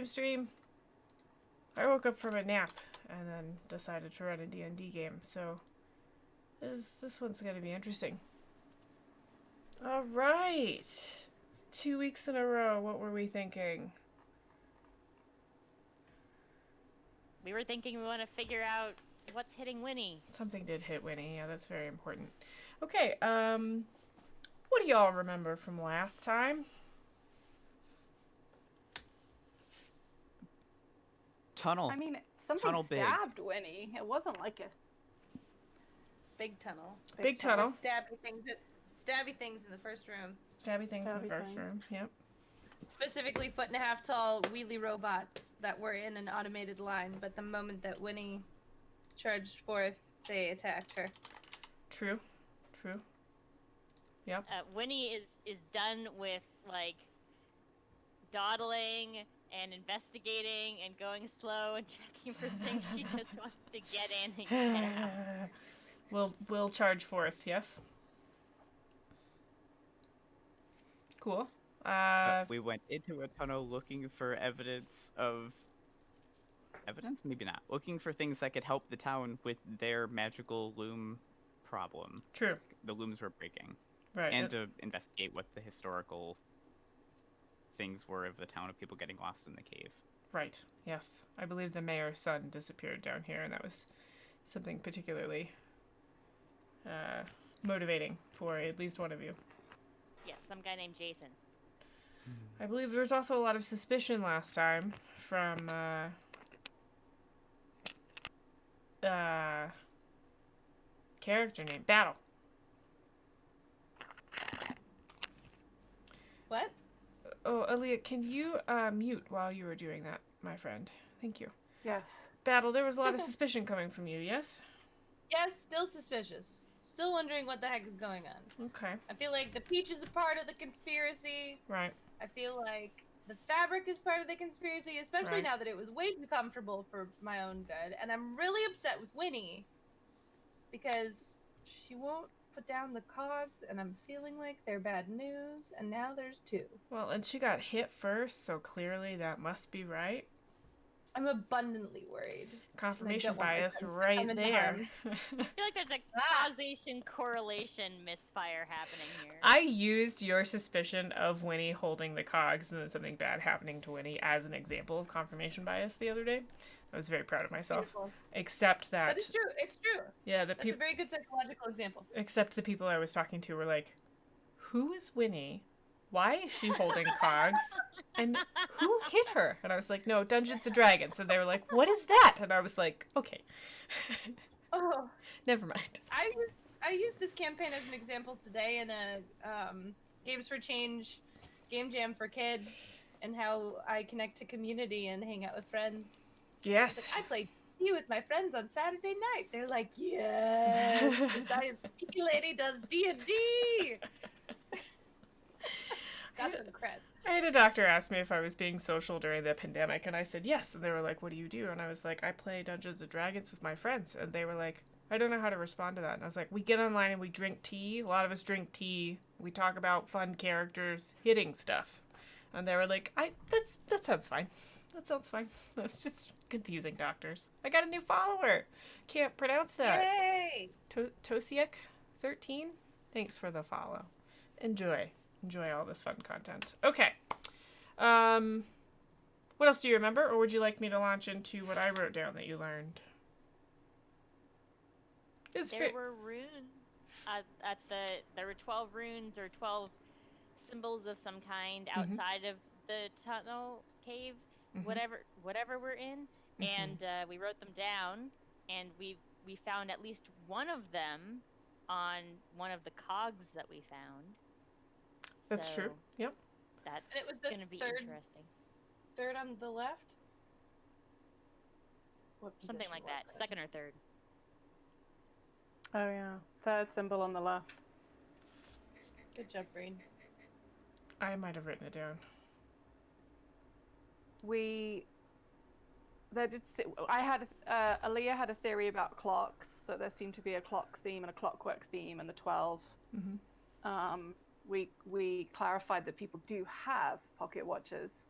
stream. I woke up from a nap and then decided to run a D&D game, so this one's gonna be interesting. All right. 2 weeks in a row, what were we thinking? We were thinking we want to figure out what's hitting Wynni. Something did hit Wynni, yeah, that's very important. Okay, what do y'all remember from last time? Tunnel. I mean, something Tunnel big. stabbed Winnie. It wasn't like a Big tunnel. Big tunnel. Stabby things in the first room. Stabby things in the Stabby first thing. room, yep. Specifically 1.5 foot tall wheelie robots that were in an automated line, but the moment that Winnie charged forth, they attacked her. True. Yep. Wynni is done with, like, dawdling and investigating and going slow and checking for things. She just wants to get in and get out. We'll charge forth, yes? Cool. We went into a tunnel looking for evidence? Maybe not. Looking for things that could help the town with their magical loom problem. True. The looms were breaking. Right. And to investigate what the historical things were of the town of people getting lost in the cave. Right. Yes. I believe the mayor's son disappeared down here, and that was something particularly motivating for at least one of you. Yes, some guy named Jason. I believe there was also a lot of suspicion last time from character name Battle. What? Oh, Aaliyah, can you mute while you were doing that, my friend? Thank you. yes. Battle, there was a lot of suspicion coming from you, yes? Yes, still suspicious. Still wondering what the heck is going on. Okay. I feel like the peach is a part of the conspiracy. Right. I feel like the fabric is part of the conspiracy, especially Right. now that it was way too comfortable for my own good. And I'm really upset with Winnie because she won't put down the cogs, and I'm feeling like they're bad news, and now there's two. Well, and she got hit first, so clearly that must be right. I'm abundantly worried. Confirmation don't want my bias friends to right come into there. harm. I feel like there's a causation correlation misfire happening here. I used your suspicion of Winnie holding the cogs and then something bad happening to Winnie as an example of confirmation bias the other day. I was very proud of myself. Beautiful. Except that... But it's true. It's true. Yeah, That's a very good psychological example. Except the people I was talking to were like, who is Winnie? Why is she holding cogs? And who hit her? And I was like, no, Dungeons and Dragons. And they were like, what is that? And I was like, okay. Oh, Never mind. I used this campaign as an example today in a Games for Change game jam for kids, and how I connect to community and hang out with friends. Yes. Like, I played D&D with my friends on Saturday night. They're like, yes, the science lady does D&D. Got some cred. I had a doctor ask me if I was being social during the pandemic, and I said yes. And they were like, what do you do? And I was like, I play Dungeons and Dragons with my friends. And they were like, I don't know how to respond to that. And I was like, we get online and we drink tea. A lot of us drink tea. We talk about fun characters hitting stuff. And they were like, that sounds fine. That sounds fine. That's just confusing, doctors. I got a new follower. Can't pronounce that. Yay! Tosiek13? Thanks for the follow. Enjoy all this fun content. Okay. What else do you remember, or would you like me to launch into what I wrote down that you learned? There were runes there were 12 runes or 12 symbols of some kind outside of the tunnel cave, whatever we're in, and we wrote them down, and we found at least one of them on one of the cogs that we found. That's true. Yep. That's And it was the going to be third- interesting. Third on the left? What Something position like was that. it? Second or third. Oh yeah. Third symbol on the left. Good job, Brain. I might have written it down. Aaliyah had a theory about clocks, that there seemed to be a clock theme and a clockwork theme, and the 12. We clarified that people do have pocket watches.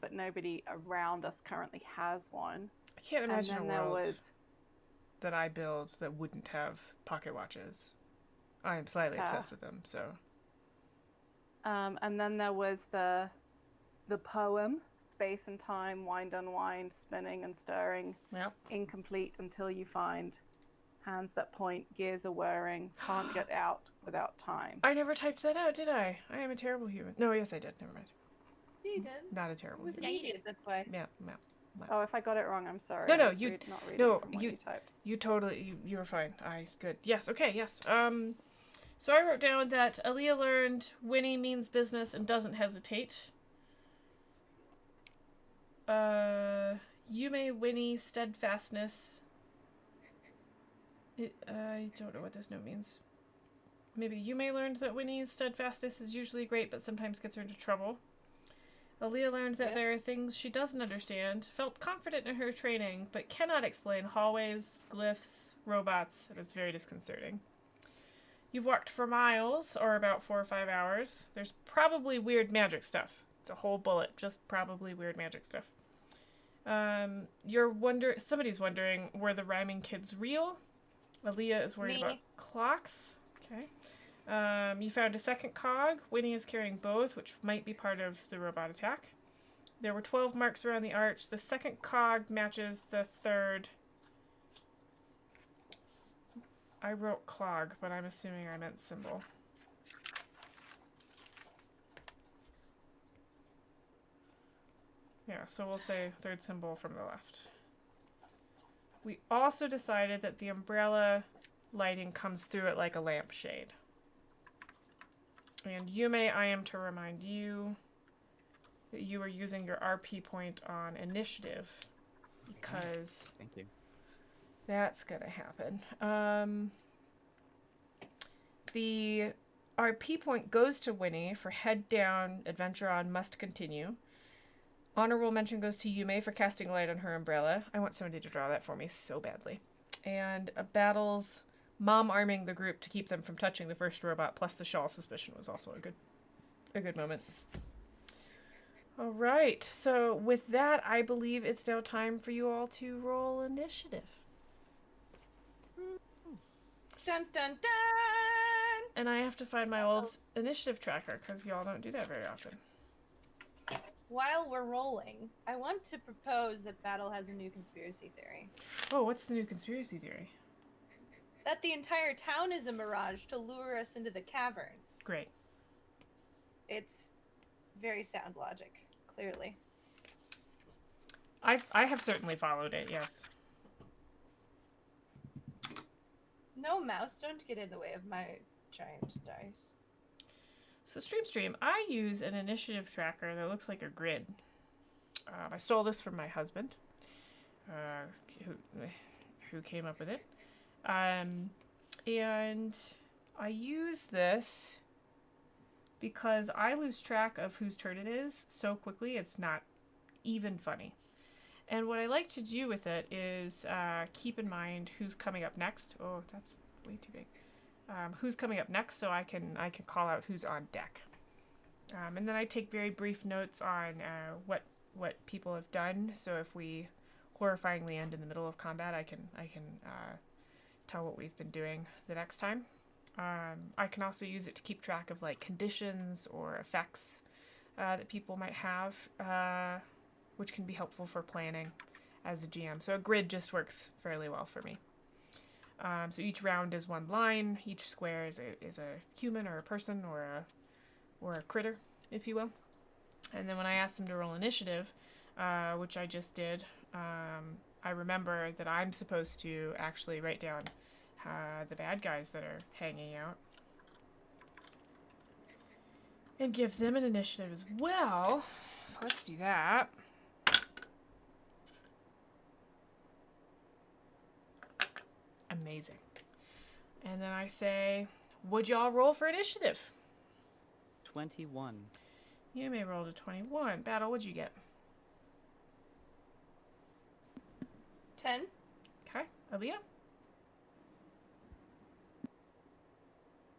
but nobody around us currently has one. I can't imagine a and then there world was that I build that wouldn't have pocket watches. I am slightly obsessed with them, so. And then there was the poem, space and time, wind unwind, spinning and stirring, Yep. incomplete until you find, hands that point, gears are whirring, can't get out without time. I never typed that out, did I? I am a terrible human. No, yes, I did. Never mind. You did. Not a It terrible was human. immediate, that's why. Yeah. Oh, if I got it wrong, I'm sorry. No, I was you- not reading no, from what you- you typed. You totally, you were fine. Good. Yes, okay, yes. So I wrote down that Aaliyah learned Wynni means business and doesn't hesitate. Yume Wynni steadfastness. I don't know what this note means. Maybe Yume learned that Wynni's steadfastness is usually great, but sometimes gets her into trouble. Aaliyah learned that there are things she doesn't understand, felt confident in her training, but cannot explain hallways, glyphs, robots, and it's very disconcerting. You've walked for miles, or about 4 or 5 hours. There's probably weird magic stuff. It's a whole bullet, just probably weird magic stuff. Somebody's wondering, were the rhyming kids real? Aaliyah is worried about clocks. Okay. You found a second cog. Wynni is carrying both, which might be part of the robot attack. There were 12 marks around the arch. The second cog matches the third. I wrote clog, but I'm assuming I meant symbol. Yeah, so we'll say third symbol from the left. We also decided that the umbrella lighting comes through it like a lampshade. And Yume, I am to remind you that you are using your RP point on initiative because Thank you. that's gonna happen. The RP point goes to Wynni for head down, adventure on, must continue. Honorable mention goes to Yume for casting light on her umbrella. I want somebody to draw that for me so badly. And battles mom arming the group to keep them from touching the first robot, plus the shawl suspicion was also a good moment. All right, so with that, I believe it's now time for you all to roll initiative. Dun dun dun! And I have to find my old initiative tracker because y'all don't do that very often. While we're rolling, I want to propose that Battle has a new conspiracy theory. Oh, what's the new conspiracy theory? That the entire town is a mirage to lure us into the cavern. Great. It's very sound logic, clearly. I have certainly followed it, yes. No, mouse, don't get in the way of my giant dice. So Stream, I use an initiative tracker that looks like a grid. I stole this from my husband, who came up with it. And I use this because I lose track of whose turn it is so quickly it's not even funny. And what I like to do with it is keep in mind who's coming up next. Oh, that's way too big. Who's coming up next, so I can call out who's on deck. And then I take very brief notes on what people have done. So if we horrifyingly end in the middle of combat, I can tell what we've been doing the next time. I can also use it to keep track of like conditions or effects that people might have, which can be helpful for planning as a GM. So a grid just works fairly well for me. So each round is one line. Each square is a human or a person or a critter, if you will. And then when I ask them to roll initiative, which I just did, I remember that I'm supposed to actually write down the bad guys that are hanging out and give them an initiative as well. So let's do that. Amazing. And then I say, would y'all roll for initiative? 21. You may roll to 21. Battle, what'd you get? 10? Okay. Aaliyah?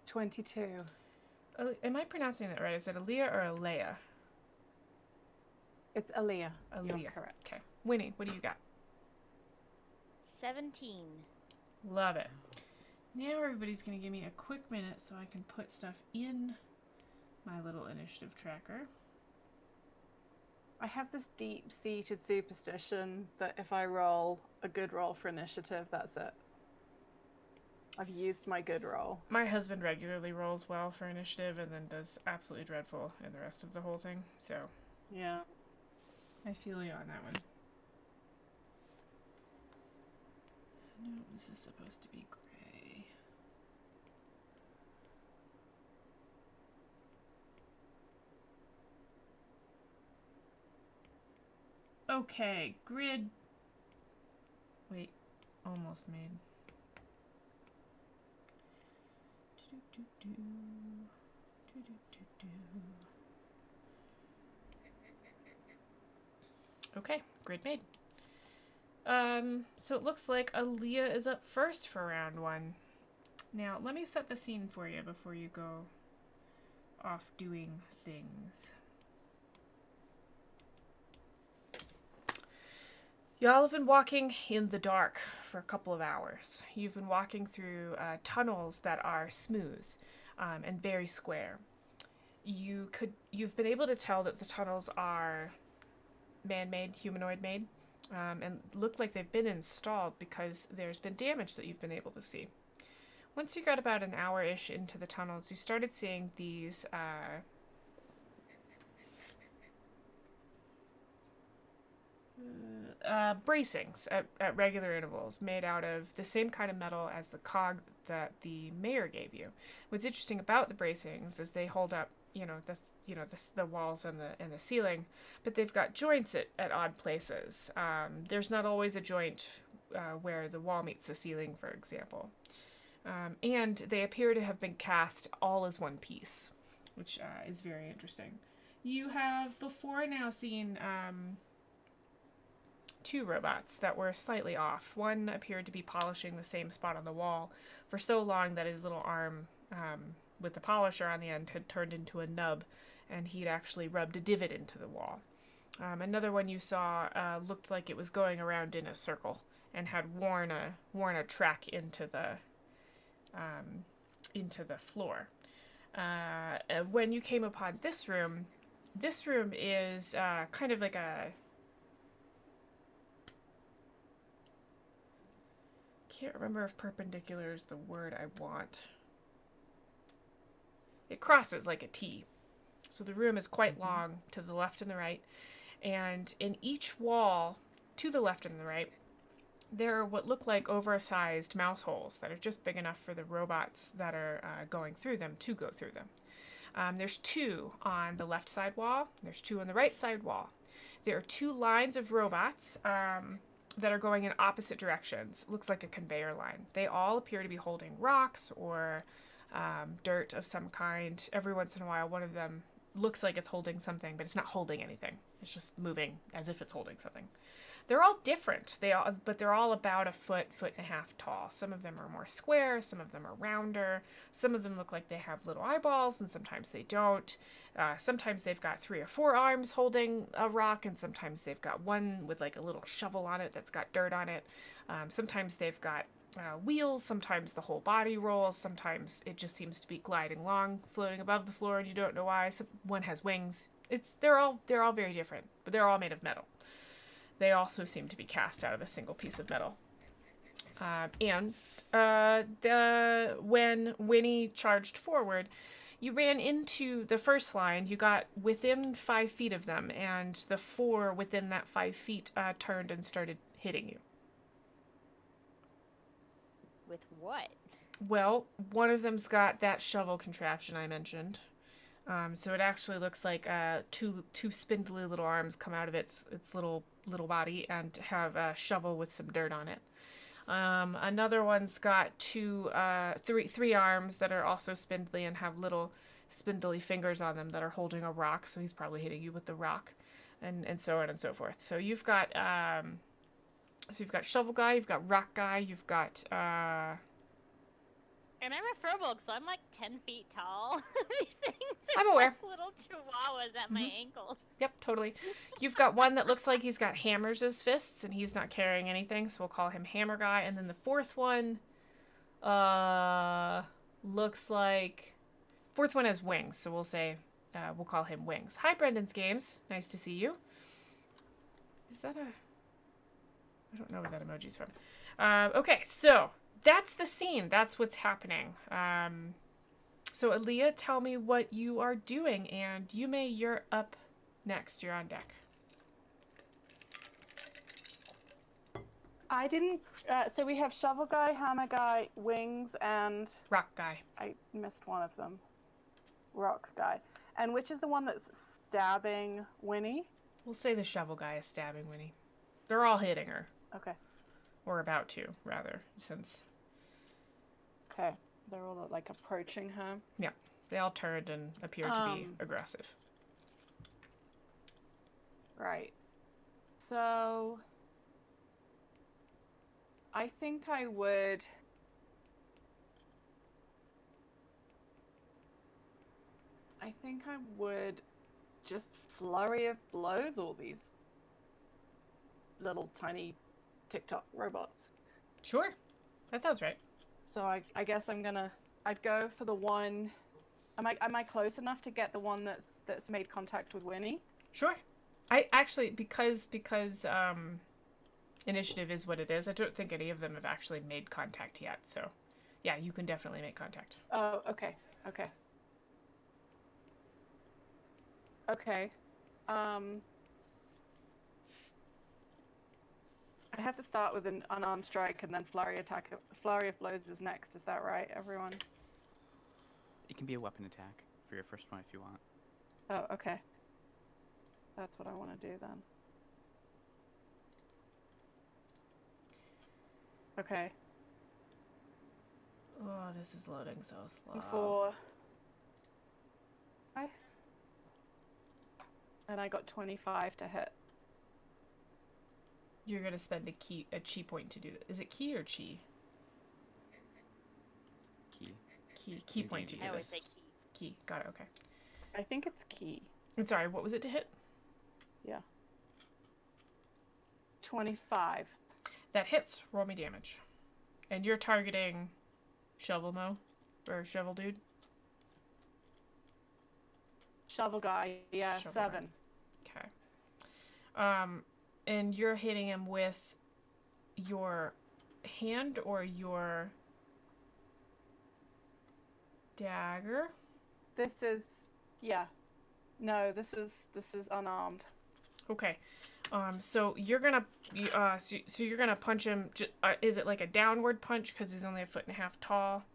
22. Am I pronouncing that right? Is it Aaliyah or Alea? It's Aaliyah. You're Aaliyah. correct. Okay. Winnie, what do you got? 17. Love it. Now everybody's going to give me a quick minute so I can put stuff in my little initiative tracker. I have this deep-seated superstition that if I roll a good roll for initiative, that's it. I've used my good roll. My husband regularly rolls well for initiative and then does absolutely dreadful in the rest of the whole thing. So Yeah. I feel you on that one. No, this is supposed to be gray. Okay, grid. Wait, almost made. Okay, grid made. So it looks like Aaliyah is up first for round 1. Now, let me set the scene for you before you go off doing things. Y'all have been walking in the dark for a couple of hours. You've been walking through tunnels that are smooth and very square. You've been able to tell that the tunnels are man-made, humanoid-made, and look like they've been installed because there's been damage that you've been able to see. Once you got about an hour-ish into the tunnels, you started seeing these bracings at regular intervals made out of the same kind of metal as the cog that the mayor gave you. What's interesting about the bracings is they hold up, the walls and the ceiling, but they've got joints at odd places. There's not always a joint where the wall meets the ceiling, for example. And they appear to have been cast all as one piece, which is very interesting. You have before now seen 2 robots that were slightly off. One appeared to be polishing the same spot on the wall for so long that his little arm with the polisher on the end had turned into a nub, and he'd actually rubbed a divot into the wall. Another one you saw looked like it was going around in a circle and had worn a track into the floor. When you came upon this room is kind of like a... Can't remember if perpendicular is the word I want. It crosses like a T. So the room is quite long to the left and the right. And in each wall, to the left and the right, there are what look like oversized mouse holes that are just big enough for the robots that are going through them to go through them. There's 2 on the left side wall. There's 2 on the right side wall. There are 2 lines of robots that are going in opposite directions. It looks like a conveyor line. They all appear to be holding rocks or dirt of some kind. Every once in a while, one of them looks like it's holding something, but it's not holding anything. It's just moving as if it's holding something. They're all different. But they're all about a foot and a half tall. Some of them are more square. Some of them are rounder. Some of them look like they have little eyeballs, and sometimes they don't. Sometimes they've got 3 or 4 arms holding a rock, and sometimes they've got one with like a little shovel on it that's got dirt on it. Sometimes they've got wheels. Sometimes the whole body rolls. Sometimes it just seems to be gliding along, floating above the floor, and you don't know why. One has wings. They're all very different, but they're all made of metal. They also seem to be cast out of a single piece of metal. When Winnie charged forward, you ran into the first line. You got within 5 feet of them, and the 4 within that 5 feet turned and started hitting you. With what? Well, one of them's got that shovel contraption I mentioned. So it actually looks like two spindly little arms come out of its little body and have a shovel with some dirt on it. Another one's got three arms that are also spindly and have little spindly fingers on them that are holding a rock. So he's probably hitting you with the rock, and so on and so forth. So you've got shovel guy, you've got rock guy, you've got And I'm a furbolg, so I'm like 10 feet tall. These things are I'm aware. like little chihuahuas at my ankles. Yep, totally. You've got one that looks like he's got hammers as fists, and he's not carrying anything, so we'll call him Hammer Guy. And then the fourth one, looks like... Fourth one has wings, so we'll say, we'll call him Wings. Hi, Brendan's Games. Nice to see you. Is that a... I don't know where that emoji's from. Okay, so that's the scene. That's what's happening. So Aaliyah, tell me what you are doing, and Yume, you're up next. You're on deck. I didn't. So we have Shovel Guy, Hammer Guy, Wings, and Rock Guy. I missed one of them. Rock Guy. And which is the one that's stabbing Winnie? We'll say the Shovel Guy is stabbing Winnie. They're all hitting her. Okay. Or about to, rather, since... Okay. They're all like approaching her. Yeah. They all turned and appear to be aggressive. Right. So... I think I would... just flurry of blows all these little tiny TikTok robots. Sure. That sounds right. So I guess I'd go for the one. Am I close enough to get the one that's made contact with Winnie? Sure. I actually, because initiative is what it is, I don't think any of them have actually made contact yet, so yeah, you can definitely make contact. Oh, okay. I have to start with an unarmed strike and then flurry of blows is next. Is that right, everyone? It can be a weapon attack for your first one if you want. Oh, okay. That's what I want to do then. Okay. Oh, this is loading so slow. And I got 25 to hit. You're gonna spend a chi point to do that. Is it ki or chi? Key point to do I always this. say key. Key. Got it. Okay. I think it's key. I'm sorry. What was it to hit? Yeah. 25. That hits. Roll me damage. And you're targeting Shovel Mo or Shovel Dude. Shovel Guy. Yeah, Shovel 7. Guy. Okay. And you're hitting him with your hand or your dagger? This is unarmed. Okay. So you're gonna so you're gonna punch him. Is it like a downward punch because he's only 1.5 feet tall?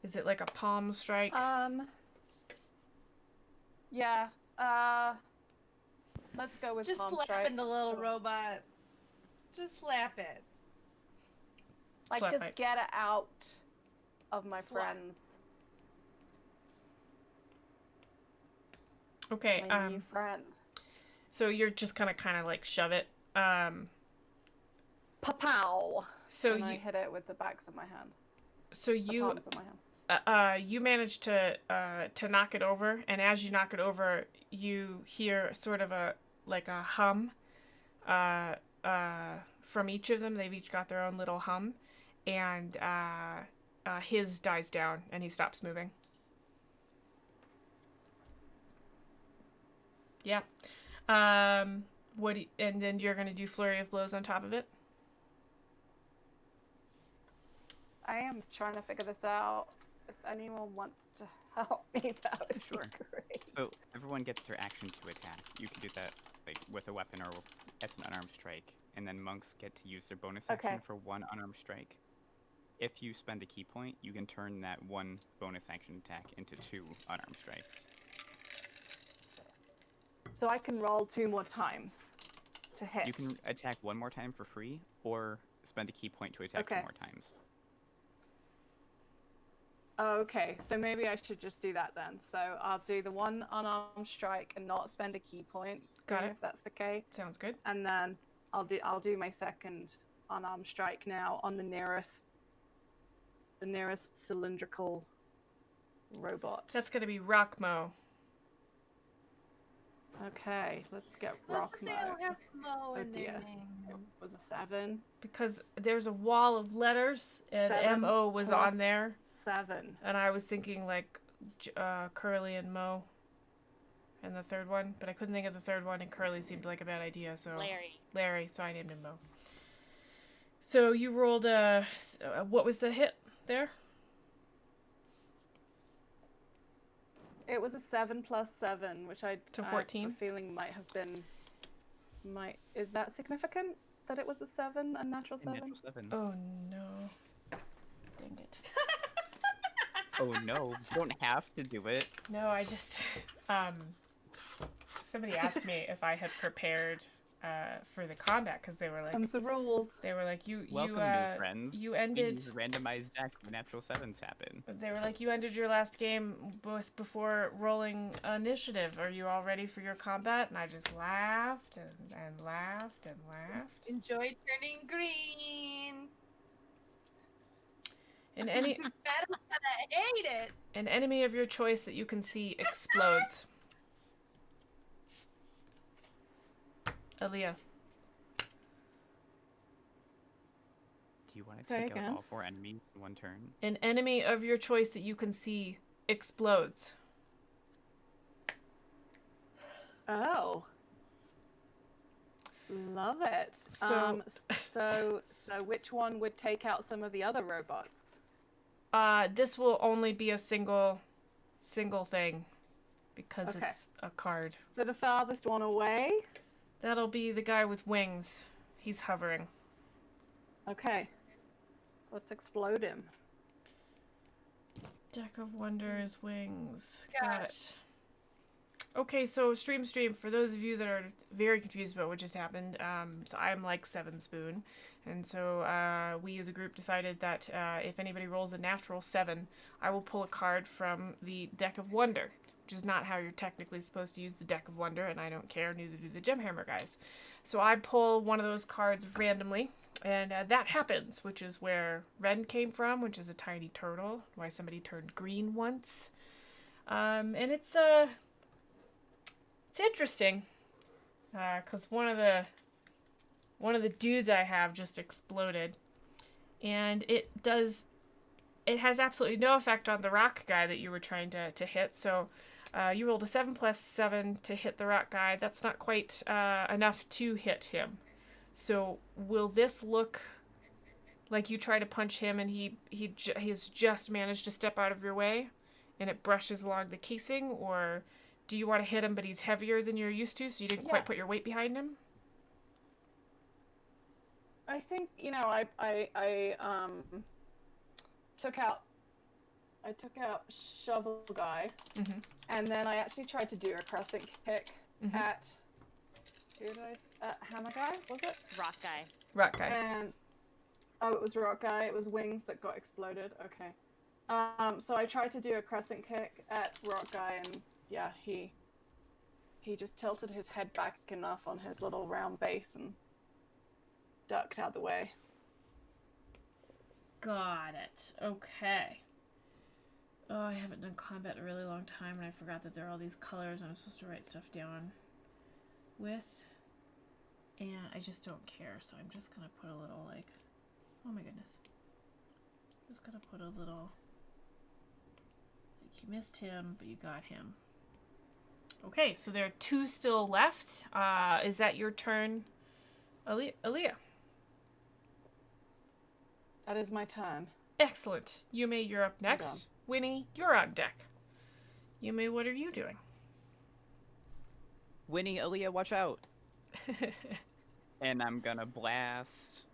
Is it like a palm strike? Yeah. Let's go with Just palm slapping strike. the little robot. Just slap it. Like, Slap just it. get it out of my Slap. friends. Okay. My new friend. So you're just gonna kind of like shove it. Pa-pow! So And I you hit it with the backs of my hand. so The you palms of my hand. you manage to knock it over, and as you knock it over, you hear sort of a hum from each of them. They've each got their own little hum, and his dies down and he stops moving. Yeah. And then you're gonna do flurry of blows on top of it. I am trying to figure this out. If anyone wants to help me, that would Sure. be great. So everyone gets their action to attack. You can do that like with a weapon or as an unarmed strike, and then monks get to use their bonus action Okay. for one unarmed strike. If you spend a key point, you can turn that one bonus action attack into 2 unarmed strikes. So I can roll 2 more times to hit. You can attack 1 more time for free, or spend a key point to attack 2 Okay. more times. Oh, okay, so maybe I should just do that then. So I'll do the one unarmed strike and not spend a key point. Got it. If that's okay. Sounds good. And then I'll do my second unarmed strike now on the nearest the nearest cylindrical robot. That's gonna be Rockmo. Okay, let's get Well, Rockmo. they don't have Mo Oh in their dear. name. It was a 7. Because there's a wall of letters and 7 MO was plus on there. 7. And I was thinking like Curly and Mo. And the third one, but I couldn't think of the third one, and Curly seemed like a bad idea, so... Larry, so I named him Mo. So you rolled what was the hit there? It was a 7 plus 7, which I To have 14? a feeling might have been... Is that significant, that it was a 7, a natural 7? Natural 7. Oh no. Dang it. Oh no, you don't have to do it. No, I just... Somebody asked me if I had prepared for the combat, because they were like... Comes the rules. They were like, Welcome, new friends. you We ended... use a randomized deck when natural 7s happen. They were like, you ended your last game before rolling initiative. Are you all ready for your combat? And I just laughed and laughed and laughed. Enjoy turning green. And any Battle's gonna hate it. an enemy of your choice that you can see explodes. Aaliyah. Do you want to Say take out again? all 4 enemies in one turn? An enemy of your choice that you can see explodes. Oh. Love it. So- So which one would take out some of the other robots? This will only be a single thing because Okay. it's a card. So the farthest one away? That'll be the guy with wings. He's hovering. Okay. Let's explode him. Deck of Wonders, wings. Got it. Okay, so stream, for those of you that are very confused about what just happened, so I'm like 7 Spoon, and so we as a group decided that if anybody rolls a natural 7, I will pull a card from the Deck of Wonder, which is not how you're technically supposed to use the Deck of Wonder, and I don't care, neither do the Gemhammer guys. So I pull one of those cards randomly, and that happens, which is where Ren came from, which is a tiny turtle, why somebody turned green once. And it's interesting, because one of the dudes I have just exploded, and it has absolutely no effect on the rock guy that you were trying to hit. So you rolled a 7 plus 7 to hit the rock guy. That's not quite enough to hit him. So will this look like you try to punch him and he's just managed to step out of your way, and it brushes along the casing, or do you want to hit him but he's heavier than you're used to, so you didn't quite put your weight behind him? I think, I took out Shovel Guy, Mm-hmm. and then I actually tried to do a crescent kick Mhm. at Hammer Guy, was it? Rock guy. Rock guy. And it was Rock Guy. It was Wings that got exploded. Okay. So I tried to do a crescent kick at Rock Guy, and yeah, he just tilted his head back enough on his little round base and ducked out the way. Got it. Okay. Oh, I haven't done combat in a really long time, and I forgot that there are all these colors and I'm supposed to write stuff down with, and I just don't care, so I'm just gonna put a little, like, oh my goodness. Just gonna put a little, like, you missed him, but you got him. Okay, so there are 2 still left. Is that your turn, Aaliyah? That is my turn. Excellent. Yume, you're up next. Winnie, you're on deck. Yume, what are you doing? Winnie, Aaliyah, watch out! And I'm gonna blast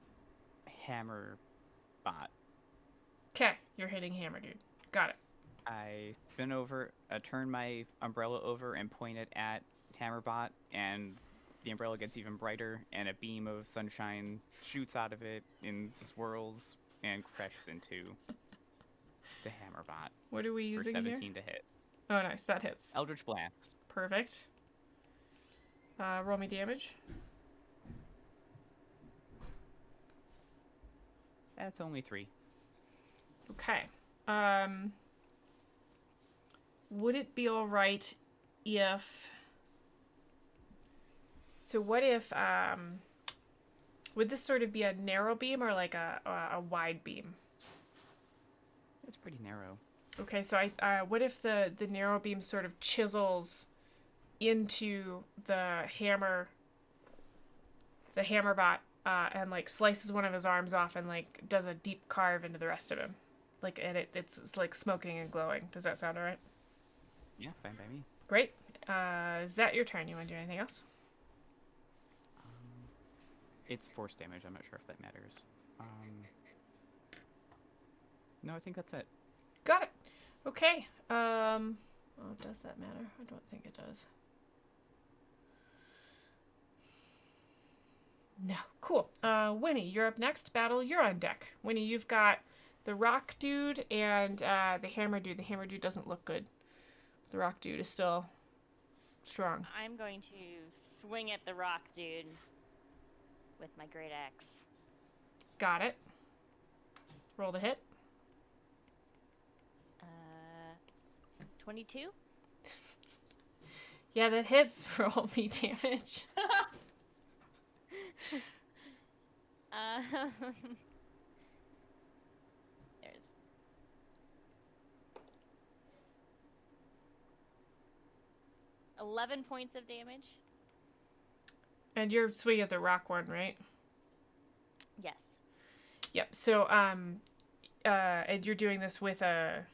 Hammer Bot. Okay, you're hitting Hammer Dude. Got it. I spin over, turn my umbrella over and point it at Hammerbot, and the umbrella gets even brighter, and a beam of sunshine shoots out of it and swirls and crashes into the Hammerbot What are we for using 17 here? to hit. Oh, nice. That hits. Eldritch Blast. Perfect. Roll me damage. That's only 3. Okay. Would it be all right if... So what if, would this sort of be a narrow beam or like a wide beam? It's pretty narrow. Okay, so what if the narrow beam sort of chisels into the hammer bot, and like slices one of his arms off and like does a deep carve into the rest of him, like, and it's like smoking and glowing. Does that sound alright? Yeah, fine by me. Great. Is that your turn? You want to do anything else? It's force damage. I'm not sure if that matters. No, I think that's it. Got it. Okay. Oh, does that matter? I don't think it does. No. Cool. Wynni, you're up next. Battle, you're on deck. Wynni, you've got the rock dude and the hammer dude. The hammer dude doesn't look good. The rock dude is still strong. I'm going to swing at the rock dude with my great axe. Got it. Roll to hit. 22? Yeah, that hits. Roll me damage. There's 11 points of damage. And you're swinging at the rock one, right? Yes. Yep. So, and you're doing this with a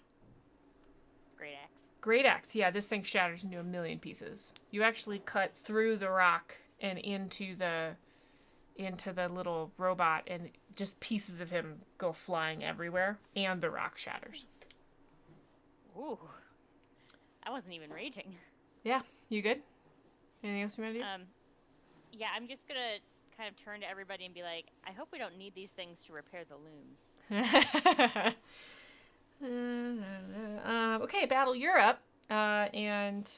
Great axe. great axe. Yeah, this thing shatters into a million pieces. You actually cut through the rock and into the little robot, and just pieces of him go flying everywhere, and the rock shatters. Ooh. I wasn't even raging. Yeah, you good? Anything else you want to do? Yeah, I'm just gonna kind of turn to everybody and be like, I hope we don't need these things to repair the looms. Okay, Battle, you're up. And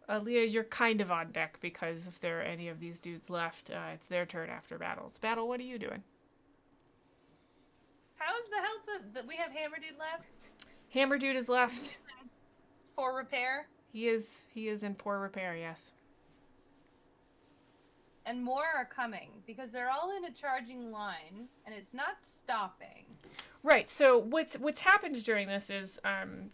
Leah, you're kind of on deck, because if there are any of these dudes left, it's their turn after Battles. Battle, what are you doing? How's the health that we have Hammer Dude left? Hammer dude is left. For repair? He is in poor repair, yes. And more are coming, because they're all in a charging line, and it's not stopping. Right, so what's happened during this is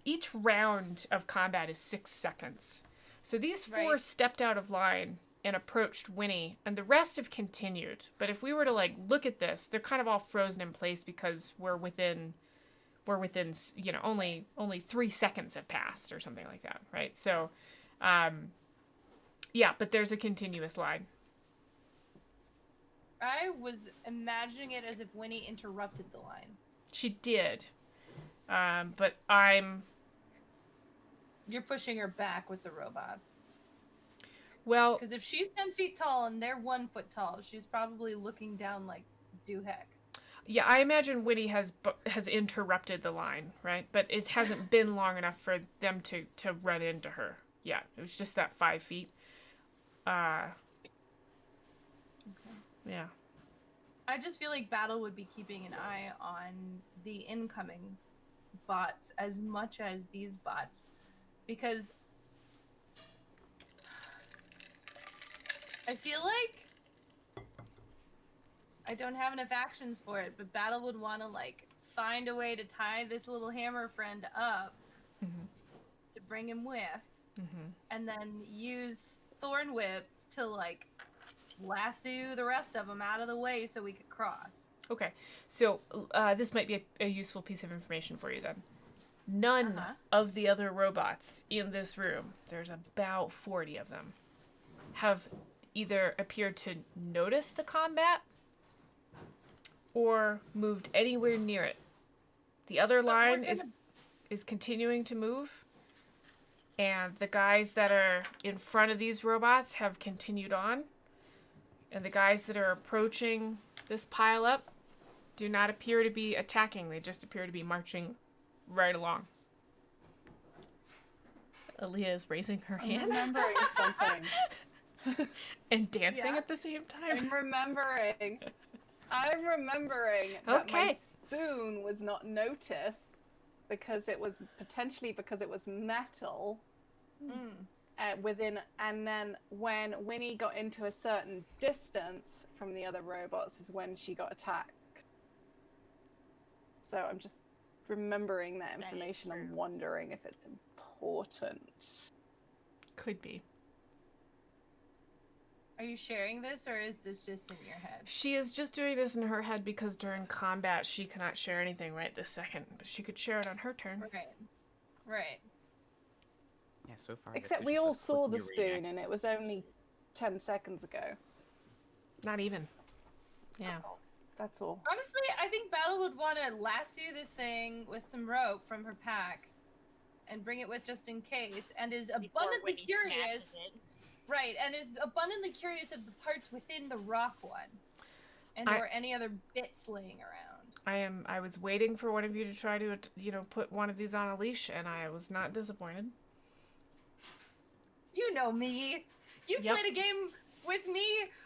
each round of combat is 6 seconds. So these four Right. stepped out of line and approached Wynni, and the rest have continued. But if we were to like look at this, they're kind of all frozen in place because we're within only 3 seconds have passed or something like that, right? So yeah, but there's a continuous line. I was imagining it as if Winnie interrupted the line. She did. But You're pushing her back with the robots. well, Because if she's 10 feet tall and they're 1 foot tall, she's probably looking down like, do heck. yeah, I imagine Wynni has interrupted the line, right? But it hasn't been long enough for them to run into her. Yeah, it was just that 5 feet. Okay. Yeah. I just feel like Battle would be keeping an eye on the incoming bots as much as these bots. Because I feel like I don't have enough actions for it, but Battle would want to like find a way to tie this little hammer friend up to bring him with, and then use Thorn Whip to like lasso the rest of them out of the way so we could cross. Okay, so this might be a useful piece of information for you then. None of the other robots in this room, there's about 40 of them, have either appeared to notice the combat or moved anywhere near it. The other line is continuing to move, and the guys that are in front of these robots have continued on, and the guys that are approaching this pileup do not appear to be attacking. They just appear to be marching right along. Aaliyah is raising her I'm hand remembering something. and dancing Yeah. at the same time. I'm remembering that Okay. my spoon was not noticed because it was metal. And then when Winnie got into a certain distance from the other robots is when she got attacked. So I'm just remembering that information and wondering if it's important. Could be. Are you sharing this, or is this just in your head? She is just doing this in her head because during combat she cannot share anything right this second, but she could share it on her turn. Right. Yeah, so far. Except we all saw the spoon, and it was only 10 seconds ago. Not even. Yeah. That's all. Honestly, I think Battle would want to lasso this thing with some rope from her pack and bring it with just in case, and is abundantly curious. Right, and is abundantly curious of the parts within the rock one, and or any other bits laying around. I was waiting for one of you to try to, put one of these on a leash, and I was not disappointed. You know me. You played a game with me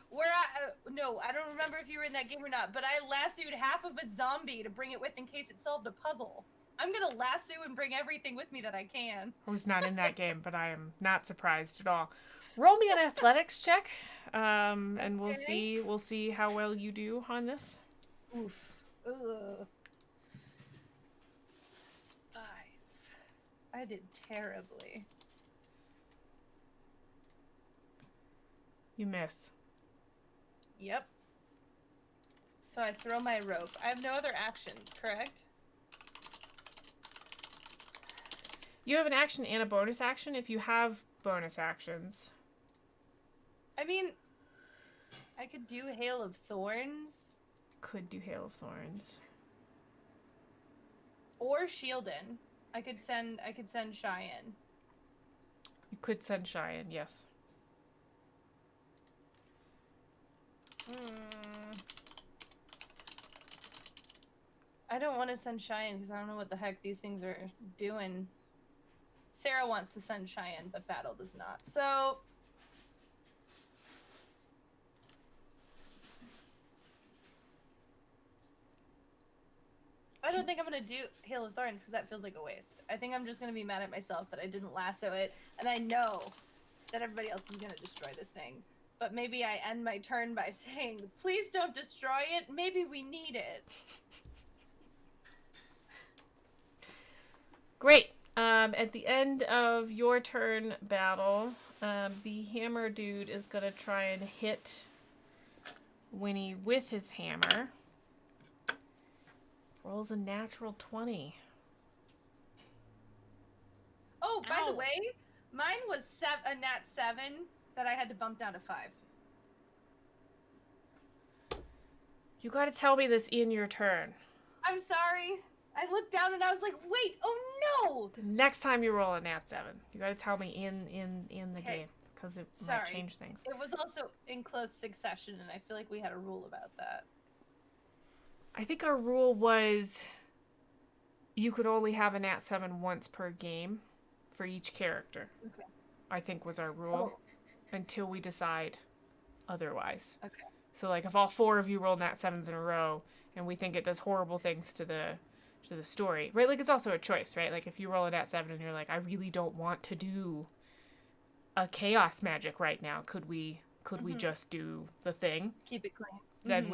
where I don't remember if you were in that game or not, but I lassoed half of a zombie to bring it with in case it solved a puzzle. I'm gonna lasso and bring everything with me that I can. I was not in that game, but I am not surprised at all. Roll me an athletics check, and we'll see how well you do on this. Oof. Ugh. 5. I did terribly. You miss. Yep. So I throw my rope. I have no other actions, correct? You have an action and a bonus action if you have bonus actions. I mean, I could do Hail of Thorns. Could do Hail of Thorns. Or Shieldin. I could send Cheyenne. You could send Cheyenne, yes. I don't want to send Cheyenne because I don't know what the heck these things are doing. Sarah wants to send Cheyenne, but Battle does not. So I don't think I'm going to do Hail of Thorns because that feels like a waste. I think I'm just going to be mad at myself that I didn't lasso it, and I know that everybody else is going to destroy this thing. But maybe I end my turn by saying, please don't destroy it. Maybe we need it. Great. At the end of your turn, Battle, the hammer dude is going to try and hit Winnie with his hammer. Rolls a natural 20. Oh, by the way, mine was a nat 7 that I had to bump down to 5. You got to tell me this in your turn. I'm sorry. I looked down and I was like, wait, oh no! The next time you roll a nat 7, you got to tell me in the game, because it might change things. It was also in close succession, and I feel like we had a rule about that. I think our rule was you could only have a nat 7 once per game for each character. Okay. I think was our rule until we decide otherwise. Okay. So like if all 4 of you roll nat 7s in a row and we think it does horrible things to the story, right? Like it's also a choice, right? Like if you roll a nat 7 and you're like, I really don't want to do a chaos magic right now. Could we just do the thing? Keep it clean. Then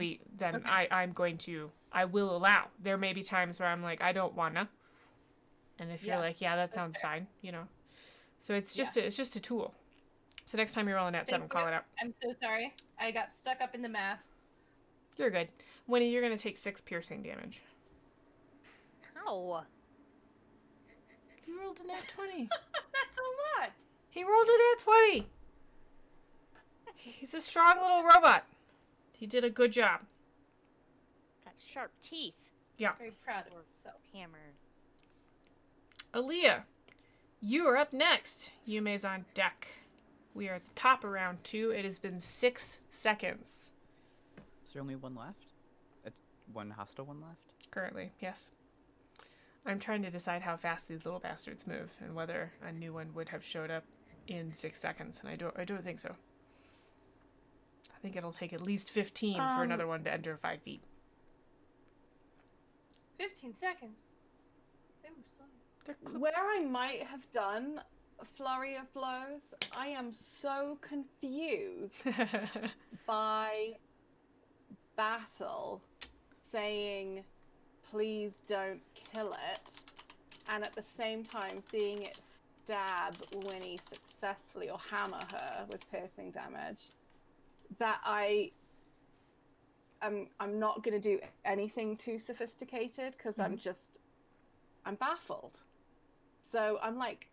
I will allow. There may be times where I'm like, I don't wanna. And if you're like, yeah, that sounds fine, So it's just a tool. So next time you roll a nat 7, call it out. I'm so sorry. I got stuck up in the math. You're good. Winnie, you're gonna take 6 piercing damage. How? You rolled a nat 20. That's a lot. He rolled a nat 20. He's a strong little robot. He did a good job. Got sharp teeth. Yeah. Very proud of himself. Hammer. Aaliyah, you are up next. Yume's on deck. We are at the top of round 2. It has been 6 seconds. Is there only one left? One hostile one left? Currently, yes. I'm trying to decide how fast these little bastards move and whether a new one would have showed up in 6 seconds, and I don't think so. I think it'll take at least 15 for another one to enter 5 feet. 15 seconds. They were slow. Where I might have done a flurry of blows, I am so confused by Battle saying, please don't kill it, and at the same time seeing it stab Wynni successfully or hammer her with piercing damage, that I'm not going to do anything too sophisticated because I'm baffled. So I'm like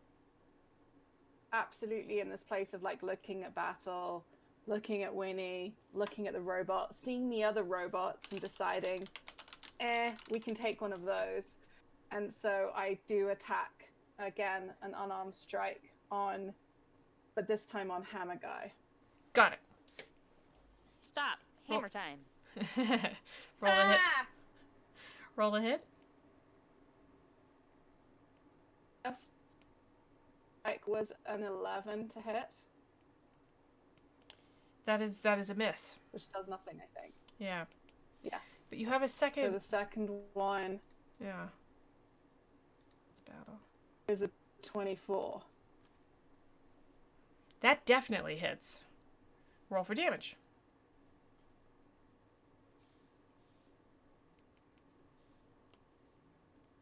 absolutely in this place of like looking at Battle, looking at Wynni, looking at the robot, seeing the other robots and deciding, we can take one of those. And so I do attack again, an unarmed strike on, but this time on Hammer Guy. Got it. Stop. Hammer time. Roll a hit. Roll a hit. Strike was an 11 to hit. That is a miss. Which does nothing, I think. Yeah. Yeah. But you have a second. So the second one. Yeah. It's battle. Is a 24. That definitely hits. Roll for damage.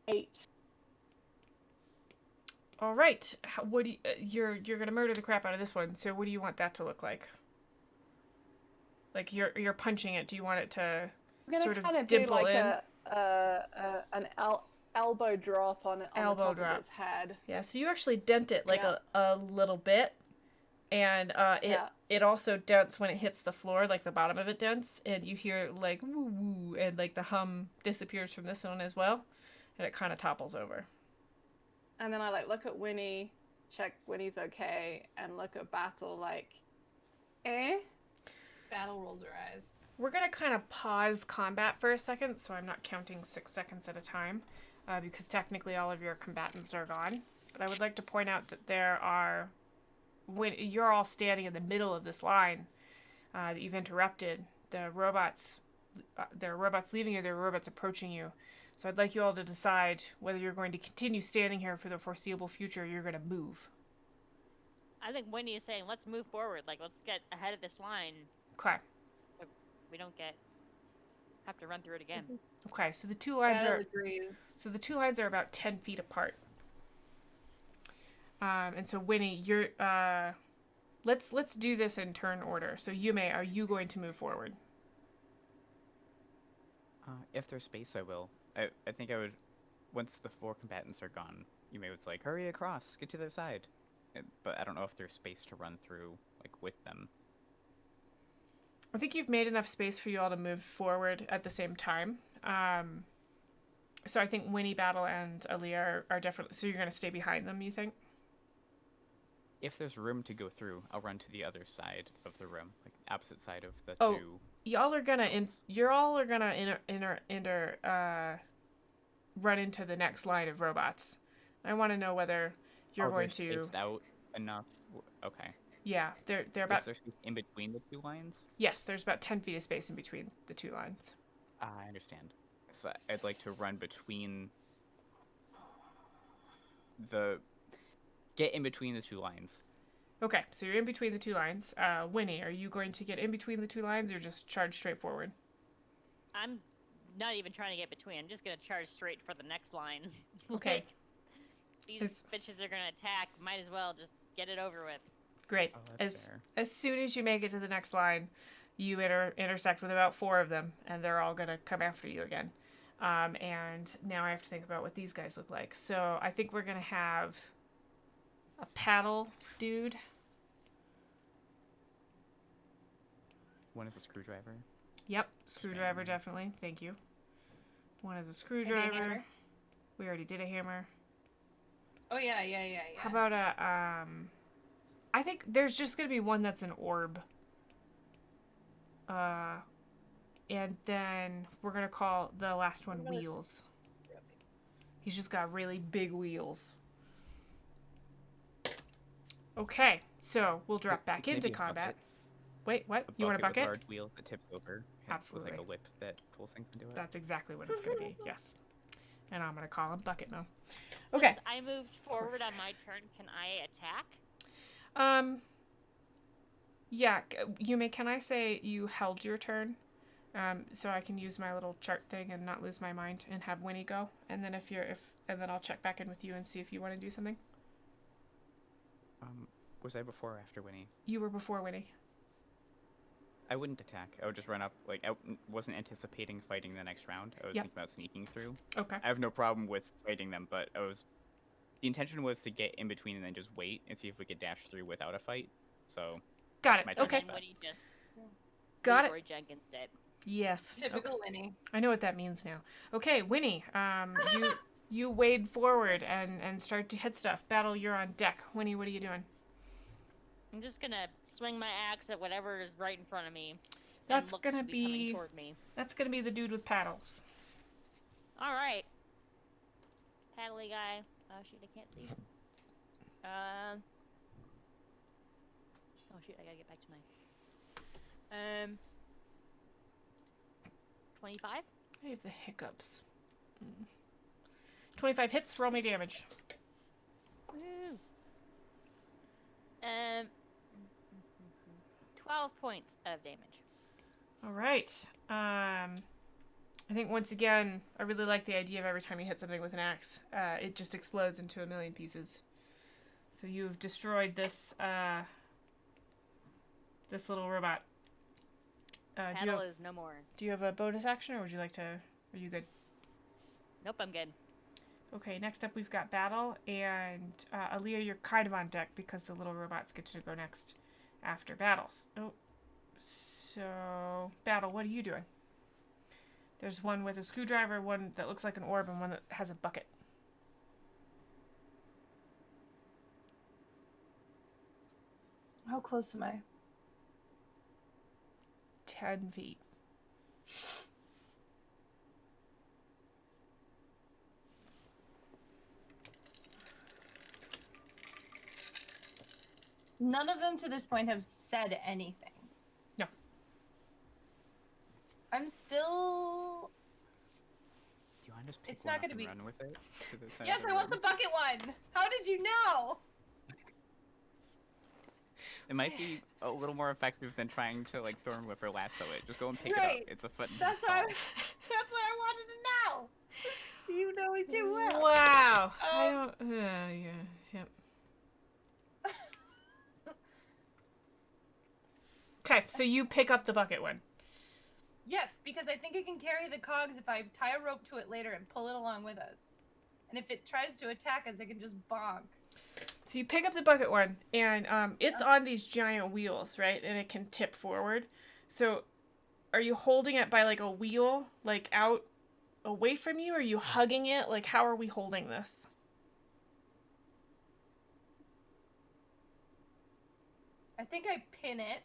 Eight. All right. What do you, you're gonna murder the crap out of this one. So what do you want that to look like? Like you're punching it. Do you want it to sort of dimple do like in? an elbow drop on the top of its head. Yeah. So you actually dent it like a little bit, and it also dents when it hits the floor, like the bottom of it dents, and you hear like woo woo, and like the hum disappears from this one as well, and it kind of topples over. And then I like look at Wynni, check Winnie's okay, and look at Battle like, Battle rolls her eyes. We're going to kind of pause combat for a second, so I'm not counting 6 seconds at a time, because technically all of your combatants are gone. But I would like to point out that when you're all standing in the middle of this line that you've interrupted, there are robots leaving you, there are robots approaching you. So I'd like you all to decide whether you're going to continue standing here for the foreseeable future or you're going to move. I think Wendy is saying, let's move forward. Like, let's get ahead of this line. Okay. So we don't have to run through it again. Okay, so the two lines are about 10 feet apart. And so Wynni, you're let's do this in turn order. So Yume, are you going to move forward? If there's space, I will. I think I would, once the 4 combatants are gone, Yume was like, hurry across, get to their side. But I don't know if there's space to run through, like, with them. I think you've made enough space for you all to move forward at the same time. So I think Wynni, Battle, and Aaliyah are definitely... So you're going to stay behind them, you think? If there's room to go through, I'll run to the other side of the room, like opposite side of the two. Y'all are gonna run into the next line of robots. I want to know whether you're going to spaced out enough. Okay. Yeah, they're about. Is there space in between the 2 lines? Yes, there's about 10 feet of space in between the 2 lines. I understand. So I'd like to run between get in between the 2 lines. Okay, so you're in between the 2 lines. Wynni, are you going to get in between the 2 lines or just charge straight forward? I'm not even trying to get between. I'm just going to charge straight for the next line. Okay. These bitches are going to attack. Might as well just get it over with. Great. Oh, As soon as you make it to the next line, you intersect with about 4 of them, and they're all going to come after you again. And now I have to think about what these guys look like. So I think we're going to have a paddle dude. One is a screwdriver. Yep, screwdriver definitely. Thank you. One is a screwdriver. We already did a hammer. Oh yeah. How about a I think there's just gonna be one that's an orb. And then we're gonna call the last one Wheels. He's just got really big wheels. Okay, so we'll drop back into combat. Wait, what? You want a bucket? With a large wheel that tips over. Absolutely. With like a whip that pulls things into it. That's exactly what it's going to be, yes. And I'm going to call him Bucket Mo. Okay. Since I moved forward on my turn, can I attack? Yeah, Yume, can I say you held your turn? So I can use my little chart thing and not lose my mind and have Wynni go. And then and then I'll check back in with you and see if you want to do something. Was I before or after Wynni? You were before Wynni. I wouldn't attack. I would just run up. Like, I wasn't anticipating fighting the next round. I was thinking about sneaking through. Okay. I have no problem with fighting them, but the intention was to get in between and then just wait and see if we could dash through without a fight. So. Got it. My turn Okay. is back. Wynni just Got it. leverage against it. Yes. Typical Okay. Wynni. I know what that means now. Okay, Wynni, you wade forward and start to hit stuff. Battle, you're on deck. Wynni, what are you doing? I'm just gonna swing my axe at whatever is right in front of me. That's and looks gonna to be coming be toward me. That's gonna be the dude with paddles. All right, paddly guy. Oh shoot, I can't see. Oh shoot, I gotta get back to my. 25. I have the hiccups. 25 hits. Roll me damage. Woo. 12 points of damage. All right. I think once again, I really like the idea of every time you hit something with an axe, it just explodes into a million pieces. So you've destroyed this this little robot. Paddle is no more. Do you have a bonus action, or would you like to? Are you good? Nope, I'm good. Okay. Next up, we've got Battle and Aaliyah. You're kind of on deck because the little robots get to go next after Battles. Oh, so Battle, what are you doing? There's one with a screwdriver, one that looks like an orb, and one that has a bucket. How close am I? 10 feet. None of them to this point have said anything. No. I'm still. Do you want to just pick It's one not up gonna and be- run with it? To the side Yes, of the I want the room? bucket one. How did you know? It might be a little more effective than trying to like thorn whip or lasso it. Just go and pick it Right. up. It's a foot. That's what I wanted to know. You know me too well. Wow. I don't. Yeah. Yep. Okay, so you pick up the bucket one. Yes, because I think it can carry the cogs if I tie a rope to it later and pull it along with us. And if it tries to attack us, it can just bonk. So you pick up the bucket one, and it's on these giant wheels, right? And it can tip forward. So are you holding it by like a wheel, like out away from you? Are you hugging it? Like, how are we holding this? I think I pin it.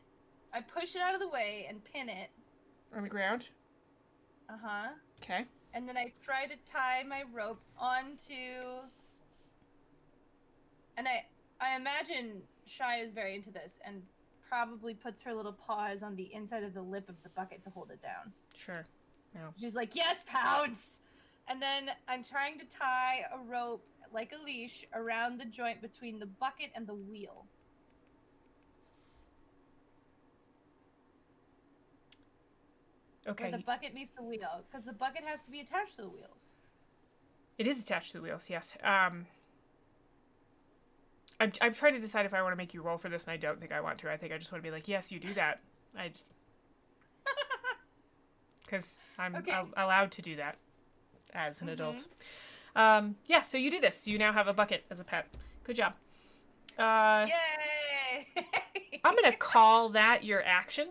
I push it out of the way and pin it. On the ground? Uh-huh. Okay. And then I try to tie my rope onto... And I imagine Shy is very into this and probably puts her little paws on the inside of the lip of the bucket to hold it down. Sure. No. She's like, yes, pounce! And then I'm trying to tie a rope, like a leash, around the joint between the bucket and the wheel. Okay. Where the bucket meets the wheel, because the bucket has to be attached to the wheels. It is attached to the wheels, yes. I'm trying to decide if I want to make you roll for this, and I don't think I want to. I think I just want to be like, yes, you do that. Because I'm allowed to do that as an adult. Yeah, so you do this. You now have a bucket as a pet. Good job. Yay! I'm going to call that your action.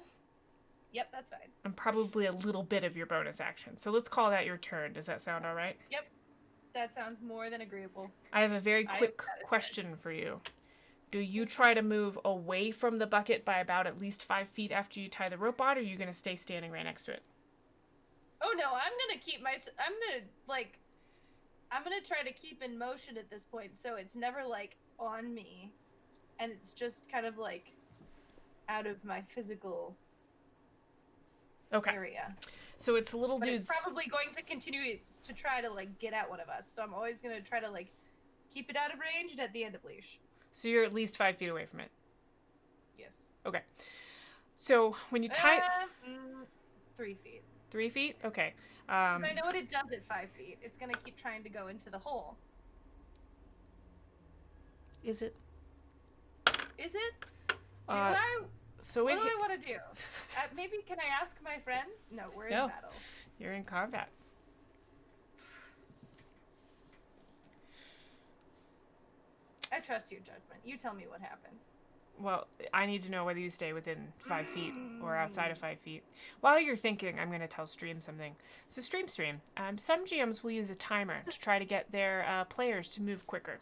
Yep, that's fine. And probably a little bit of your bonus action. So let's call that your turn. Does that sound all right? Yep. That sounds more than agreeable. I have a very I am quick satisfied. question for you. Do you try to move away from the bucket by about at least 5 feet after you tie the rope on, or are you going to stay standing right next to it? Oh no, I'm gonna keep I'm gonna try to keep in motion at this point, so it's never like on me, and it's just kind of like out of my physical Okay. area. So it's little But dudes. it's probably going to continue to try to like get at one of us. So I'm always gonna try to like keep it out of range and at the end of leash. So you're at least 5 feet away from it. Yes. Okay. So when you tie 3 feet. 3 feet, okay. 'Cause I know what it does at 5 feet. It's gonna keep trying to go into the hole. Is it? Is it? So What it do I want to do? Maybe can I ask my friends? No, we're No. in battle. You're in combat. I trust your judgment. You tell me what happens. Well, I need to know whether you stay within 5 feet or outside of 5 feet. While you're thinking, I'm going to tell Stream something. So Stream, some GMs will use a timer to try to get their players to move quicker.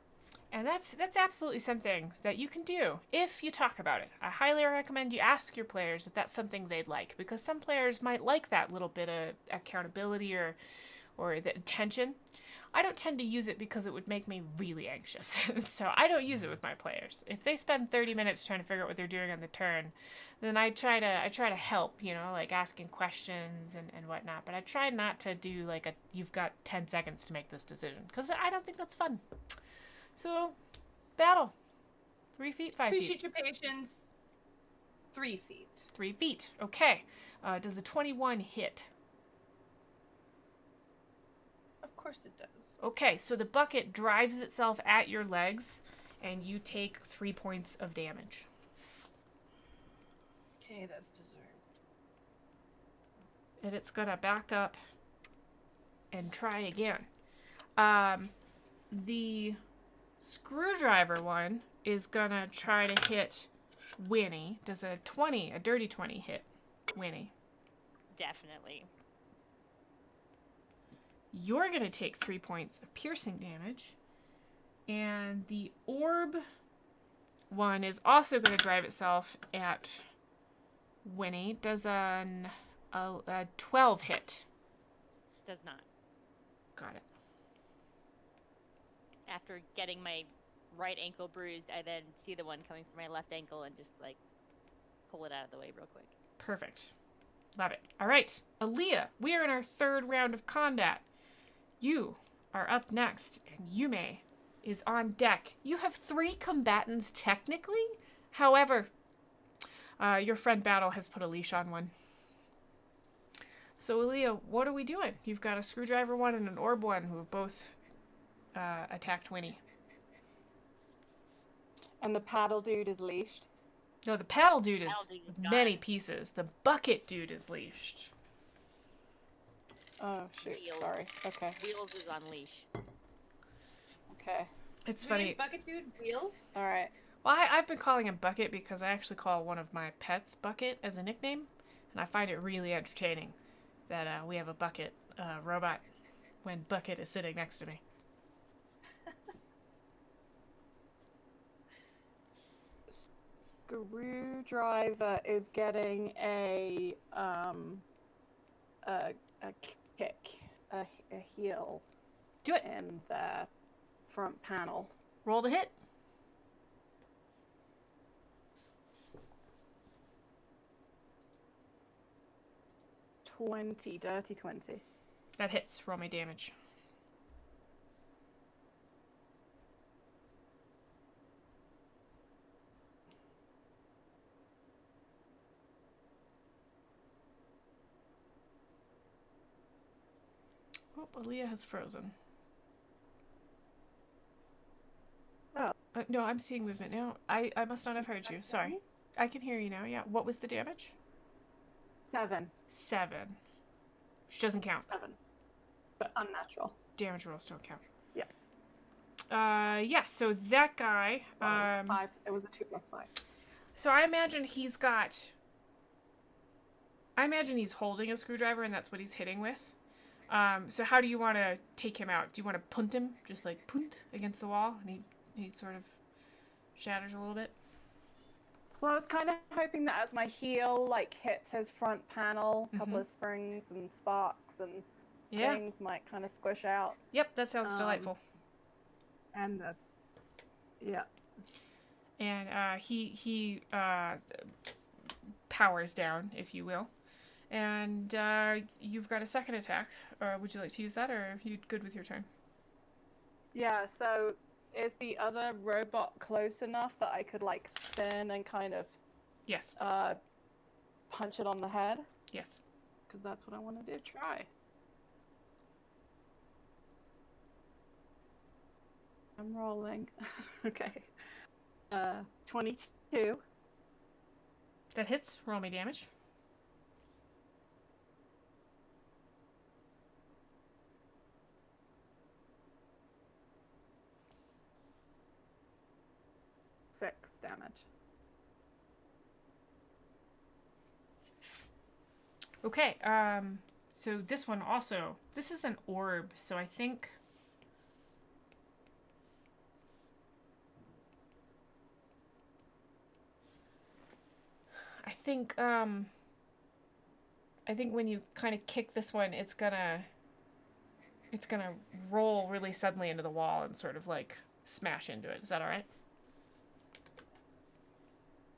And that's absolutely something that you can do if you talk about it. I highly recommend you ask your players if that's something they'd like, because some players might like that little bit of accountability or the attention. I don't tend to use it because it would make me really anxious. So I don't use it with my players. If they spend 30 minutes trying to figure out what they're doing on the turn, then I try to help, like asking questions and whatnot. But I try not to do like you've got 10 seconds to make this decision, because I don't think that's fun. So, battle. 3 feet, 5 feet. Appreciate your patience. 3 feet. 3 feet. Okay. Does a 21 hit? Of course it does. Okay, so the bucket drives itself at your legs, and you take 3 points of damage. Okay, that's deserved. And it's gonna back up and try again. The screwdriver one is gonna try to hit Wynni. Does a dirty 20 hit Wynni? Definitely. You're going to take 3 points of piercing damage. And the orb one is also going to drive itself at Wynni. Does a 12 hit? Does not. Got it. After getting my right ankle bruised, I then see the one coming from my left ankle and just like pull it out of the way real quick. Perfect. Love it. All right. Aaliyah, we are in our 3rd round of combat. You are up next, and Yume is on deck. You have 3 combatants technically. However, your friend Battle has put a leash on one. So, Aaliyah, what are we doing? You've got a screwdriver one and an orb one who have both attacked Wynni. And the paddle dude is leashed. No, the paddle dude is Paddle dude is many gone. pieces. The bucket dude is leashed. Oh shoot! Wheels. Sorry. Okay. Wheels is on leash. Okay. It's Do we funny. need Bucket Dude Wheels? All right. Well, I've been calling him Bucket because I actually call one of my pets Bucket as a nickname, and I find it really entertaining that we have a Bucket robot when Bucket is sitting next to me. Screwdriver is getting a kick, a heel Do it. in the front panel. Roll to hit. Dirty 20. That hits. Roll me damage. Oh, Aaliyah has frozen. Oh. No, I'm seeing movement now. I must not have heard you. Sorry. I can hear you now, yeah. What was the damage? 7. 7. Which doesn't count. 7. But unnatural. Damage rolls don't count. Yeah. Yeah, so that guy, 5. It was a 2 + 5. so I imagine he's holding a screwdriver and that's what he's hitting with. So how do you want to take him out? Do you want to punt him? Just like punt against the wall and he sort of shatters a little bit? Well, I was kind of hoping that as my heel like hits his front panel, a couple of springs and sparks and Yeah. things might kind of squish out. Yep, that sounds delightful. And yeah. And he powers down, if you will, And you've got a second attack. Would you like to use that, or are you good with your turn? Yeah, so is the other robot close enough that I could like spin and kind of Yes. punch it on the head? Yes. Because that's what I want to do. Try. I'm rolling. Okay. 22. That hits. Roll me damage. Damage. Okay, so this one also, this is an orb, so I think when you kind of kick this one, it's gonna roll really suddenly into the wall and sort of like smash into it. Is that all right?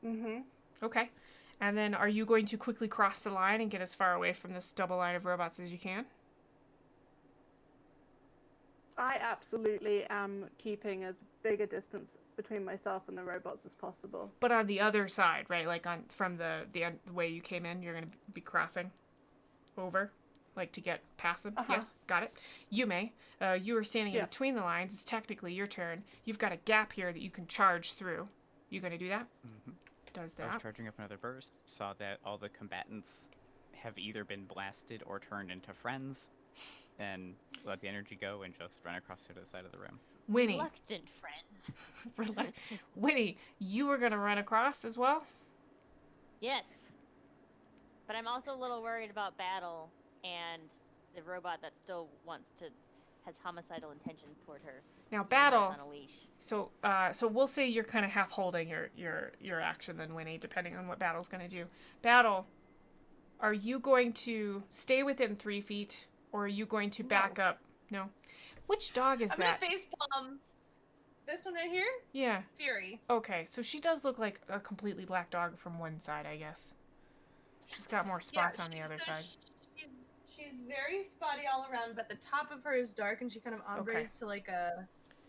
Mm-hmm. Okay. And then are you going to quickly cross the line and get as far away from this double line of robots as you can? I absolutely am keeping as big a distance between myself and the robots as possible. But on the other side, right? Like from the way you came in, you're going to be crossing over, like to get past them. Yes, got it. You may. You were standing in between the lines. It's technically your turn. You've got a gap here that you can charge through. You going to do that? Mm-hmm. Does that. I was charging up another burst, saw that all the combatants have either been blasted or turned into friends, and let the energy go and just run across to the side of the room. Wynni. Reluctant friends. Wynni, you were going to run across as well? Yes. But I'm also a little worried about Battle and the robot that still has homicidal intentions toward her. Now, Battle. On a leash. So we'll say you're kind of half holding your action then, Wynni, depending on what Battle's going to do. Battle, are you going to stay within 3 feet, or are you going to back up? No. Which dog is that? I'm gonna face palm this one right here. Yeah. Fury. Okay, so she does look like a completely black dog from one side, I guess. She's got more spots on the other side. She's very spotty all around, but the top of her is dark, and she kind of ombres to like a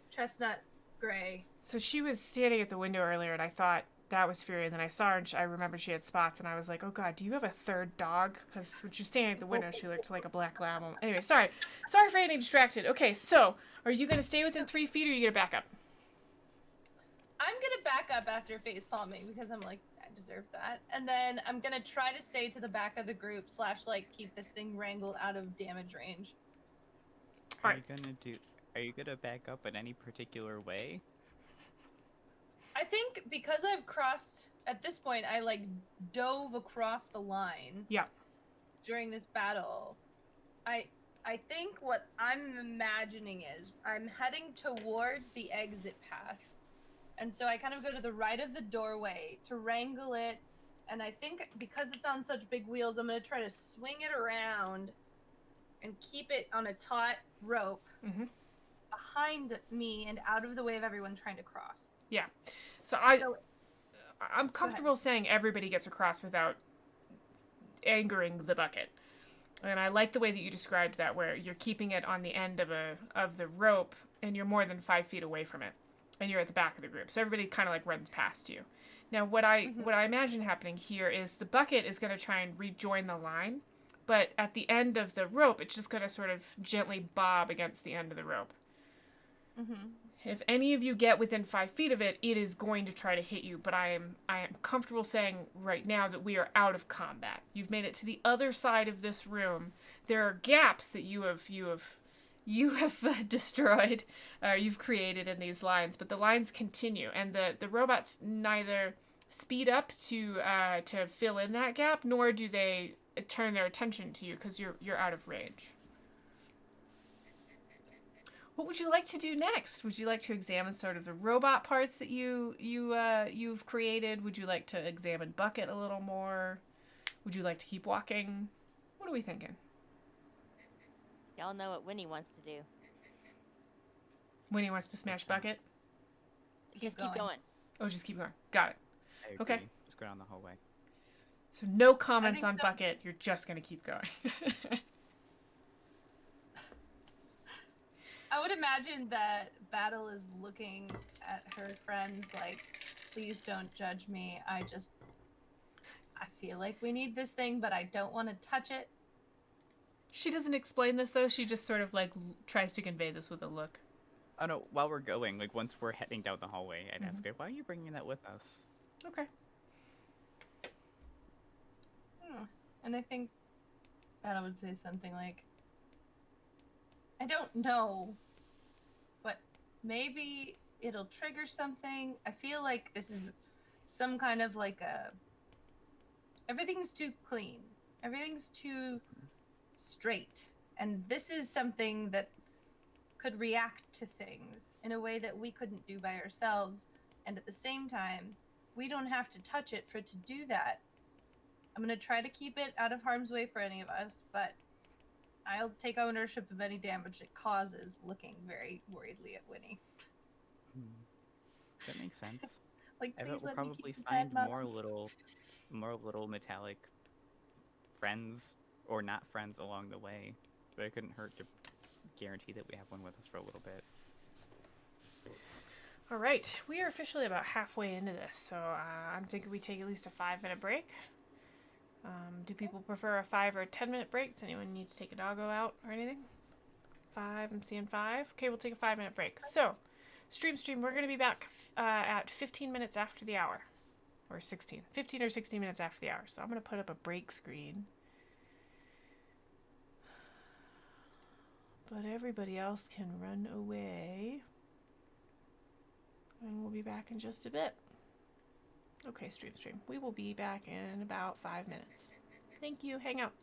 chestnut gray. So she was standing at the window earlier, and I thought that was Fury, and then I saw her, and I remembered she had spots, and I was like, oh god, do you have a third dog? Because when she was standing at the window, she looked like a black lab. Anyway, sorry for getting distracted. Okay, so are you going to stay within 3 feet, or are you going to back up? I'm gonna back up after face palming because I'm like, I deserve that. And then I'm gonna try to stay to the back of the group / like keep this thing wrangled out of damage range. Are you gonna back up in any particular way? I think because I've crossed at this point, I like dove across the line. Yeah. During this battle, I think what I'm imagining is I'm heading towards the exit path. And so I kind of go to the right of the doorway to wrangle it. And I think because it's on such big wheels, I'm going to try to swing it around and keep it on a taut rope behind me and out of the way of everyone trying to cross. Yeah. So I'm comfortable saying everybody gets across without angering the bucket. And I like the way that you described that, where you're keeping it on the end of the rope and you're more than 5 feet away from it. And you're at the back of the group, so everybody kind of like runs past you. Now, what I imagine happening here is the bucket is going to try and rejoin the line, but at the end of the rope, it's just going to sort of gently bob against the end of the rope. If any of you get within 5 feet of it, it is going to try to hit you. But I am comfortable saying right now that we are out of combat. You've made it to the other side of this room. There are gaps that you have destroyed, you've created in these lines, but the lines continue, and the robots neither speed up to fill in that gap, nor do they turn their attention to you because you're out of range. What would you like to do next? Would you like to examine sort of the robot parts that you've created? Would you like to examine Bucket a little more? Would you like to keep walking? What are we thinking? Y'all know what Wynni wants to do. Wynni wants to smash Bucket? Just keep going. Oh, just keep going. Got it. I agree. Okay. Just go down the hallway. So no comments think on so. Bucket. You're just going to keep going. I would imagine that Battle is looking at her friends like, please don't judge me. I feel like we need this thing, but I don't want to touch it. She doesn't explain this, though. She just sort of, like, tries to convey this with a look. Oh no, while we're going, like once we're heading down the hallway, I'd ask her, why are you bringing that with us? Okay. And I think Battle would say something like, I don't know, but maybe it'll trigger something. I feel like this is some kind of like everything's too clean. Everything's too straight. And this is something that could react to things in a way that we couldn't do by ourselves. And at the same time, we don't have to touch it for it to do that. I'm going to try to keep it out of harm's way for any of us, but I'll take ownership of any damage it causes, looking very worriedly at Wynni. That makes sense. Like, I please bet we'll let me probably keep the find pet, more Mom. little metallic friends or not friends along the way. But it couldn't hurt to guarantee that we have one with us for a little bit. All right. We are officially about halfway into this, so I'm thinking we take at least a 5-minute break. Do people prefer a 5 or a 10-minute break? Does anyone need to take a doggo out or anything? 5, I'm seeing 5. Okay, we'll take a 5-minute break. So, stream, we're going to be back at 15 minutes after the hour. Or 16. 15 or 16 minutes after the hour. So I'm going to put up a break screen. But everybody else can run away. And we'll be back in just a bit. Okay, stream. We will be back in about 5 minutes. Thank you. Hang out.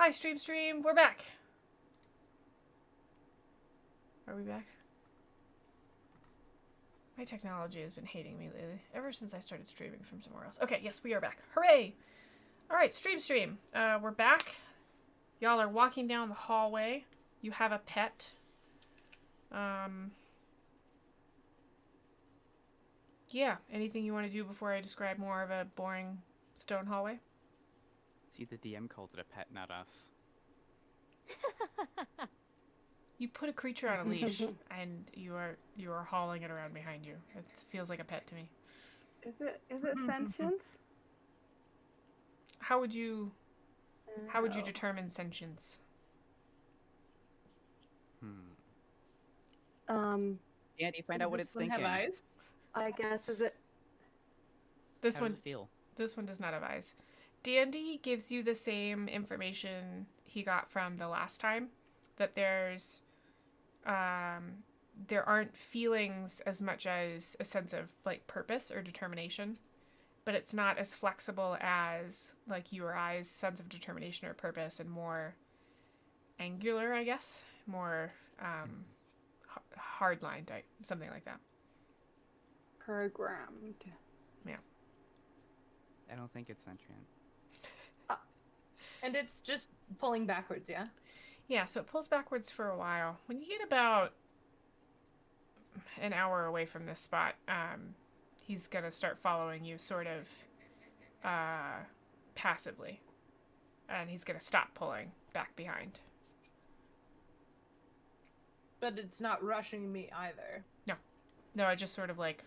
Hi, Stream. We're back. Are we back? My technology has been hating me lately, ever since I started streaming from somewhere else. Okay, yes, we are back. Hooray! All right, Stream. We're back. Y'all are walking down the hallway. You have a pet. Yeah, anything you want to do before I describe more of a boring stone hallway? See, the DM called it a pet, not us. You put a creature on a leash, and you are hauling it around behind you. It feels like a pet to me. Is it sentient? How would you No. determine sentience? Andy, find out what it's Does this one thinking. have eyes? I guess is it. This How one does it feel? This one does not have eyes. Dandy gives you the same information he got from the last time, that there aren't feelings as much as a sense of like purpose or determination, but it's not as flexible as like your eyes' sense of determination or purpose, and more angular, I guess, more hard line type, something like that. Programmed. I don't think it's sentient. And it's just pulling backwards, yeah? Yeah, so it pulls backwards for a while. When you get about an hour away from this spot, he's gonna start following you sort of passively. And he's gonna stop pulling back behind. But it's not rushing me either. No, it just sort of like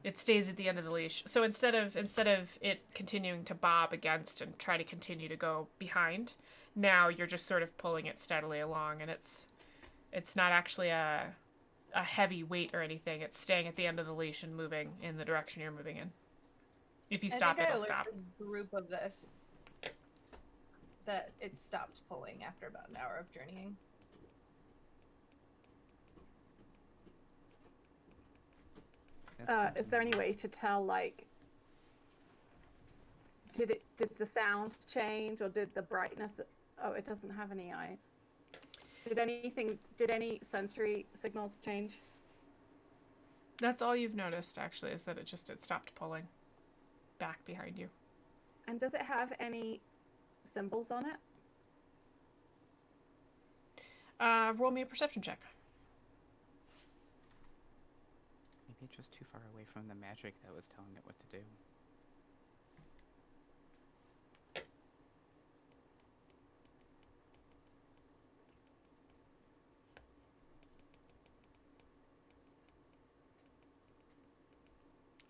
it stays at the end of the leash. So instead of it continuing to bob against and try to continue to go behind, now you're just sort of pulling it steadily along, and it's not actually a heavy weight or anything. It's staying at the end of the leash and moving in the direction you're moving in. If you stop, it'll stop. The group of this that it stopped pulling after about an hour of journeying. Is there any way to tell, like, did the sound change, or did the brightness? Oh, it doesn't have any eyes. Did any sensory signals change? That's all you've noticed, actually, is that it stopped pulling back behind you. And does it have any symbols on it? Roll me a perception check. Maybe it's just too far away from the magic that was telling it what to do.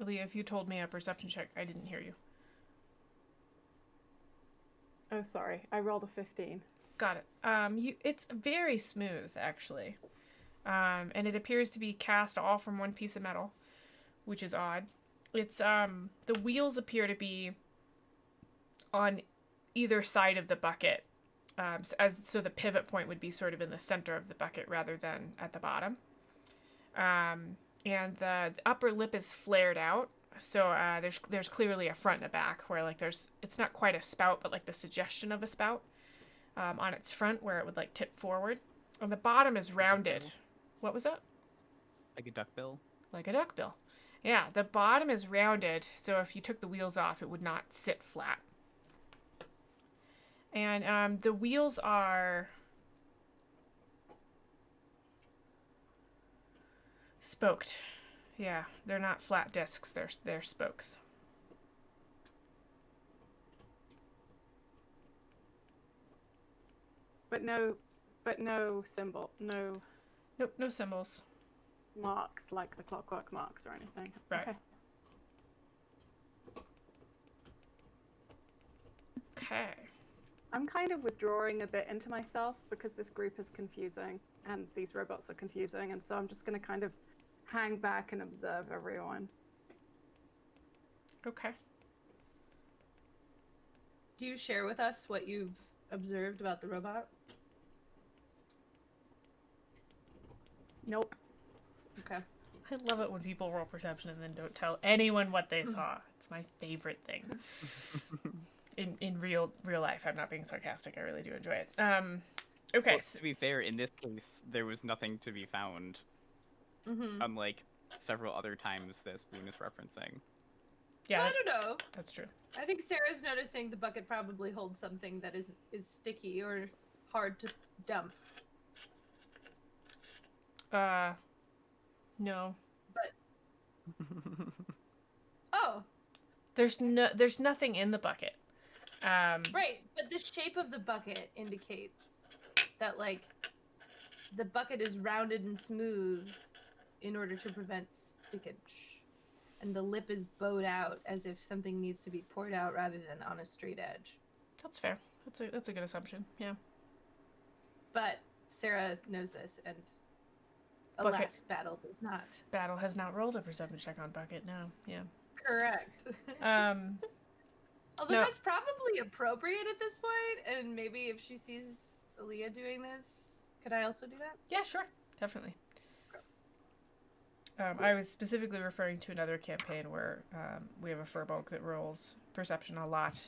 Leah, if you told me a perception check, I didn't hear you. Oh, sorry. I rolled a 15. Got it. It's very smooth, actually. And it appears to be cast all from one piece of metal, which is odd. It's, the wheels appear to be on either side of the bucket. So the pivot point would be sort of in the center of the bucket rather than at the bottom. And the upper lip is flared out. So there's clearly a front and a back where like it's not quite a spout, but like the suggestion of a spout on its front where it would like tip forward. And the bottom is rounded. What was that? Like a duckbill? Like a duckbill. Yeah, the bottom is rounded, so if you took the wheels off, it would not sit flat. And the wheels are spoked. Yeah, they're not flat discs, they're spokes. But no symbol, no Nope, no symbols. marks like the clockwork marks or anything. Right. Okay. Okay. I'm kind of withdrawing a bit into myself because this group is confusing and these robots are confusing, and so I'm just going to kind of hang back and observe everyone. Okay. Do you share with us what you've observed about the robot? Nope. Okay. I love it when people roll perception and then don't tell anyone what they saw. It's my favorite thing. in real life. I'm not being sarcastic. I really do enjoy it. Okay. Well, to be fair, in this case, there was nothing to be found, Mm-hmm. unlike several other times that Spoon is referencing. Yeah, I don't know. that's true. I think Sarah's noticing the bucket probably holds something that is sticky or hard to dump. No. Oh, There's nothing in the bucket. right. But the shape of the bucket indicates that, like, the bucket is rounded and smooth in order to prevent stickage. And the lip is bowed out as if something needs to be poured out rather than on a straight edge. That's fair. That's a good assumption. Yeah. But Sarah knows this, and Bucket. alas, Battle does not. Battle has not rolled a perception check on bucket. No. Yeah. Correct. Although No. that's probably appropriate at this point, and maybe if she sees Aaliyah doing this, could I also do that? Yeah, sure. Definitely. I was specifically referring to another campaign where we have a furbolg that rolls perception a lot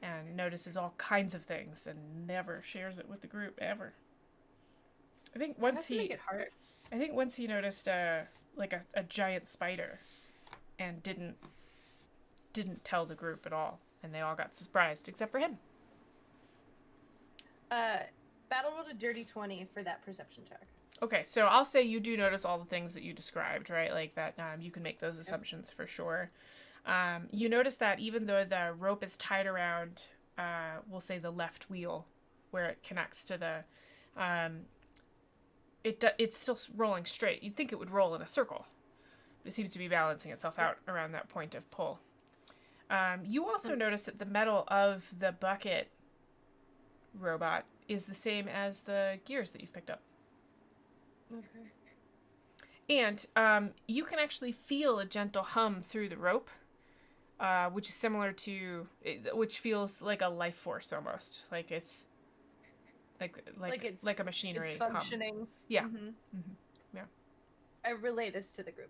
and notices all kinds of things and never shares it with the group ever. I think once Make it hard. he noticed a giant spider and didn't tell the group at all, and they all got surprised except for him. Battle rolled a dirty 20 for that perception check. Okay, so I'll say you do notice all the things that you described, right? Like that you can make those assumptions for sure. You notice that even though the rope is tied around, we'll say the left wheel, where it connects to the, it's still rolling straight. You'd think it would roll in a circle. It seems to be balancing itself out around that point of pull. You also notice that the metal of the bucket robot is the same as the gears that you've picked up. Okay. And you can actually feel a gentle hum through the rope, which is similar to, which feels like a life force almost, like it's like a machinery It's functioning. hum. Yeah. Mm-hmm. Mm-hmm. Yeah. I relay this to the group.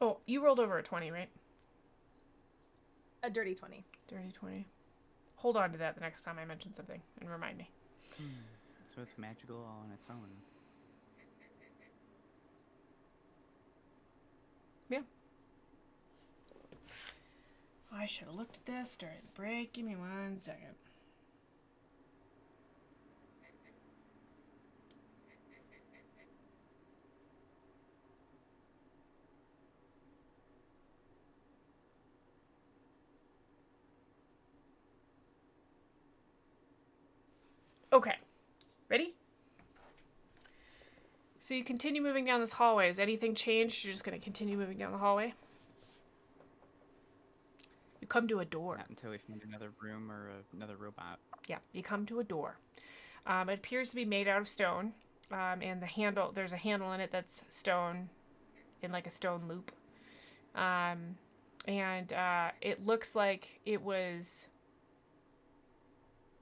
Oh, you rolled over a 20, right? A dirty 20. Dirty 20. Hold on to that the next time I mention something and remind me. So it's magical all on its own. Yeah. I should have looked at this during the break. Give me 1 second. Okay. Ready? So you continue moving down this hallway. Has anything changed? You're just going to continue moving down the hallway? You come to a door. Not until we find another room or another robot. Yeah, you come to a door. It appears to be made out of stone, and there's a handle in it that's stone, in like a stone loop. And it looks like it was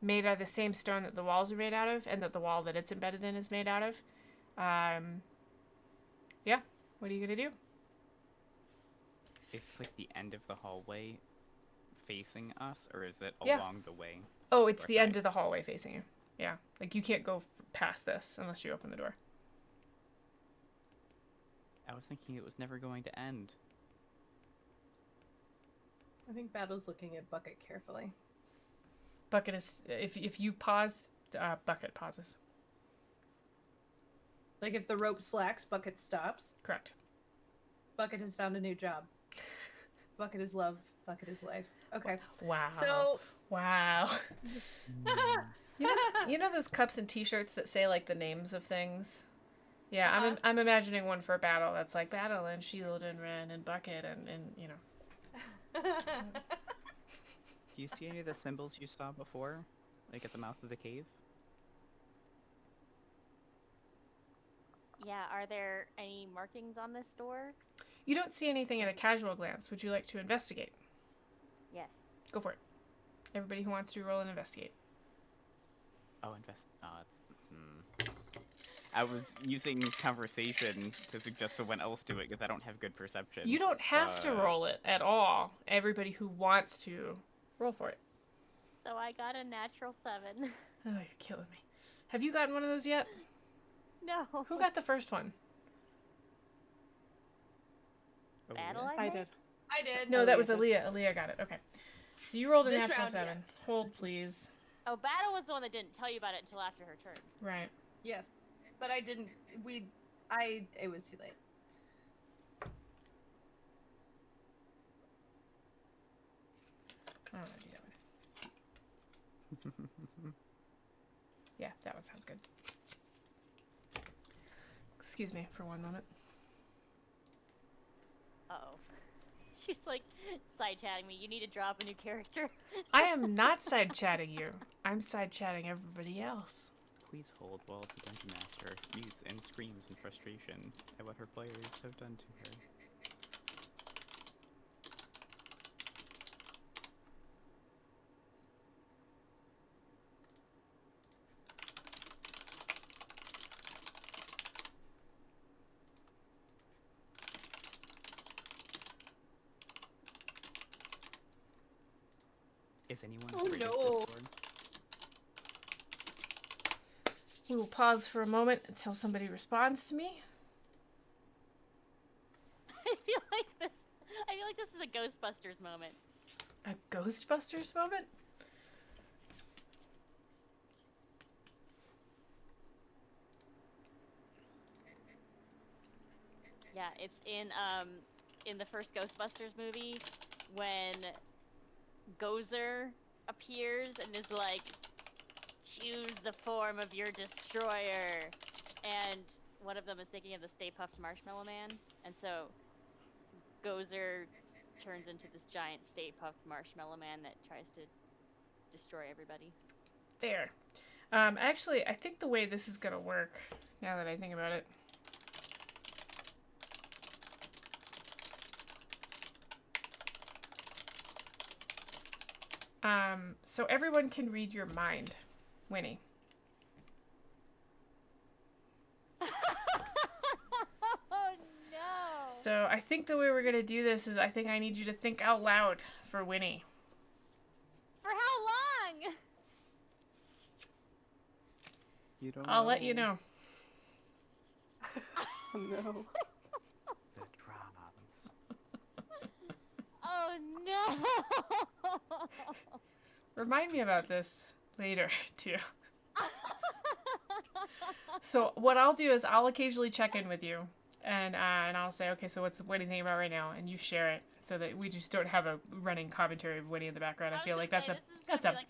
made out of the same stone that the walls are made out of, and that the wall that it's embedded in is made out of. Yeah, what are you gonna do? Is like the end of the hallway facing us, or is it Yeah. along the way? Oh, it's Or the side. end of the hallway facing you. Yeah, like you can't go past this unless you open the door. I was thinking it was never going to end. I think Battle's looking at Bucket carefully. Bucket is, if you pause, Bucket pauses. Like if the rope slacks, Bucket stops. Correct. Bucket has found a new job. Bucket is love. Bucket is life. Okay. Wow. So Wow. You know those cups and T-shirts that say like the names of things? Yeah, Uh-huh. I'm imagining one for Battle that's like Battle and Shield and Ren and Bucket and you know. Do you see any of the symbols you saw before? Like at the mouth of the cave? Yeah, are there any markings on this door? You don't see anything at a casual glance. Would you like to investigate? Yes. Go for it. Everybody who wants to roll and investigate. Oh, it's... I was using conversation to suggest someone else do it because I don't have good perception. You don't have to roll it at all. Everybody who wants to, roll for it. So I got a natural 7. Oh, you're killing me. Have you gotten one of those yet? No. Who got the first one? Oh, Battle, really? I think? did. I did. No, that was did. Aaliyah. Aaliyah got it. Okay. So you rolled a This natural round, 7. Hold, please. Oh, Battle was the one that didn't tell you about it until after her turn. Right. Yes, but I didn't. It was too late. I don't want to do that one. Yeah, that one sounds good. Excuse me for one moment. Uh-oh. She's like side-chatting me. You need to drop a new character. I am not side chatting you. I'm side chatting everybody else. Please hold while the Dungeon Master mutes and screams in frustration at what her players have done to her. Is anyone Oh, afraid of no. Discord? We will pause for a moment until somebody responds to me. I feel like this is a Ghostbusters moment. A Ghostbusters moment? Yeah, it's in the first Ghostbusters movie when Gozer appears and is like, choose the form of your destroyer, and one of them is thinking of the Stay Puft Marshmallow Man, and so Gozer turns into this giant Stay Puft Marshmallow Man that tries to destroy everybody. There. Actually, I think the way this is gonna work, now that I think about it. So everyone can read your mind, Winnie. Oh no! So I think the way we're gonna do this is I think I need you to think out loud for Winnie. For how long? You don't I'll let you know. Oh no. The drums. Oh no! Remind me about this later, too. So what I'll do is I'll occasionally check in with you, and I'll say, okay, so what are you thinking about right now? And you share it so that we just don't have a running commentary of Winnie in the background. I feel like that's a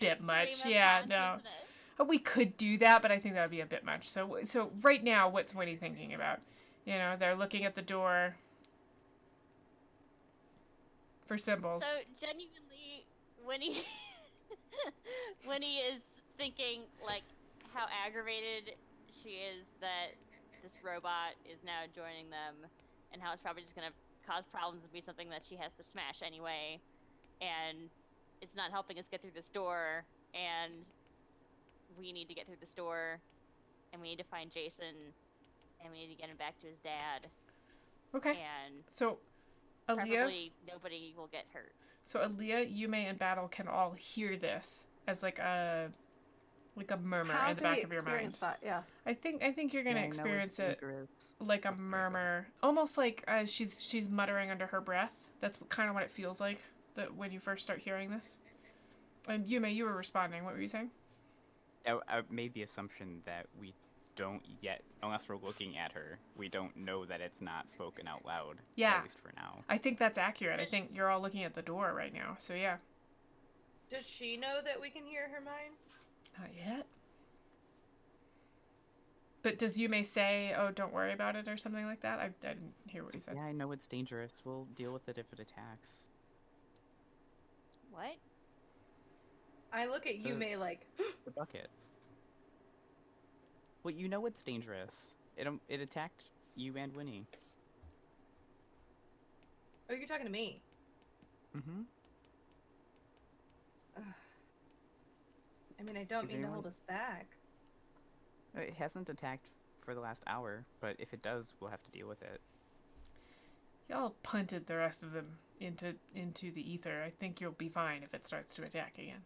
bit much. Yeah, no. We could do that, but I think that would be a bit much. So right now, what's Winnie thinking about? You know, they're looking at the door for symbols. So genuinely, Winnie, Winnie is thinking like how aggravated she is that this robot is now joining them, and how it's probably just gonna cause problems and be something that she has to smash anyway, and it's not helping us get through this door, and we need to get through this door, and we need to find Jason, and we need to get him back to his dad. Okay. And So, Aaliyah. probably nobody will get hurt. So Aaliyah, Yume, and Battle can all hear this as like a murmur How in the do we back of your mind. experience that? Yeah. I think you're gonna Yeah, I know experience it's it dangerous. like a Okay, murmur, almost like she's muttering under her breath. That's kind of what it feels like when you first start hearing this. And Yume, you were responding. What were you saying? I made the assumption that we don't yet, unless we're looking at her, we don't know that it's not spoken out loud. Yeah. At least for now. I think that's accurate. I think you're all looking at the door right now. So yeah. Does she know that we can hear her mind? Not yet. But does Yume say, "Oh, don't worry about it" or something like that? I didn't hear what he said. Yeah, I know it's dangerous. We'll deal with it if it attacks. What? I look at Yume like, The bucket. Well, you know it's dangerous. It attacked you and Winnie. oh, you're talking to me. Mm-hmm. I mean, I don't Is mean to anyone- hold us back. It hasn't attacked for the last hour, but if it does, we'll have to deal with it. Y'all punted the rest of them into the ether. I think you'll be fine if it starts to attack again.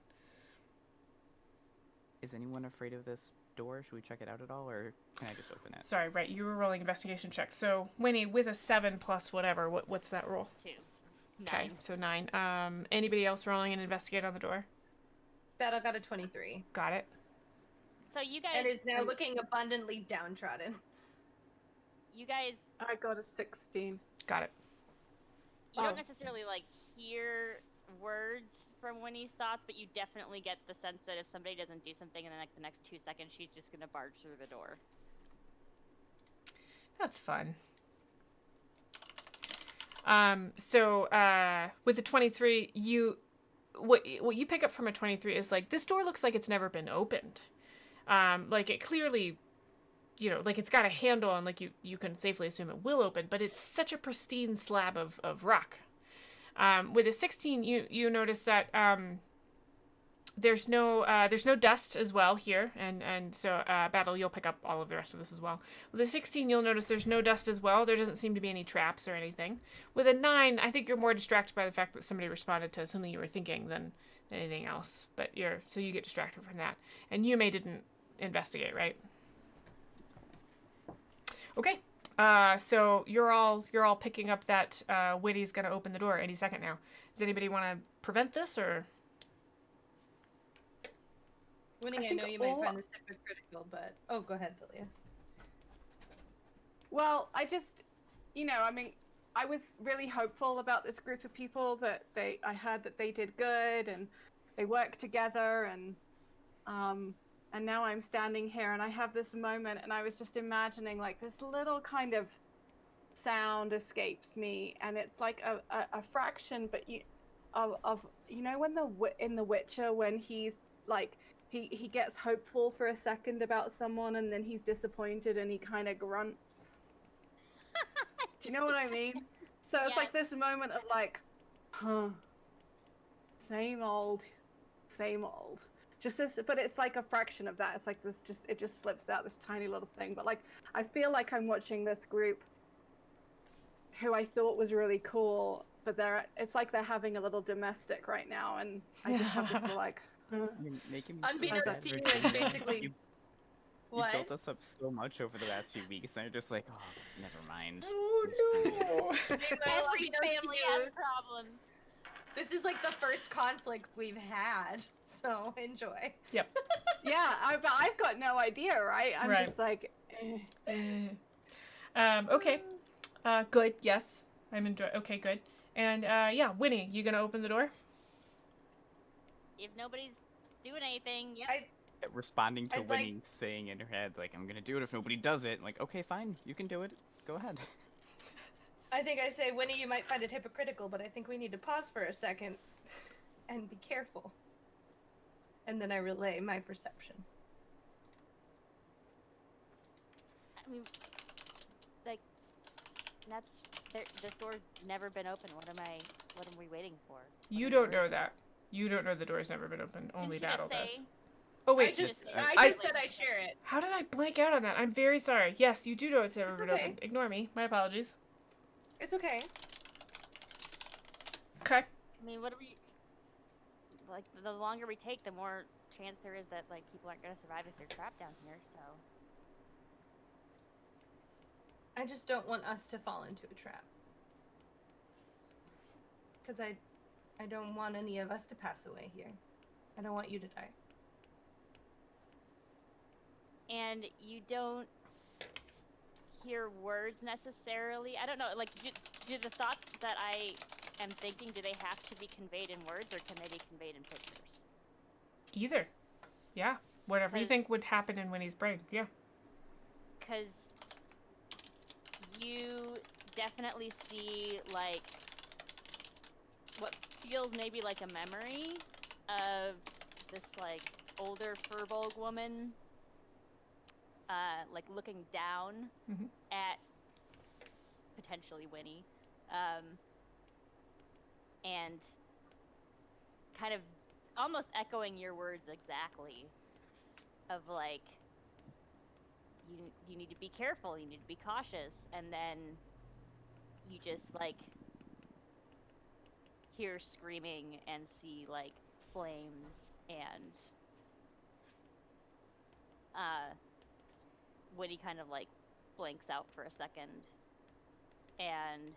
Is anyone afraid of this door? Should we check it out at all, or can I just open it? Sorry, right, you were rolling investigation checks. So, Winnie, with a 7 plus whatever, what's that roll? 2. Okay, 9. so 9. Anybody else rolling an investigate on the door? Battle got a 23. Got it. So you guys, And is now looking abundantly downtrodden. you guys, I got a 16. Got it. you Oh. don't necessarily like hear words from Winnie's thoughts, but you definitely get the sense that if somebody doesn't do something in the next 2 seconds, she's just gonna barge through the door. That's fun. With the 23, what you pick up from a 23 is like, this door looks like it's never been opened. Like it clearly, like it's got a handle and like you can safely assume it will open, but it's such a pristine slab of rock. With a 16, you notice that there's no dust as well here, and so Battle, you'll pick up all of the rest of this as well. With a 16, you'll notice there's no dust as well. There doesn't seem to be any traps or anything. With a 9, I think you're more distracted by the fact that somebody responded to something you were thinking than anything else. But so you get distracted from that. And Yume didn't investigate, right? Okay. So you're all picking up that Witty's gonna open the door any second now. Does anybody want to prevent this or? Winning, I think know you might all- find this hypocritical, but go ahead, Lilia. Well, I just, I mean, I was really hopeful about this group of people that I heard that they did good and they worked together and now I'm standing here and I have this moment and I was just imagining like this little kind of sound escapes me and it's like a fraction, but of when in The Witcher when he's like he gets hopeful for a second about someone and then he's disappointed and he kind of grunts. Do you know what I mean? So it's Yeah. like this moment of like, huh, same old. Just this, but it's like a fraction of that. It's like this, it just slips out this tiny little thing. But like, I feel like I'm watching this group, who I thought was really cool, but it's like they're having a little domestic right now, and I just have this like. You're making me so Unbeknownst sad, to you, Virginia. it's basically- You What? built us up so much over the last few weeks, and you're just like, oh, never mind. Oh no! Every family has problems. This is like the first conflict we've had, so enjoy. Yeah, but I've got no idea, right? I'm Right. just like. Okay. Good. Yes, I'm enjoying. Okay, good. And yeah, Winnie, you gonna open the door? If nobody's doing anything, yeah. Responding to I'd like- Winnie saying in her head, like, I'm gonna do it if nobody does it. Like, okay, fine, you can do it. Go ahead. I think I say, Winnie, you might find it hypocritical, but I think we need to pause for a second and be careful. And then I relay my perception. I mean, like, this door's never been open. What am we waiting for? You don't know that. You don't know the door's never been opened. Only Didn't you Battle just does. say- Oh wait, I just said I share it. how did I blank out on that? I'm very sorry. Yes, you do know it's never It's been okay. opened. Ignore me. My apologies. It's okay. Okay. I mean, what do we... Like, the longer we take, the more chance there is that, like, people aren't going to survive if they're trapped down here, so... I just don't want us to fall into a trap. Because I don't want any of us to pass away here. I don't want you to die. And you don't hear words necessarily. I don't know, like, do the thoughts that I am thinking, do they have to be conveyed in words, or can they be conveyed in pictures? Either. Yeah. Whatever you 'Cause- think would happen in Winnie's brain. Yeah. Because you definitely see, like, what feels maybe like a memory of this, like, older furbolg woman, like, looking down Mhm. at potentially Winnie, and kind of almost echoing your words exactly, of, like, you need to be careful, you need to be cautious, and then you just like hear screaming and see like flames, and Winnie kind of like blanks out for a second, and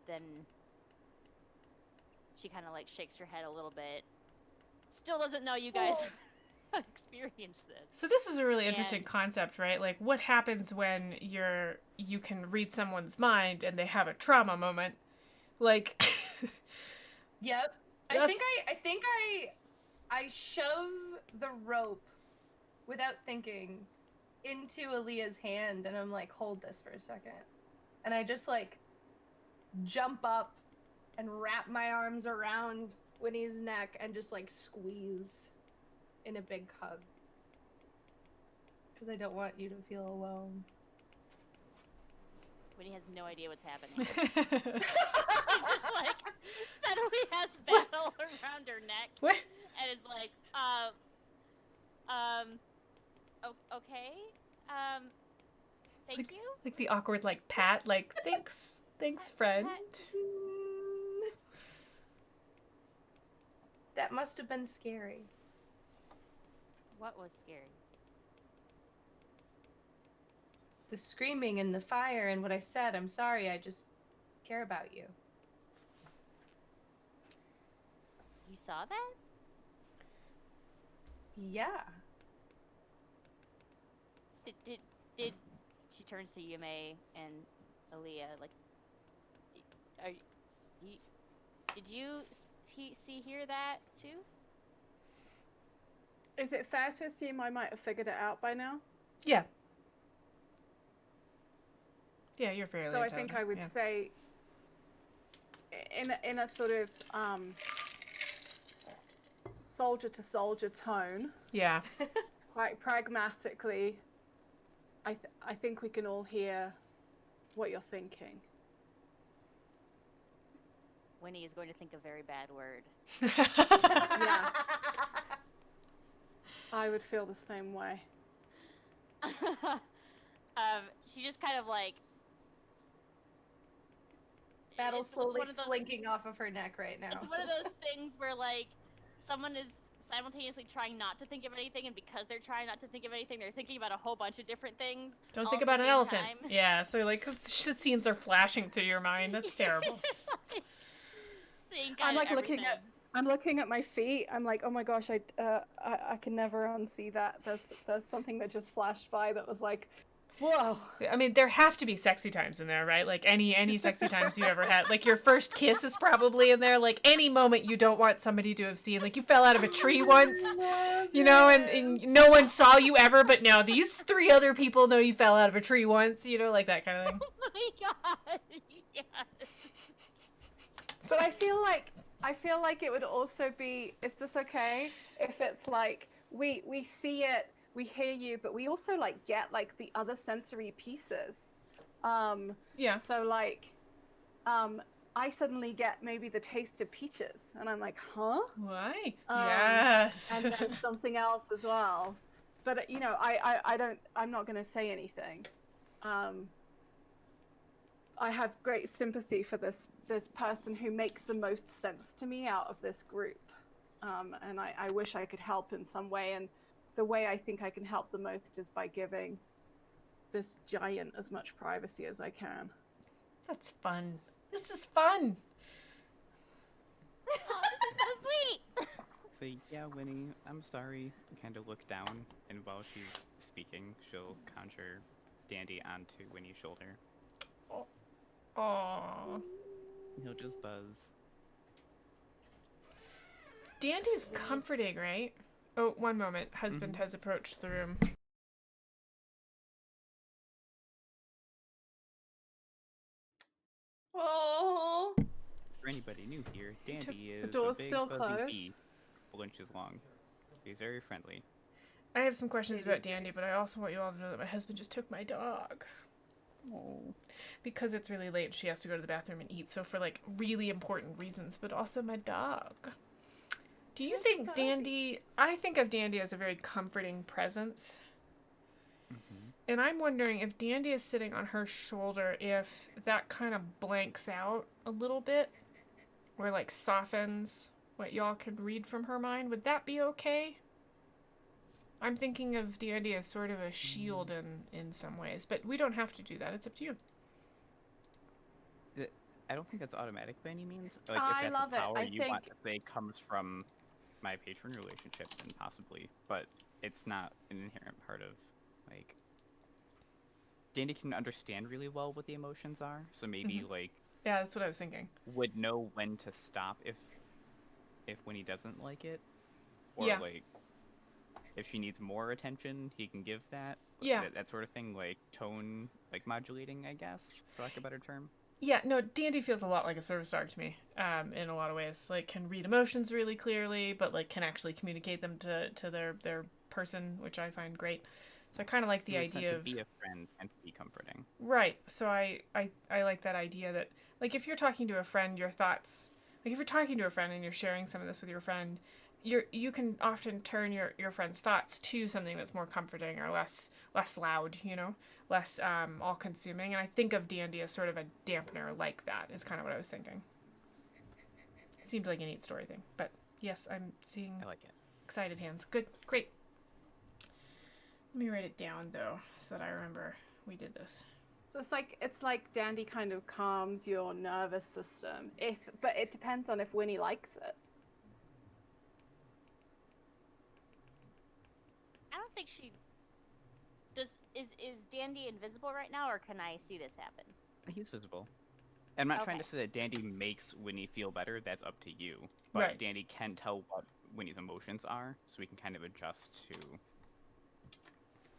then she kind of like shakes her head a little bit. Still doesn't know you guys have experienced this. So this is a really interesting concept, right? Like, what happens when you can read someone's mind and they have a trauma moment? Like, Yep. I think I shove the rope without thinking into Aaliyah's hand, and I'm like, hold this for a second. And I just like jump up and wrap my arms around Winnie's neck and just like squeeze in a big hug. Because I don't want you to feel alone. Winnie has no idea what's happening. She just like suddenly has battle around her neck. What? And is like, okay, thank you. Like the awkward, like, pat, like, thanks, friend. That must have been scary. What was scary? The screaming and the fire and what I said. I'm sorry, I just care about you. You saw that? Yeah. Did she turns to Yume and Aaliyah, like, did you hear that too? Is it fair to assume I might have figured it out by now? Yeah. Yeah, you're fairly So I think I would say, in a sort of soldier to soldier tone. Yeah. Quite pragmatically, I think we can all hear what you're thinking. Winnie is going to think a very bad word. Yeah. I would feel the same way. She just kind of like Battle's slowly one of those, slinking off of her neck right now. It's one of those things where like someone is simultaneously trying not to think of anything, and because they're trying not to think of anything, they're thinking about a whole bunch of different things. Don't think about an elephant. Yeah, so like shit scenes are flashing through your mind. That's terrible. I'm like looking at my feet. I'm like, oh my gosh, I can never unsee that. There's something that just flashed by that was like, whoa. I mean, there have to be sexy times in there, right? Like any sexy times you ever had. Like your first kiss is probably in there. Like any moment you don't want somebody to have seen. Like you fell out of a tree once, you know, and no one saw you ever, but now these 3 other people know you fell out of a tree once, you know, like that kind of thing. Oh my god. Yes. But I feel like it would also be, is this okay if it's like we see it, we hear you, but we also like get like the other sensory pieces. Yeah. So like I suddenly get maybe the taste of peaches and I'm like, huh? Why? Yes. And then something else as well. But you know, I'm not going to say anything. I have great sympathy for this person who makes the most sense to me out of this group. And I wish I could help in some way. And the way I think I can help the most is by giving this giant as much privacy as I can. That's fun. This is fun. Oh, this is so sweet. So yeah, Winnie, I'm sorry. Kind of look down, and while she's speaking, she'll conjure Dandy onto Winnie's shoulder. Aww. He'll just buzz. Dandy's comforting, right? Oh, one moment. Husband has approached the room. Oh. For anybody new here, Dandy is The a door's big still fuzzy closed? bee, 4 inches long. He's very friendly. I have some questions about Dandy, but I also want you all to know that my husband just took my dog. Oh. Because it's really late, she has to go to the bathroom and eat, so for like really important reasons, but also my dog. Do you think Dandy, I think of Dandy as a very comforting presence. And I'm wondering if Dandy is sitting on her shoulder, if that kind of blanks out a little bit, or like softens what y'all can read from her mind. Would that be okay? I'm thinking of Dandy as sort of a shield in some ways, but we don't have to do that. It's up to you. I don't think that's automatic by any means. Like, if I that's love a it. power I you want think to say comes from my patron relationship, then possibly. But it's not an inherent part of, like... Dandy can understand really well what the emotions are, so maybe, like... Yeah, that's what I was thinking. Would know when to stop if Winnie doesn't like it. Or, Yeah. like... If she needs more attention, he can give that. Yeah. That sort of thing, like, tone, like, modulating, I guess, for lack of a better term. Yeah, no, Dandy feels a lot like a service dog to me, in a lot of ways. Like, can read emotions really clearly, but, like, can actually communicate them to their person, which I find great. So I kind of like the idea of... to be a friend and to be comforting. Right, so I like that idea that, like, if you're talking to a friend, your thoughts... Like, if you're talking to a friend and you're sharing some of this with your friend, you can often turn your friend's thoughts to something that's more comforting or less loud, you know, less all-consuming. And I think of D&D as sort of a dampener like that, is kind of what I was thinking. Seems like a neat story thing, but yes, I'm seeing I like it. excited hands. Good, great. Let me write it down though, so that I remember we did this. so. It's like Dandy kind of calms your nervous system. But it depends on if Winnie likes it. I don't think she does. Is Dandy invisible right now, or can I see this happen? He's visible. I'm not trying to Okay. say that Dandy makes Winnie feel better. That's up to you. But Right. Dandy can tell what Winnie's emotions are, so we can kind of adjust to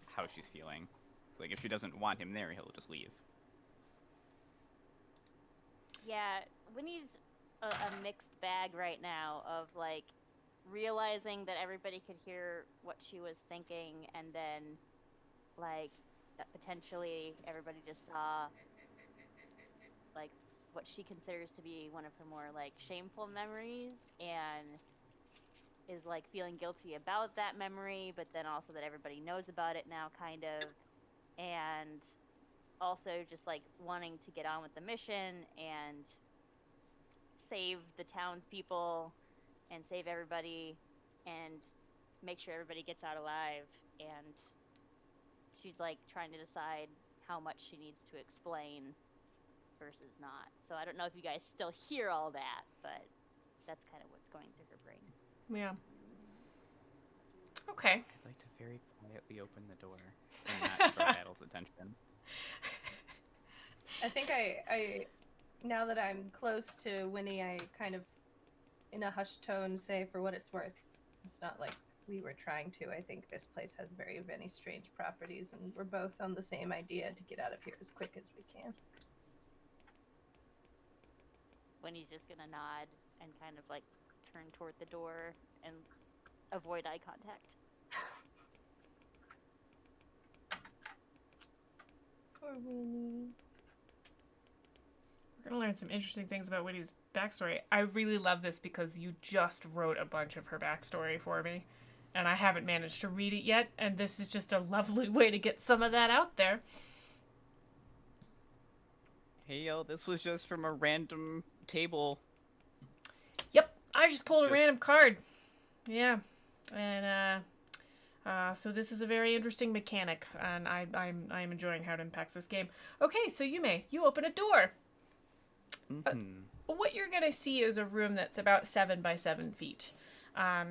how she's feeling. So, like, if she doesn't want him there, he'll just leave. Yeah, Winnie's a mixed bag right now of like realizing that everybody could hear what she was thinking, and then like that potentially everybody just saw like what she considers to be one of her more like shameful memories, and is like feeling guilty about that memory, but then also that everybody knows about it now, kind of, and also just like wanting to get on with the mission and save the townspeople and save everybody and make sure everybody gets out alive. And she's like trying to decide how much she needs to explain versus not. So I don't know if you guys still hear all that, but that's kind of what's going through her brain. Yeah. Okay. I'd like to very quietly open the door and not draw Battle's attention. I think I now that I'm close to Winnie, I kind of, in a hushed tone, say, for what it's worth, it's not like we were trying to. I think this place has very many strange properties, and we're both on the same idea to get out of here as quick as we can. Winnie's just gonna nod and kind of like turn toward the door and avoid eye contact. Poor Winnie. We're going to learn some interesting things about Winnie's backstory. I really love this because you just wrote a bunch of her backstory for me, and I haven't managed to read it yet, and this is just a lovely way to get some of that out there. Hey, yo, this was just from a random table. Yep, I just pulled a Just- random card. Yeah, and so this is a very interesting mechanic, and I'm enjoying how it impacts this game. Okay, so Yume, you open a door. What you're gonna see is a room that's about 7 by 7 feet.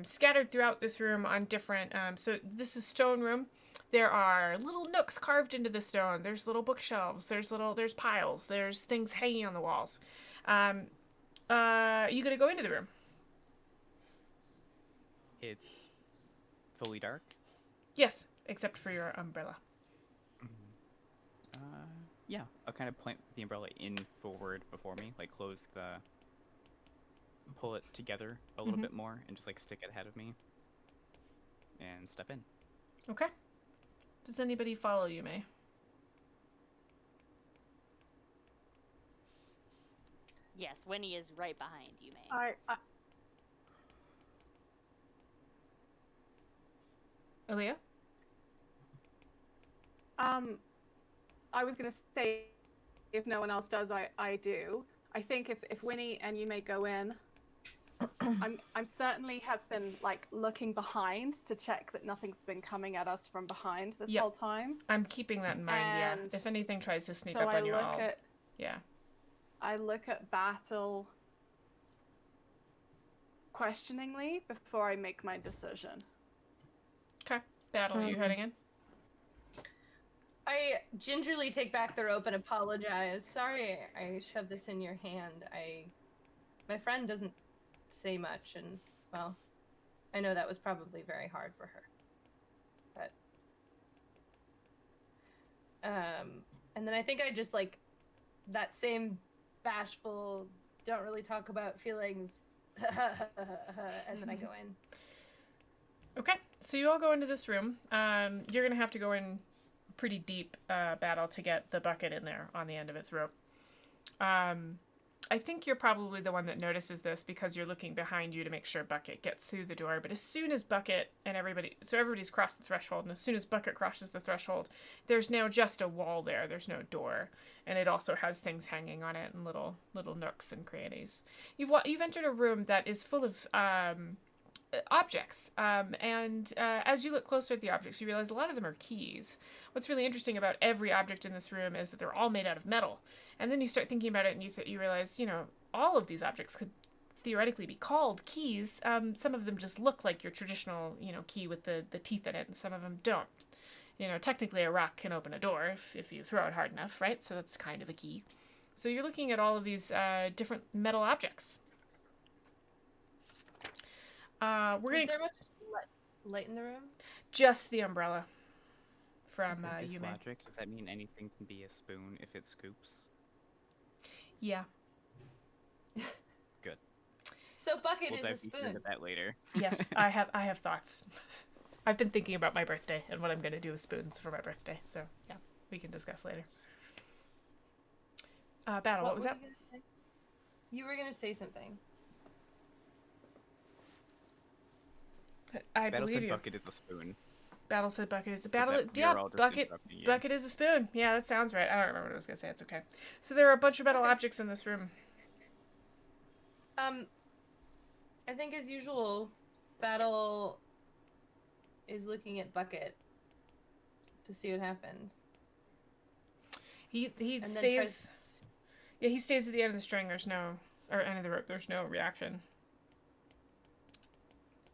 Scattered throughout this room on different, so this is stone room. There are little nooks carved into the stone. There's little bookshelves. There's piles. There's things hanging on the walls. You gonna go into the room? It's fully dark. Yes, except for your umbrella. Yeah, I'll kind of plant the umbrella in forward before me, like pull it together a little bit more, and just like stick it ahead of me, and step in. Okay. Does anybody follow Yume? Yes, Winnie is right behind you, May. Aaliyah? I was gonna say, if no one else does, I do. I think if Wynni and you may go in, I'm certainly have been like looking behind to check that nothing's been coming at us from behind this whole time. I'm keeping that in mind. And yeah, if anything tries to sneak so up I on you, I'll. Yeah. I look at Battle questioningly before I make my decision. Okay. Battle, you heading in? I gingerly take back the rope and apologize. Sorry, I shoved this in your hand. My friend doesn't say much, and well, I know that was probably very hard for her. But and then I think I just like that same bashful, don't really talk about feelings, and then I go in. Okay, so you all go into this room. You're gonna have to go in pretty deep, Battle, to get the bucket in there on the end of its rope. I think you're probably the one that notices this because you're looking behind you to make sure Bucket gets through the door. But as soon as Bucket and everybody's crossed the threshold, and as soon as Bucket crosses the threshold, there's now just a wall there. There's no door, and it also has things hanging on it and little nooks and crannies. You've entered a room that is full of objects, and as you look closer at the objects, you realize a lot of them are keys. What's really interesting about every object in this room is that they're all made out of metal, and then you start thinking about it and you realize, all of these objects could theoretically be called keys. Some of them just look like your traditional, key with the teeth in it, and some of them don't. Technically a rock can open a door if you throw it hard enough, right? So that's kind of a key. So you're looking at all of these different metal objects. Is there much light in the room? Just the umbrella from This Yume. logic, does that mean anything can be a spoon if it scoops? Yeah. Good. So Bucket We'll is a dive deeper spoon. into that later. Yes, I have thoughts. I've been thinking about my birthday and what I'm going to do with spoons for my birthday. So, yeah, we can discuss later. Battle, what was that? You were going to say something. I Battle believe said you. Bucket is a spoon. Battle said Bucket is a But battle. that- Yeah, we're all just Bucket. interrupting you. Bucket is a spoon. Yeah, that sounds right. I don't remember what I was gonna say. It's okay. So there are a bunch of metal objects in this room. I think as usual, Battle is looking at Bucket to see what happens. He And stays. then tries... Yeah, he stays at the end of the string. End of the rope. There's no reaction.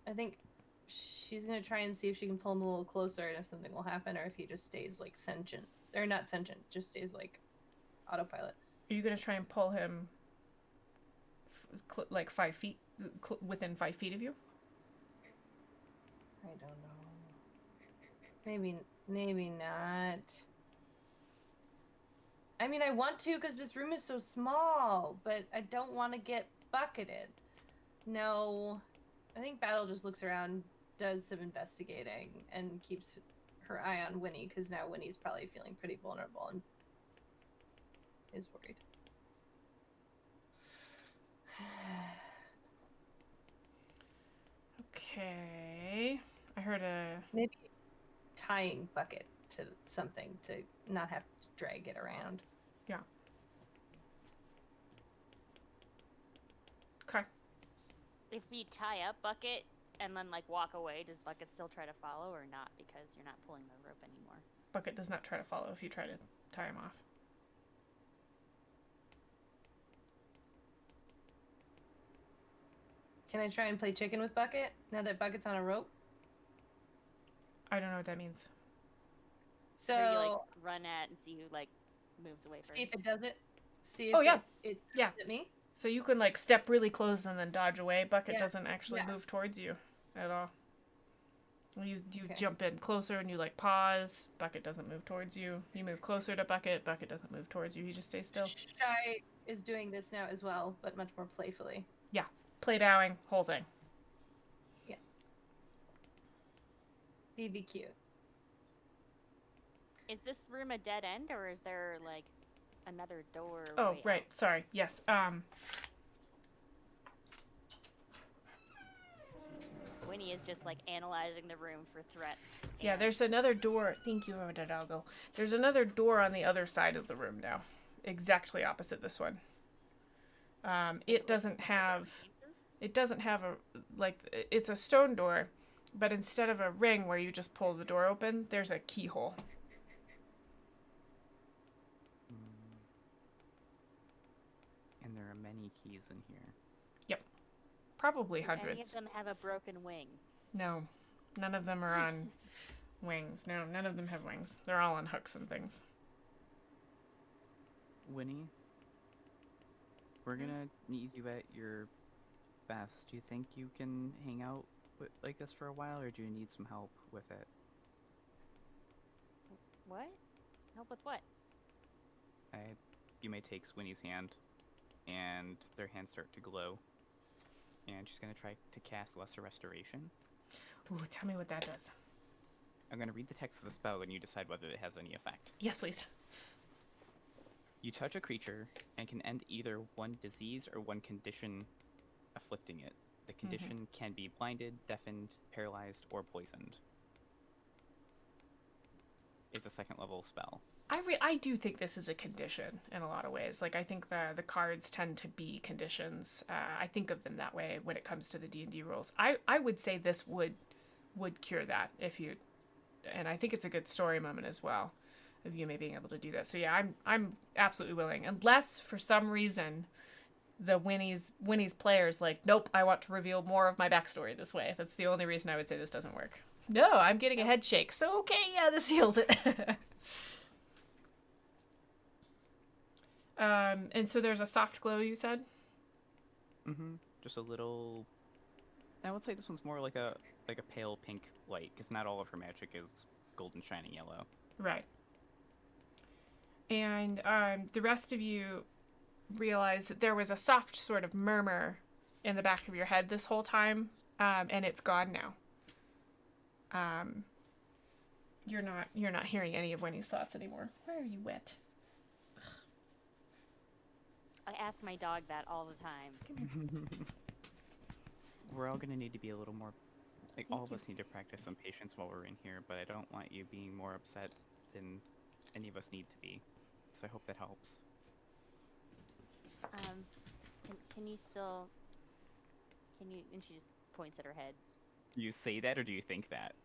I think she's gonna try and see if she can pull him a little closer and if something will happen, or if he just stays like sentient. Or not sentient, just stays like autopilot. Are you gonna try and pull him like 5 feet, within 5 feet of you? I don't know. Maybe not. I mean, I want to because this room is so small, but I don't want to get bucketed. No. I think Battle just looks around, does some investigating, and keeps her eye on Wynni, because now Winnie's probably feeling pretty vulnerable and is worried. Okay. I heard a... Maybe tying Bucket to something to not have to drag it around. Yeah. Okay. If we tie up Bucket and then like walk away, does Bucket still try to follow or not? Because you're not pulling the rope anymore. Bucket does not try to follow if you try to tie him off. Can I try and play chicken with Bucket now that Bucket's on a rope? I don't know what that means. So Or you like run at and see who like moves away first. see if it does it. See if Oh, yeah. it Yeah. does it me. So you can like step really close and then dodge away. Bucket Yeah. doesn't actually Yeah. move towards you at all. You Okay. jump in closer and you like pause. Bucket doesn't move towards you. You move closer to Bucket. Bucket doesn't move towards you. He just stays still. Shy is doing this now as well, but much more playfully. Play bowing, whole thing. Be cute. Is this room a dead end or is there like another door? Oh, way right. out? Sorry. Yes. Wynni Winnie is just like analyzing the room for threats. Yeah, and- there's another door. Thank you, Odadalgo. There's another door on the other side of the room now, exactly opposite this one. It doesn't have a it's a stone door, but instead of a ring where you just pull the door open, there's a keyhole. And there are many keys in here. Probably Do any of hundreds. them have a broken wing? No, none of them are on wings. No, none of them have wings. They're all on hooks and things. Winnie, we're gonna need you at your best. Do you think you can hang out like this for a while, or do you need some help with it? What? Help with what? You may take Swinny's hand, and their hands start to glow. And she's gonna try to cast Lesser Restoration. Ooh, tell me what that does. I'm gonna read the text of the spell, and you decide whether it has any effect. Yes, please. You touch a creature and can end either one disease or one condition afflicting it. The condition can be blinded, deafened, paralyzed, or poisoned. It's a second level spell. I do think this is a condition in a lot of ways. Like, I think the cards tend to be conditions. I think of them that way when it comes to the D&D rules. I would say this would cure that if you, and I think it's a good story moment as well of you maybe being able to do that. So yeah, I'm absolutely willing, unless for some reason the Winnie's players like, nope, I want to reveal more of my backstory this way. That's the only reason I would say this doesn't work. No, I'm getting a head shake. So okay, yeah, this heals it. And so there's a soft glow, you said? Mm-hmm. Just a little. I would say this one's more like a pale pink light, because not all of her magic is golden shining yellow. Right. And the rest of you realize that there was a soft sort of murmur in the back of your head this whole time, and it's gone now. You're not hearing any of Winnie's thoughts anymore. Why are you wet? I ask my dog that all the time. We're all gonna need to be a little more. Like, all of us need to practice some patience while we're in here, but I don't want you being more upset than any of us need to be. So I hope that helps. Can you still? Can you? And she just points at her head. Do you say that, or do you think that?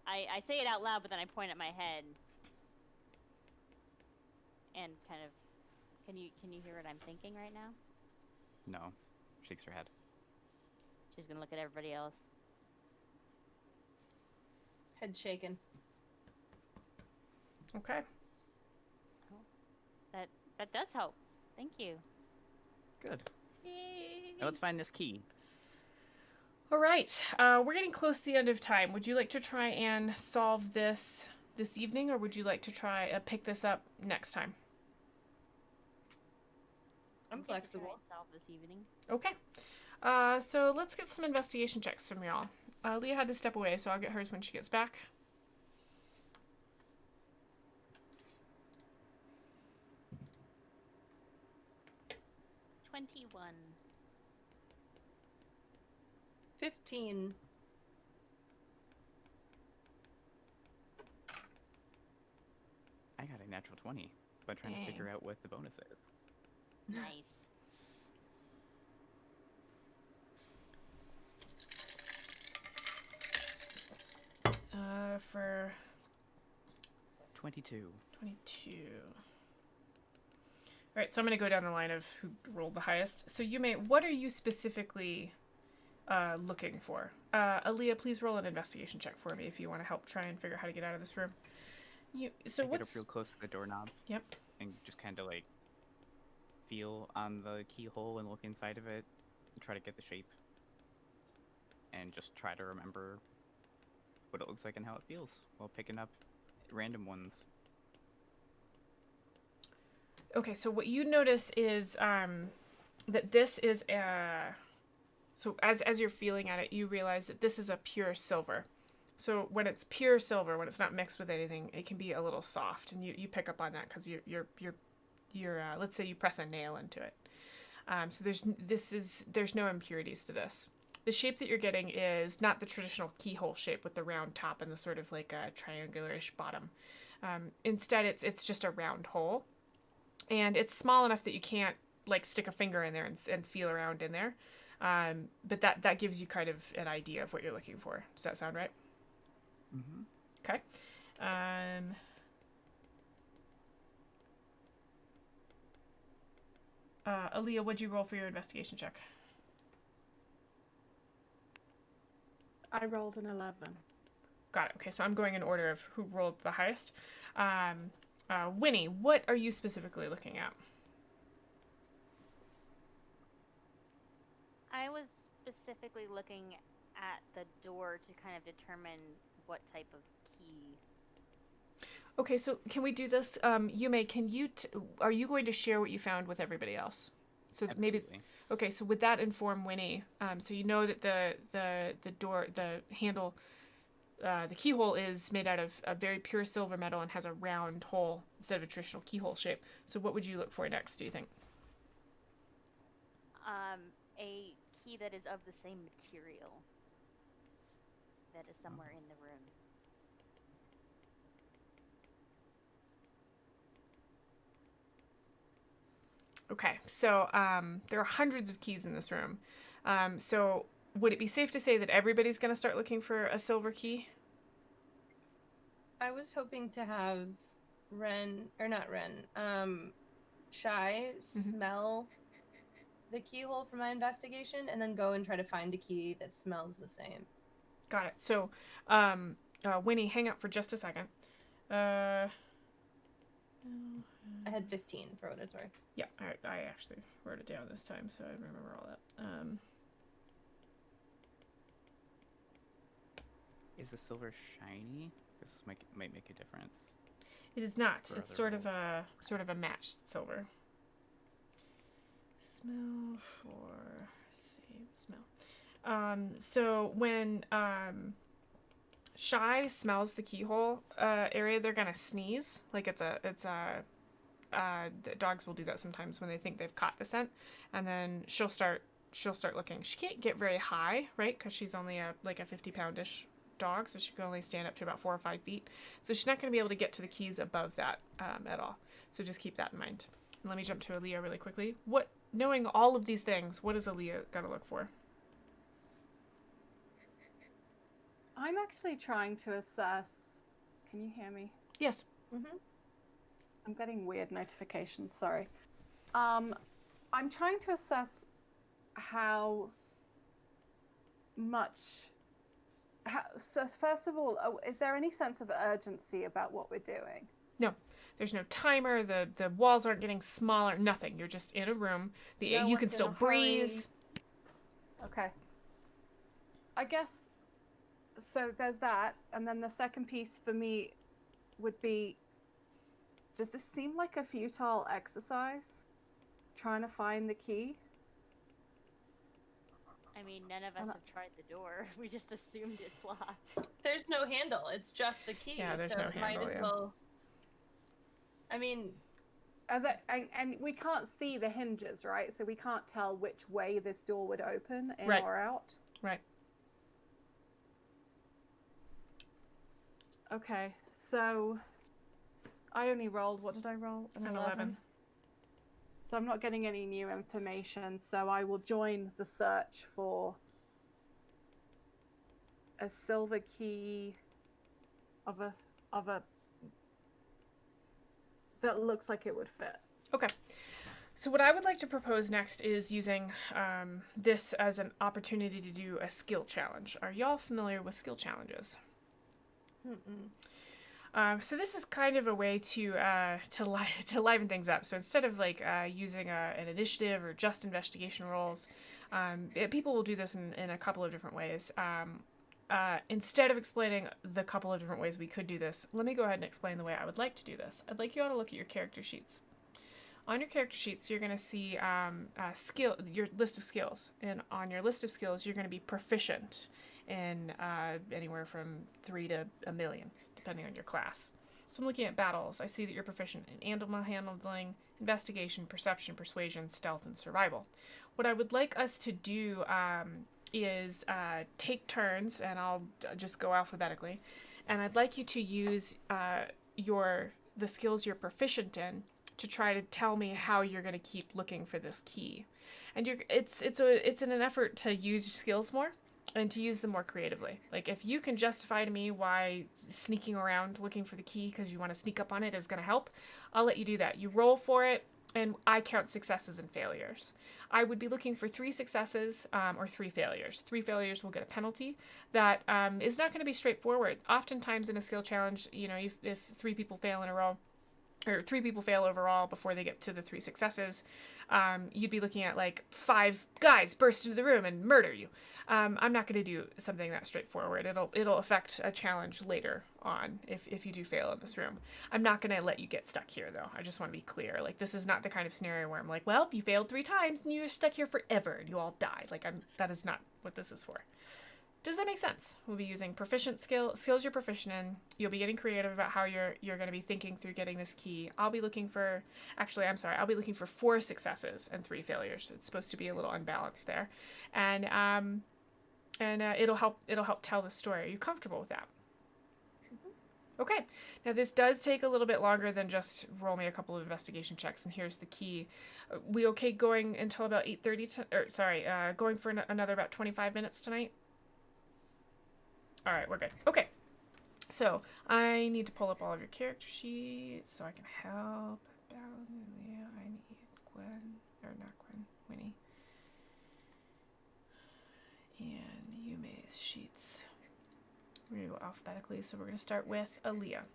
I say it out loud, but then I point at my head. And kind of, can you hear what I'm thinking right now? No. Shakes her head. She's gonna look at everybody else. Head shaken. Okay. That does help. Thank you. Good. Yay. Now let's find this key. All right. We're getting close to the end of time. Would you like to try and solve this evening, or would you like to try pick this up next time? I'm Get to try flexible. and solve this evening. Okay. So let's get some investigation checks from y'all. Leah had to step away, so I'll get hers when she gets back. 21. 15. I got a natural 20 by trying to figure out what the bonus is. Nice. For 22. 22. All right, so I'm going to go down the line of who rolled the highest. So what are you specifically looking for? Aaliyah, please roll an investigation check for me if you want to help try and figure out how to get out of this room. I get up real close to the doorknob. Yep. And just kind of like feel on the keyhole and look inside of it and try to get the shape. And just try to remember what it looks like and how it feels while picking up random ones. Okay, so what you notice is that this is so as you're feeling at it, you realize that this is a pure silver. So when it's pure silver, when it's not mixed with anything, it can be a little soft, and you pick up on that because you're let's say you press a nail into it. So there's no impurities to this. the shape that you're getting is not the traditional keyhole shape with the round top and the sort of like a triangular-ish bottom. Instead, it's just a round hole, and it's small enough that you can't like stick a finger in there and feel around in there. But that gives you kind of an idea of what you're looking for. Does that sound right? Mm-hmm. Okay. Aaliyah, what'd you roll for your investigation check? I rolled an 11. Got it. Okay, so I'm going in order of who rolled the highest. Wynni, what are you specifically looking at? I was specifically looking at the door to kind of determine what type of key. Okay, so can we do this? Yume, are you going to share what you found with everybody else? So maybe. Okay, so would that inform Wynni? So you know that the door, the handle, the keyhole is made out of a very pure silver metal and has a round hole instead of a traditional keyhole shape. So what would you look for next, do you think? A key that is of the same material that is somewhere in the room. Okay, so there are hundreds of keys in this room. So would it be safe to say that everybody's going to start looking for a silver key? I was hoping to have Shy smell the keyhole for my investigation and then go and try to find a key that smells the same. Got it. So, Wynni, hang out for just a second. I had 15 for what it's worth. Yeah, I actually wrote it down this time, so I remember all that. Is the silver shiny? This might make a difference. It is not. For It's other sort of a matched silver. Smell for same smell. So when Shy smells the keyhole area, they're gonna sneeze. Like the dogs will do that sometimes when they think they've caught the scent, and then she'll start looking. She can't get very high, right? Because she's only a 50-poundish dog, so she can only stand up to about 4 or 5 feet. So she's not going to be able to get to the keys above that at all. So just keep that in mind. And let me jump to Aaliyah really quickly. Knowing all of these things, what is Aaliyah got to look for? I'm actually trying to assess. Can you hear me? Yes. Mm-hmm. I'm getting weird notifications. Sorry. I'm trying to assess how much. So first of all, is there any sense of urgency about what we're doing? No. There's no timer. The walls aren't getting smaller. Nothing. You're just in a room. You can still breathe. Okay. I guess. So there's that, and then the second piece for me would be: does this seem like a futile exercise? Trying to find the key? I mean, none of us have tried the door. We just assumed it's locked. There's no handle. It's just the key. Yeah, there's so no handle, might as well. I mean, and we can't see the hinges, right? So we can't tell which way this door would open, in Right. or out. Right. Okay, so I only rolled. What did I roll? An 11. So I'm not getting any new information. So I will join the search for a silver key of a that looks like it would fit. Okay. So what I would like to propose next is using this as an opportunity to do a skill challenge. Are y'all familiar with skill challenges? So this is kind of a way to liven things up. So instead of using an initiative or just investigation rolls, people will do this in a couple of different ways. Instead of explaining the couple of different ways we could do this, let me go ahead and explain the way I would like to do this. I'd like you all to look at your character sheets. On your character sheets, you're going to see your list of skills. And on your list of skills, you're going to be proficient in anywhere from 3 to 1 million, depending on your class. So I'm looking at battles. I see that you're proficient in animal handling, investigation, perception, persuasion, stealth, and survival. What I would like us to do is take turns, and I'll just go alphabetically. And I'd like you to use the skills you're proficient in to try to tell me how you're going to keep looking for this key. And it's in an effort to use your skills more and to use them more creatively. Like, if you can justify to me why sneaking around looking for the key because you want to sneak up on it is going to help, I'll let you do that. You roll for it, and I count successes and failures. I would be looking for 3 successes or 3 failures. 3 failures will get a penalty that is not going to be straightforward. Oftentimes in a skill challenge, you know, if 3 people fail in a row, or 3 people fail overall before they get to the 3 successes, you'd be looking at like 5 guys burst into the room and murder you. I'm not going to do something that straightforward. It'll affect a challenge later on if you do fail in this room. I'm not going to let you get stuck here, though. I just want to be clear. Like, this is not the kind of scenario where I'm like, well, you failed 3 times and you're stuck here forever and you all die. Like, that is not what this is for. Does that make sense? We'll be using proficient skills you're proficient in. You'll be getting creative about how you're going to be thinking through getting this key. I'll be looking for 4 successes and 3 failures. It's supposed to be a little unbalanced there, and it'll help tell the story. Are you comfortable with that? Okay. Now, this does take a little bit longer than just roll me a couple of investigation checks, and here's the key. We okay going until about 8:30? Going for another about 25 minutes tonight. All right, we're good. Okay, so I need to pull up all of your character sheets so I can help. I need Wynni. And Yume's sheets. We're going to go alphabetically, so we're going to start with Aaliyah.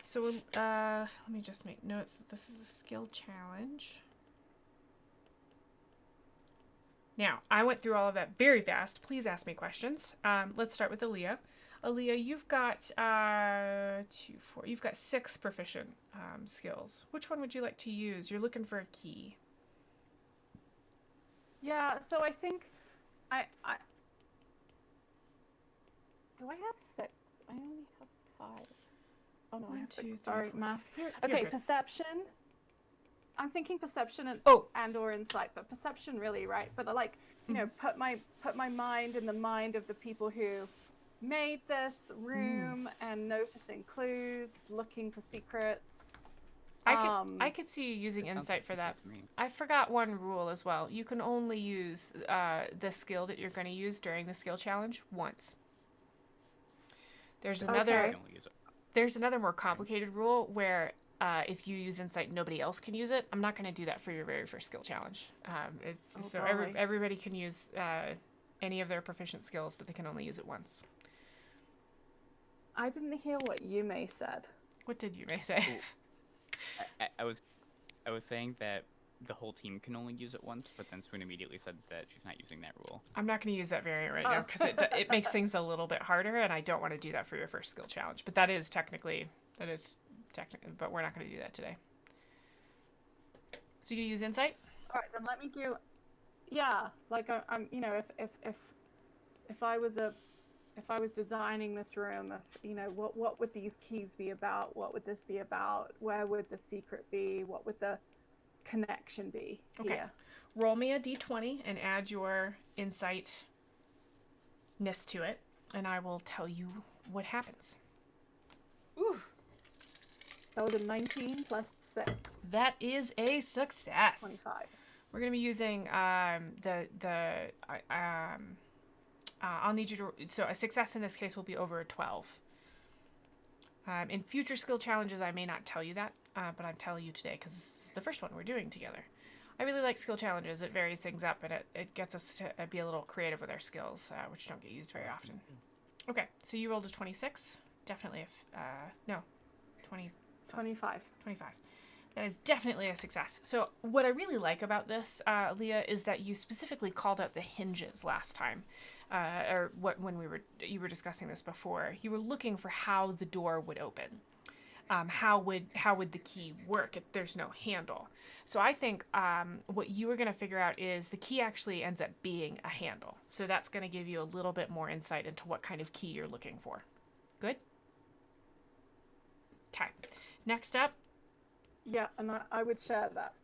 So let me just make notes that this is a skill challenge. Now, I went through all of that very fast. Please ask me questions. Let's start with Aaliyah. Aaliyah, you've got 6 proficient skills. Which one would you like to use? You're looking for a key. Yeah, so I think I do I have 6? I only have 5. Oh no, I have 6. Sorry, math. Okay, perception. I'm thinking perception and or insight, but perception really, right? But like, you know, put my mind in the mind of the people who made this room and noticing clues, looking for secrets. I could see you using insight for that. I forgot one rule as well. You can only use the skill that you're going to use during the skill challenge once. There's another more complicated rule where if you use insight, nobody else can use it. I'm not going to do that for your very first skill challenge. Everybody can use any of their proficient skills, but they can only use it once. I didn't hear what Yume said. What did Yume say? I was saying that the whole team can only use it once, but then Swoon immediately said that she's not using that rule. I'm not going to use that variant right now because it makes things a little bit harder, and I don't want to do that for your first skill challenge. But that is technically, but we're not going to do that today. So you use insight? All right, then let me do. Yeah, like I'm. You know, if I was designing this room, what would these keys be about? What would this be about? Where would the secret be? What would the connection be? Okay. Here? Roll me a d20 and add your insight-ness to it, and I will tell you what happens. Ooh. That was a 19 plus 6. That is a success. 25. We're going to be using I'll need you to... So a success in this case will be over a 12. In future skill challenges, I may not tell you that, but I'm telling you today because this is the first one we're doing together. I really like skill challenges. It varies things up, and it gets us to be a little creative with our skills, which don't get used very often. Okay, so you rolled a 26. Definitely 25. 25. That is definitely a success. So what I really like about this, Leah, is that you specifically called out the hinges last time, when you were discussing this before. You were looking for how the door would open. How would the key work if there's no handle? So I think what you were going to figure out is the key actually ends up being a handle. So that's going to give you a little bit more insight into what kind of key you're looking for. Good? Okay. Next up. Yeah, and I would share that.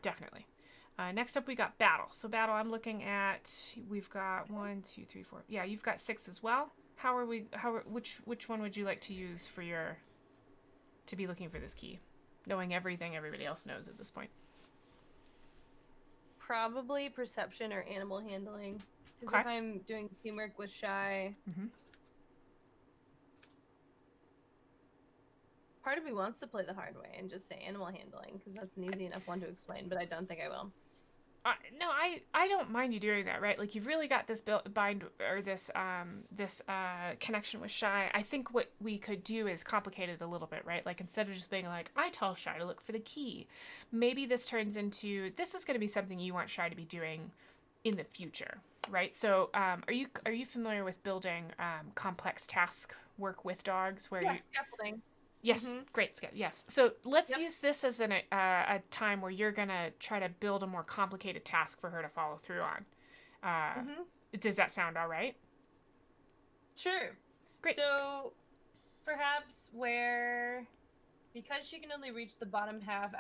Definitely. Next up, we got Battle. So Battle, I'm looking at. We've got 1, 2, 3, 4. Yeah, you've got 6 as well. Which one would you like to use for your to be looking for this key, knowing everything everybody else knows at this point? Probably perception or animal handling. Because Okay. if I'm doing teamwork with Shy, part of me wants to play the hard way and just say animal handling, because that's an easy enough one to explain, but I don't think I will. No, I don't mind you doing that, right? Like, you've really got this connection with Shy. I think what we could do is complicate it a little bit, right? Like, instead of just being like, I tell Shy to look for the key, maybe this turns into, this is going to be something you want Shy to be doing in the future, right? So, are you familiar with building complex task work with dogs? Scaffolding. Yes, great. Yes. So let's use this as a time where you're going to try to build a more complicated task for her to follow through on. Does that sound all right? Sure. Great. So perhaps because she can only reach the bottom half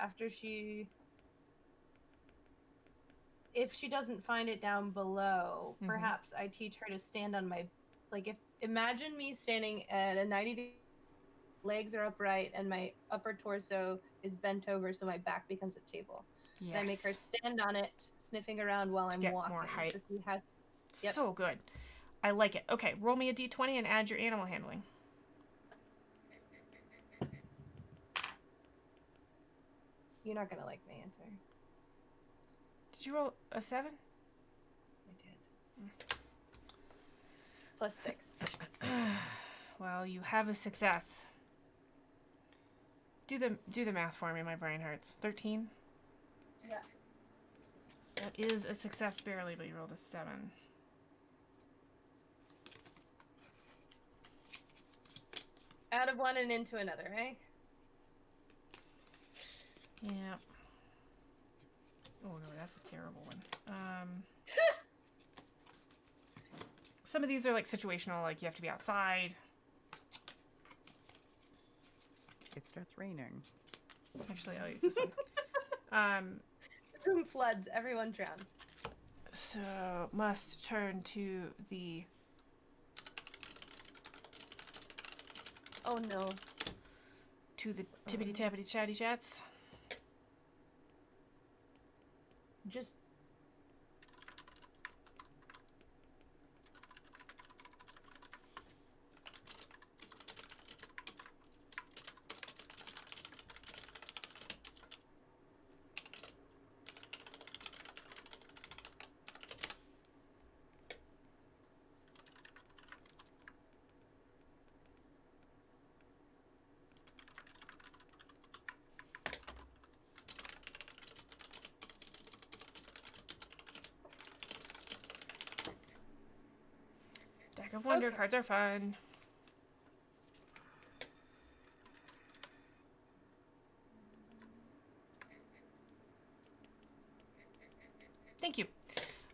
if she doesn't find it down below, perhaps I teach her to stand on imagine me standing at a 90-degree, legs are upright, and my upper torso is bent over, so my back becomes a table. Yes. And I make her stand on it, sniffing around while I'm walking. More height. So So good. I like it. Okay, roll me a d20 and add your animal handling. You're not gonna like my answer. Did you roll a 7? I did. Plus 6. Well, you have a success. Do the math for me. My brain hurts. 13? Yeah. So that is a success barely, but you rolled a 7. Out of one and into another, eh? Yeah. Oh no, that's a terrible one. Some of these are like situational, like you have to be outside. It starts raining. Actually, I'll use this one. The room floods. Everyone drowns. So must turn to the. Oh no. To the tippity tappity chatty chats. Just. Deck of Wonder cards are fun. Thank you.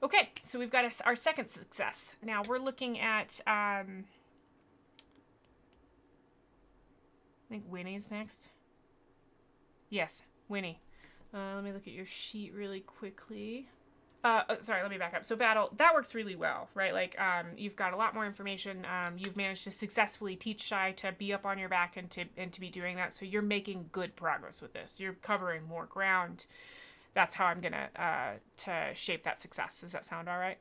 Okay, so we've got our second success. Now we're looking at, I think Wynni's next. Yes, Wynni. Let me look at your sheet really quickly. Sorry, let me back up. So Battle, that works really well, right? Like, you've got a lot more information. You've managed to successfully teach Shy to be up on your back and to be doing that. So you're making good progress with this. You're covering more ground. That's how I'm gonna to shape that success. Does that sound all right?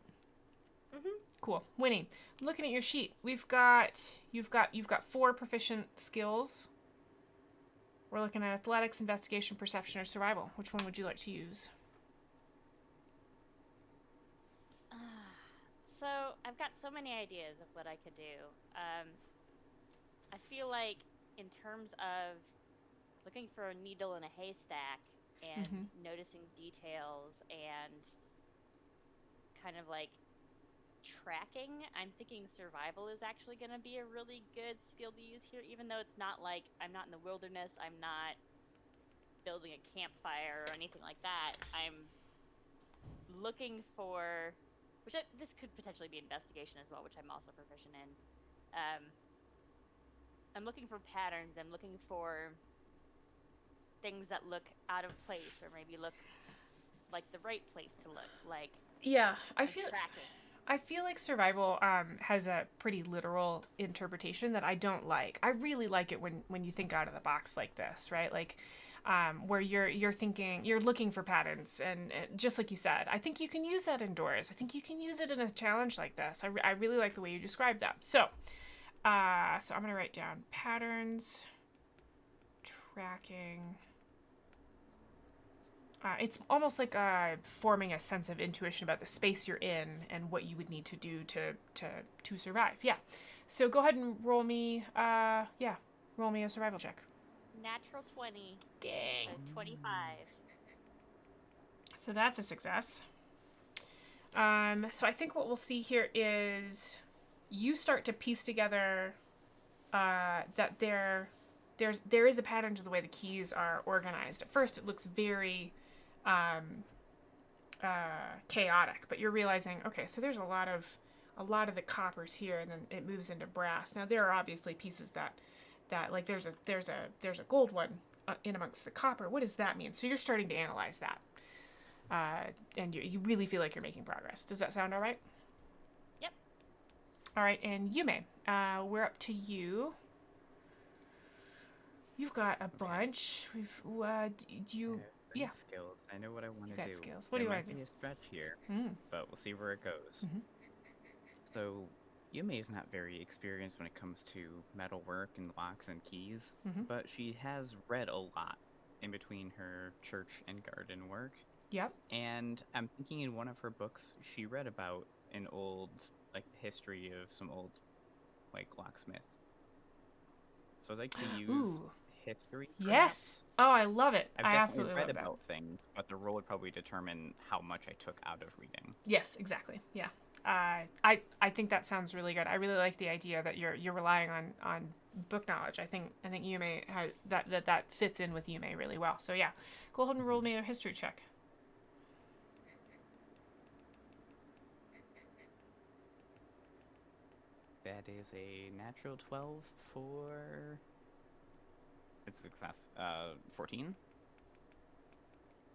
Cool. Wynni, I'm looking at your sheet. You've got 4 proficient skills. We're looking at athletics, investigation, perception, or survival. Which one would you like to use? So I've got so many ideas of what I could do. I feel like in terms of looking for a needle in a haystack and noticing details and kind of like tracking, I'm thinking survival is actually going to be a really good skill to use here, even though it's not like I'm not in the wilderness, I'm not building a campfire or anything like that. I'm looking for, this could potentially be investigation as well, which I'm also proficient in. I'm looking for patterns. I'm looking for things that look out of place or maybe look like the right place to look, like Yeah, tracking. I feel like survival has a pretty literal interpretation that I don't like. I really like it when you think out of the box like this, right? Like where you're thinking, you're looking for patterns, and just like you said, I think you can use that indoors. I think you can use it in a challenge like this. I really like the way you described that. So I'm gonna write down patterns, tracking. It's almost like forming a sense of intuition about the space you're in and what you would need to do to survive. Yeah. So go ahead and roll me. Roll me a survival check. Natural 20. Dang. So 25. So that's a success. So I think what we'll see here is you start to piece together that there is a pattern to the way the keys are organized. At first, it looks very chaotic, but you're realizing, okay, so there's a lot of the coppers here, and then it moves into brass. Now there are obviously pieces that like there's a gold one in amongst the copper. What does that mean? So you're starting to analyze that, and you really feel like you're making progress. Does that sound all right? Yep. All right, and Yume, we're up to you. You've got a bunch. Do you? Yeah. Skills. I know what I want to do. Skills. What do you want to do? It might be a stretch here, Mm. but we'll see where it goes. Mhm. So, Yume is not very experienced when it comes to metalwork and locks and keys, Mhm. but she has read a lot in between her church and garden work. Yep. And I'm thinking in one of her books, she read about an old, like, history of some old, like, locksmith. So I'd like to use Ooh. history. Yes. Oh, I love it. I've I definitely absolutely read love that. about things, but the roll would probably determine how much I took out of reading. Yes, exactly. Yeah. I think that sounds really good. I really like the idea that you're relying on book knowledge. I think Yume has that fits in with Yume really well. So yeah, go ahead and roll me a history check. That is a natural 12 for... It's a success. 14?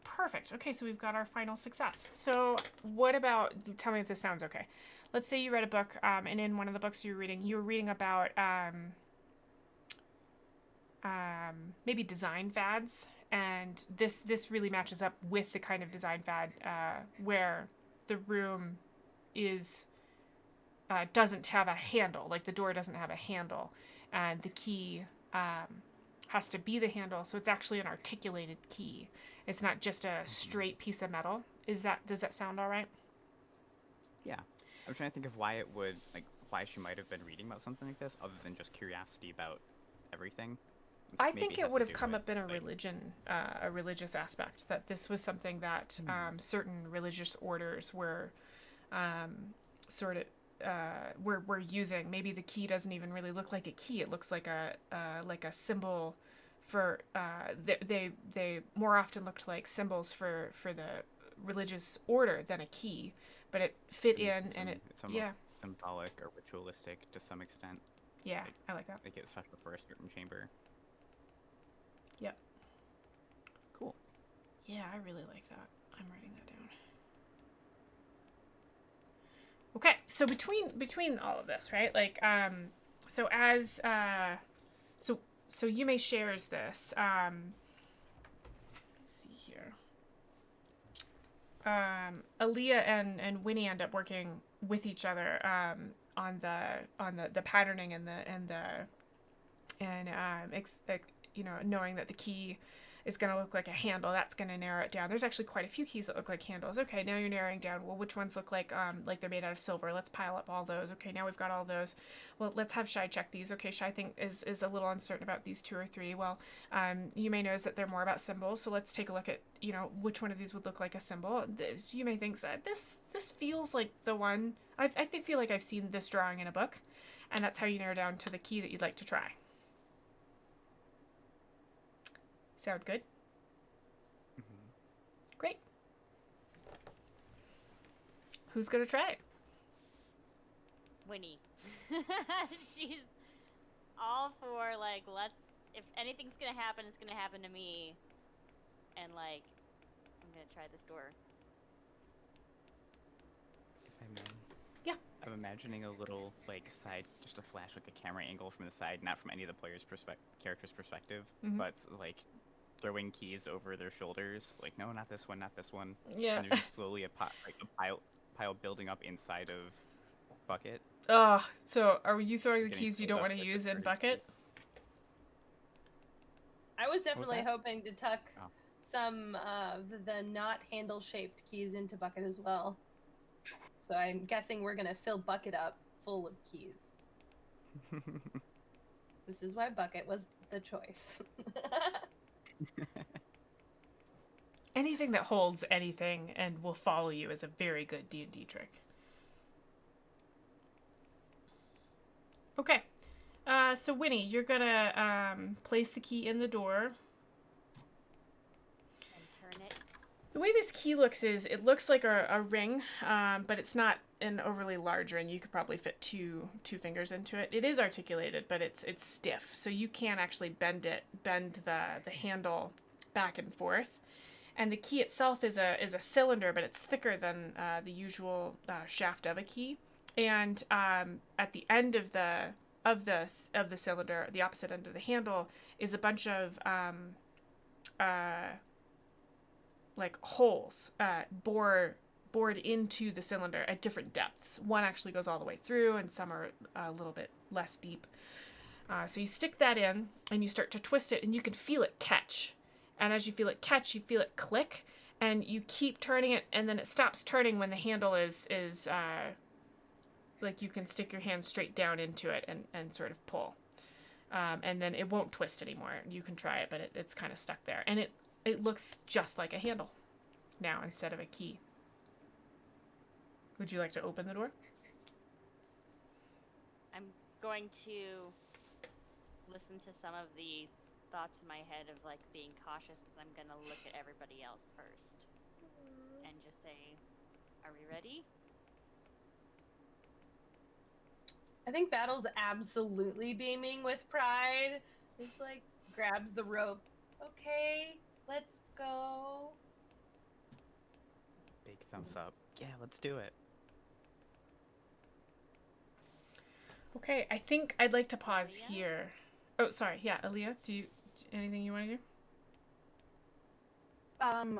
Perfect. Okay, so we've got our final success. So what about, tell me if this sounds okay. Let's say you read a book, and in one of the books you were reading about maybe design fads, and this really matches up with the kind of design fad where the room is doesn't have a handle, like the door doesn't have a handle, and the key has to be the handle, so it's actually an articulated key. It's not just a straight piece of metal. Does that sound all right? Yeah. I'm trying to think of why it would, like, why she might have been reading about something like this, other than just curiosity about everything. I Maybe think has it would to have do come with, up in a like, religion, a religious aspect, that this was something that certain religious orders were sort of we're using. Maybe the key doesn't even really look like a key. It looks like a symbol for they more often looked like symbols for the religious order than a key, but it fit in, and it's almost symbolic or ritualistic to some extent. Yeah, I like that. Like it's special for a certain chamber. Yep. Cool. Yeah, I really like that. I'm writing that down. Okay, so between all of this, right? Like, so as so Yume shares this. Let's see here. Aaliyah and Wynni end up working with each other on the patterning and knowing that the key is going to look like a handle, that's going to narrow it down. There's actually quite a few keys that look like handles. Okay, now you're narrowing down, well, which ones look like they're made out of silver? Let's pile up all those. Okay, now we've got all those. Well, let's have Shai check these. Okay, Shai is a little uncertain about these 2 or 3. Well, Yume knows that they're more about symbols, so let's take a look at, which one of these would look like a symbol. Yume thinks that this feels like the one. I feel like I've seen this drawing in a book, and that's how you narrow down to the key that you'd like to try. Sound good? Mm-hmm. Great. Who's gonna try it? Wynni. She's all for, like, if anything's gonna happen, it's gonna happen to me. And, like, gonna try this door. If I may. Yeah. I'm imagining a little just a flash, like a camera angle from the side, not from any of the players' character's perspective, but like throwing keys over their shoulders, like no, not this one, not this one. Yeah. And there's just slowly a pile building up inside of bucket. Oh, so are you throwing the Getting keys you filled don't up want to with the use in dirty bucket? keys. I was definitely that? hoping to tuck Oh. some of the not handle-shaped keys into bucket as well. So I'm guessing we're gonna fill bucket up full of keys. This is why bucket was the choice. Anything that holds anything and will follow you is a very good D&D trick. Okay. So Wynni, you're gonna place the key in the door. And turn it. The way this key looks is it looks like a ring, but it's not an overly large ring. You could probably fit two fingers into it. It is articulated, but it's stiff, so you can actually bend the handle back and forth. And the key itself is a cylinder, but it's thicker than the usual shaft of a key. And at the end of the cylinder, the opposite end of the handle, is a bunch of like holes bored into the cylinder at different depths. One actually goes all the way through, and some are a little bit less deep. So you stick that in, and you start to twist it, and you can feel it catch. And as you feel it catch, you feel it click, and you keep turning it, and then it stops turning when the handle is like you can stick your hand straight down into it and sort of pull. And then it won't twist anymore. You can try it, but it's kind of stuck there. And it looks just like a handle now instead of a key. Would you like to open the door? I'm going to listen to some of the thoughts in my head of like being cautious. I'm gonna look at everybody else first and just say, "Are we ready?" I think Battle's absolutely beaming with pride. Just like grabs the rope. Okay, let's go. Big thumbs up. Yeah, let's do it. Okay, I think I'd like to pause Aaliyah? here. Oh, sorry. Yeah, Aaliyah, anything you want to do? I'm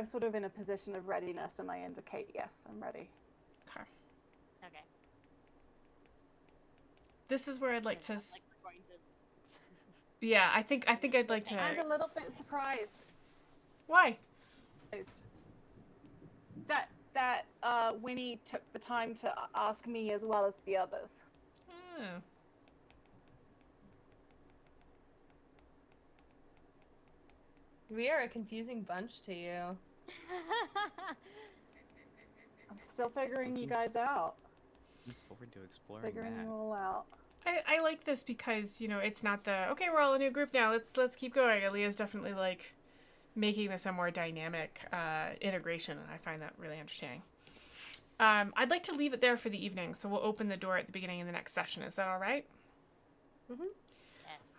sort of in a position of readiness, and I indicate yes, I'm ready. Okay. Okay. This is where I'd like It to. sounds like we're going to. Yeah, I think I'd like to. I'm a little bit surprised Why? that Wynni took the time to ask me as well as the others. Oh. We are a confusing bunch to you. I'm still figuring you guys out. Look forward to exploring Figuring that. you all out. I like this because, it's not okay, we're all a new group now, let's keep going. Aaliyah's definitely like making this a more dynamic integration, and I find that really entertaining. I'd like to leave it there for the evening, so we'll open the door at the beginning of the next session. Is that all right? Mm-hmm. Yes.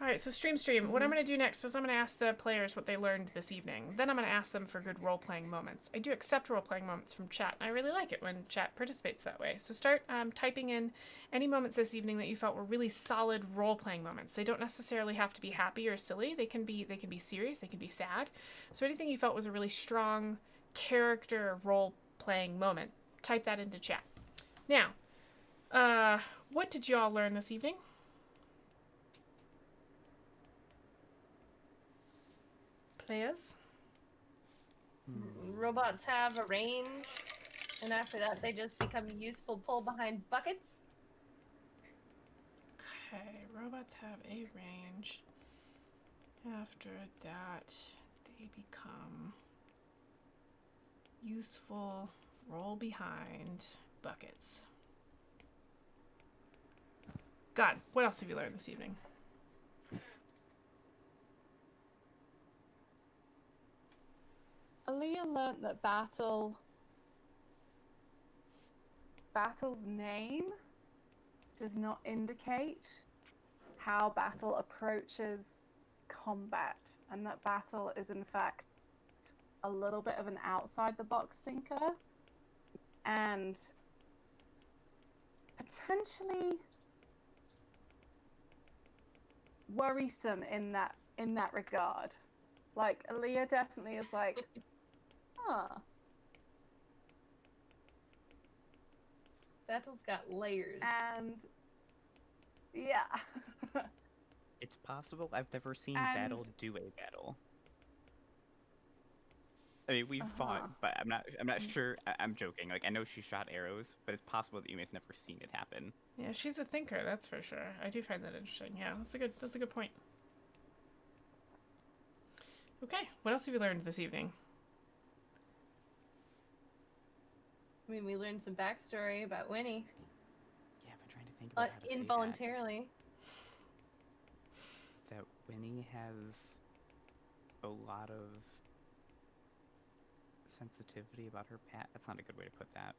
All right, so stream. What I'm going to do next is I'm going to ask the players what they learned this evening. Then I'm going to ask them for good role-playing moments. I do accept role-playing moments from chat, and I really like it when chat participates that way. So start typing in any moments this evening that you felt were really solid role-playing moments. They don't necessarily have to be happy or silly. They can be serious. They can be sad. So anything you felt was a really strong character role-playing moment, type that into chat. Now, what did you all learn this evening? Players? Robots have a range, and after that they just become a useful pull behind buckets. Okay, robots have a range. After that, they become useful roll behind buckets. God, what else have you learned this evening? Aaliyah learnt that Battle's name does not indicate how Battle approaches combat, and that battle is in fact a little bit of an outside the box thinker and potentially worrisome in that regard. Like Aaliyah definitely is like, huh. Battle's got layers. And yeah. It's possible I've never seen And- Battle do a battle. I mean, we've fought, but I'm not sure. I'm joking. Like, I know she shot arrows, but it's possible that Yumi's never seen it happen. Yeah, she's a thinker, that's for sure. I do find that interesting. Yeah, that's a good point. Okay, what else have you learned this evening? I mean, we learned some backstory about Wynni. Yeah, I've been trying to think about how to say Involuntarily. that Wynni has a lot of sensitivity about her past. That's not a good way to put that.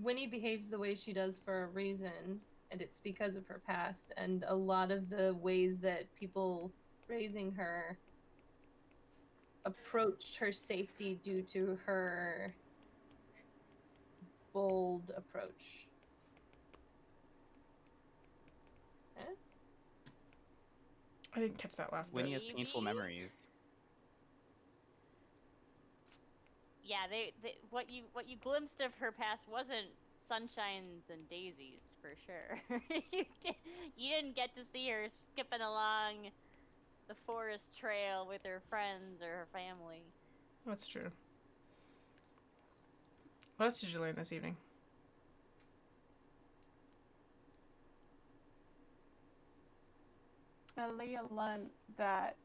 Wynni behaves the way she does for a reason, and it's because of her past. And a lot of the ways that people raising her approached her safety due to her bold approach. I didn't catch that last bit. Wynni has painful memories. Yeah, they what you glimpsed of her past wasn't sunshines and daisies for sure. You didn't get to see her skipping along the forest trail with her friends or her family. That's true. What else did you learn this evening? Aaliyah learned that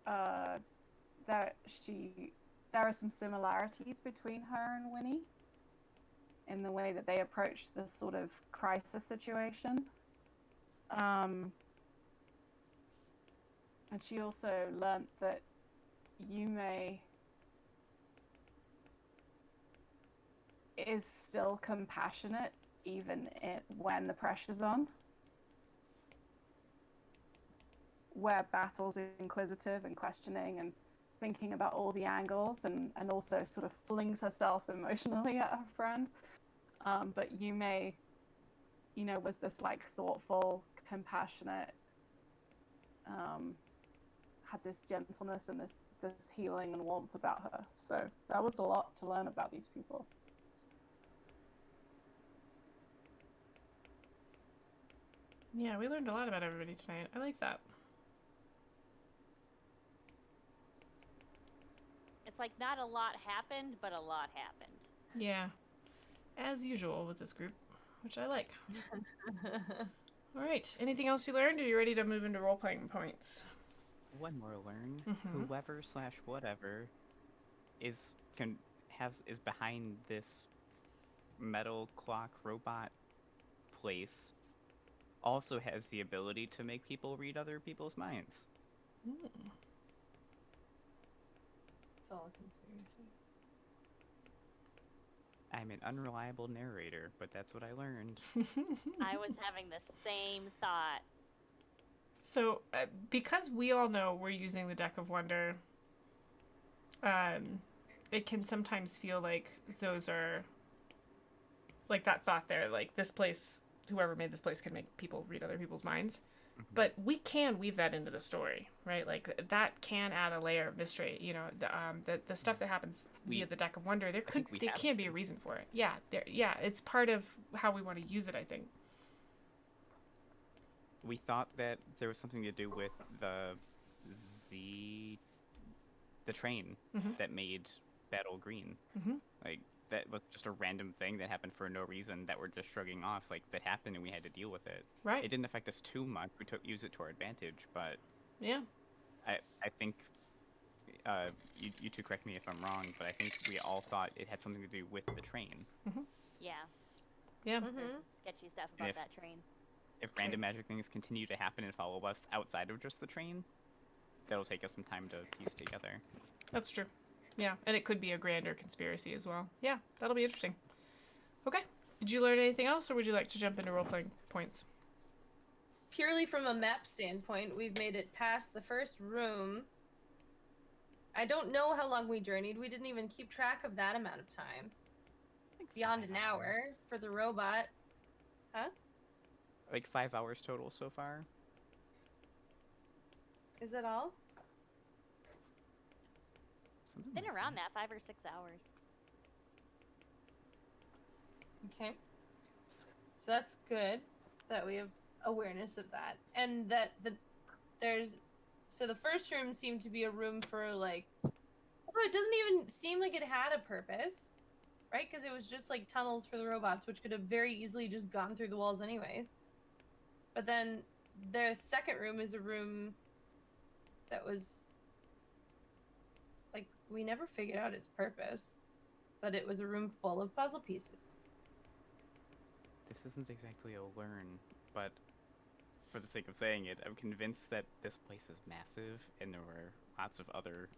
there are some similarities between her and Wynni in the way that they approach this sort of crisis situation. And she also learned that Yume is still compassionate even when the pressure's on. Where Battle's inquisitive and questioning and thinking about all the angles and also sort of flings herself emotionally at her friend. But Yume, was this like thoughtful, compassionate, had this gentleness and this healing and warmth about her. So that was a lot to learn about these people. Yeah, we learned a lot about everybody tonight. I like that. It's like not a lot happened, but a lot happened. Yeah. As usual with this group, which I like. All right. Anything else you learned? Or are you ready to move into role-playing points? One more learn. Mhm. Whoever/whatever is behind this metal clock robot place also has the ability to make people read other people's minds. It's all a conspiracy. I'm an unreliable narrator, but that's what I learned. I was having the same thought. So, because we all know we're using the Deck of Wonder, it can sometimes feel like those are, like that thought there, like this place, whoever made this place can make people read other people's minds. But we can weave that into the story, right? Like that can add a layer of mystery. The stuff that happens via the Deck of Wonder, there can be a reason for it. Yeah, it's part of how we want to use it, I think. We thought that there was something to do with the train that made Battle green. Like that was just a random thing that happened for no reason that we're just shrugging off. Like that happened and we had to deal with it. Right. It didn't affect us too much. We used it to our advantage, but yeah, I think you two correct me if I'm wrong, but I think we all thought it had something to do with the train. Yeah. Yeah. There's some sketchy stuff about that train. If random magic things continue to happen and follow us outside of just the train, that'll take us some time to piece together. That's true. Yeah, and it could be a grander conspiracy as well. Yeah, that'll be interesting. Okay. Did you learn anything else, or would you like to jump into role-playing points? purely from a map standpoint, we've made it past the first room. I don't know how long we journeyed. We didn't even keep track of that amount of time. Like Beyond 5 an hour hours. for the robot. Huh? Like 5 hours total so far. Is that all? Something Been like around that 5 or 6 hours. Okay. So that's good that we have awareness of that. And that so the first room seemed to be a room for like, although it doesn't even seem like it had a purpose, right? Because it was just like tunnels for the robots, which could have very easily just gone through the walls anyways. But then the second room is a room that was like, we never figured out its purpose, but it was a room full of puzzle pieces. This isn't exactly a learn, but for the sake of saying it, I'm convinced that this place is massive, and there were lots of other,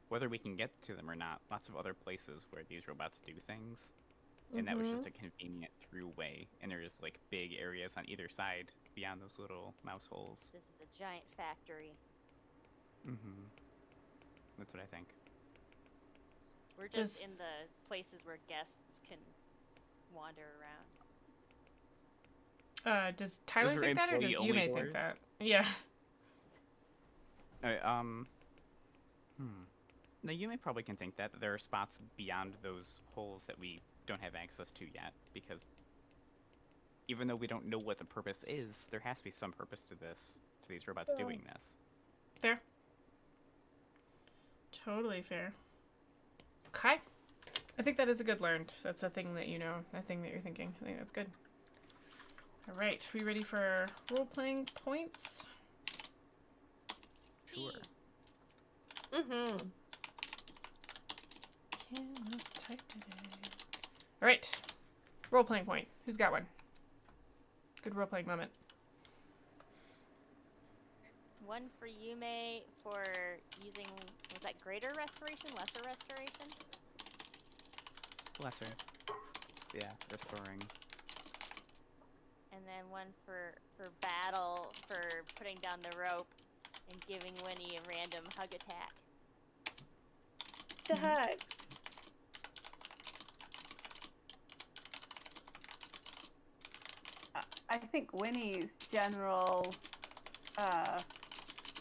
whether we can get to them or not, lots of other places where these robots do things, and that was just a convenient through way, and there's like big areas on either side beyond those little mouse holes. This is a giant factory. Mm-hmm. That's what I think. We're just in the places where guests can wander around. Does Tyler Those are think that, or does employee-only Yume think doors? that? Yeah. No, you may probably can think that there are spots beyond those holes that we don't have access to yet, because even though we don't know what the purpose is, there has to be some purpose to this, to these robots doing this. Fair. Totally fair. Okay. I think that is a good learned. That's a thing that you know, a thing that you're thinking. I think that's good. All right, we ready for role-playing points? Sure. Mm-hmm. Cannot type today. All right, role-playing point. Who's got one? Good role-playing moment. One for Yume for using, was that greater restoration, lesser restoration? Lesser. Yeah, restoring. And then one for battle for putting down the rope and giving Winnie a random hug attack. The hugs. I think Winnie's general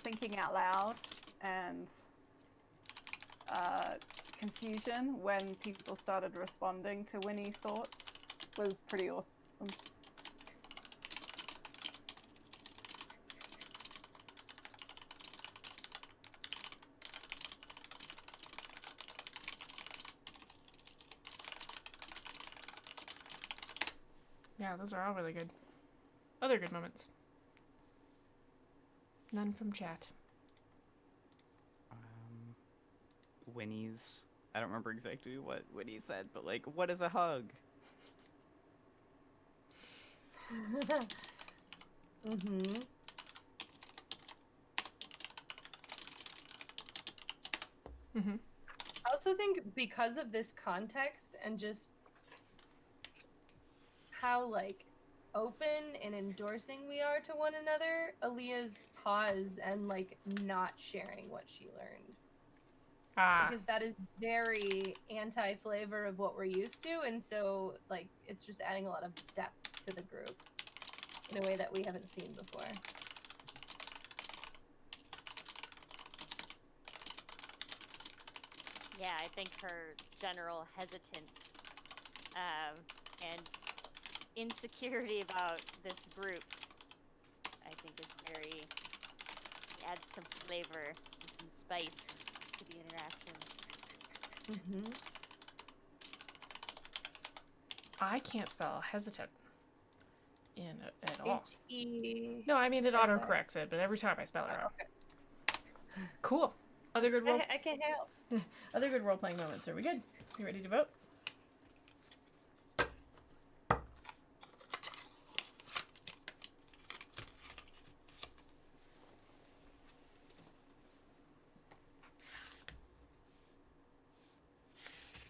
thinking out loud and confusion when people started responding to Winnie's thoughts was pretty awesome. Yeah, those are all really good. Other good moments. None from chat. Winnie's, I don't remember exactly what Winnie said, but like, what is a hug? Mm-hmm. Mm-hmm. I also think because of this context and just how like open and endorsing we are to one another, Aaliyah's pause and like not sharing what she learned. Ah. Because that is very anti-flavor of what we're used to, and so like it's just adding a lot of depth to the group in a way that we haven't seen before. Yeah, I think her general hesitance and insecurity about this group, I think, is very, adds some flavor and some spice to the interaction. Mm-hmm. I can't spell hesitant at all. H-E... No, I mean it S-I. autocorrects it, but every time I spell it wrong. Okay. Cool. Other good role. I can't help. Other good role playing moments. Are we good? You ready to vote?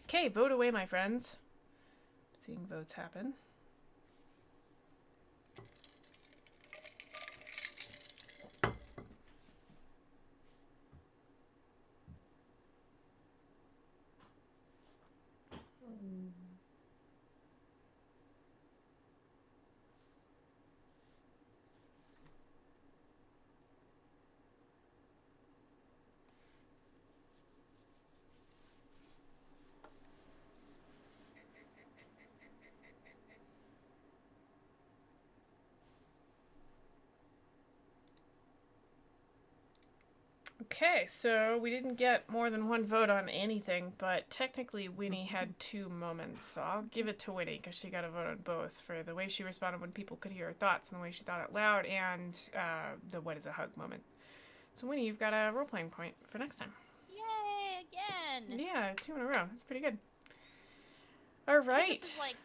Okay, vote away, my friends. Seeing votes happen. Okay, so we didn't get more than one vote on anything, but technically Winnie had 2 moments, so I'll give it to Winnie because she got a vote on both for the way she responded when people could hear her thoughts and the way she thought out loud and the what is a hug moment. So Winnie, you've got a role-playing point for next time. Yay, again! Yeah, 2 in a row. That's pretty good. All right. This is like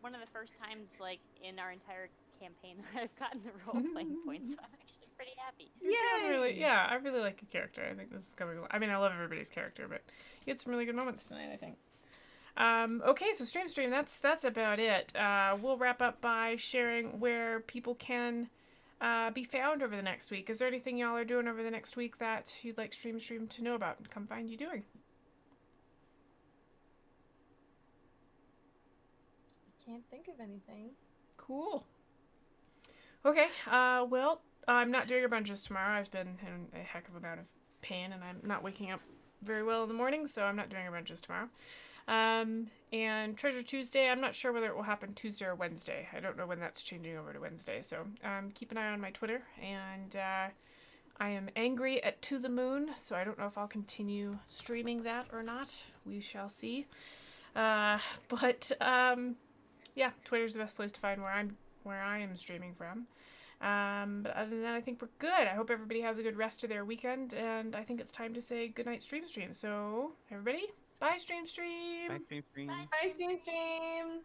one of the first times like in our entire campaign that I've gotten the role-playing points, so I'm actually pretty happy. Yeah, I really like your character. I think this is coming. I mean, I love everybody's character, but you had some really good moments tonight, I think. Okay, so stream. That's about it. We'll wrap up by sharing where people can be found over the next week. Is there anything y'all are doing over the next week that you'd like stream to know about and come find you doing? Can't think of anything. Cool. Okay, well, I'm not doing your bunches tomorrow. I've been in a heck of a amount of pain, and I'm not waking up very well in the morning, so I'm not doing your bunches tomorrow. And Treasure Tuesday, I'm not sure whether it will happen Tuesday or Wednesday. I don't know when that's changing over to Wednesday, so keep an eye on my Twitter. And I am angry at To the Moon, so I don't know if I'll continue streaming that or not. We shall see. Yeah, Twitter's the best place to find where I am streaming from. But other than that, I think we're good. I hope everybody has a good rest of their weekend, and I think it's time to say goodnight, stream. So, everybody, bye, stream. Bye, stream. Bye, stream.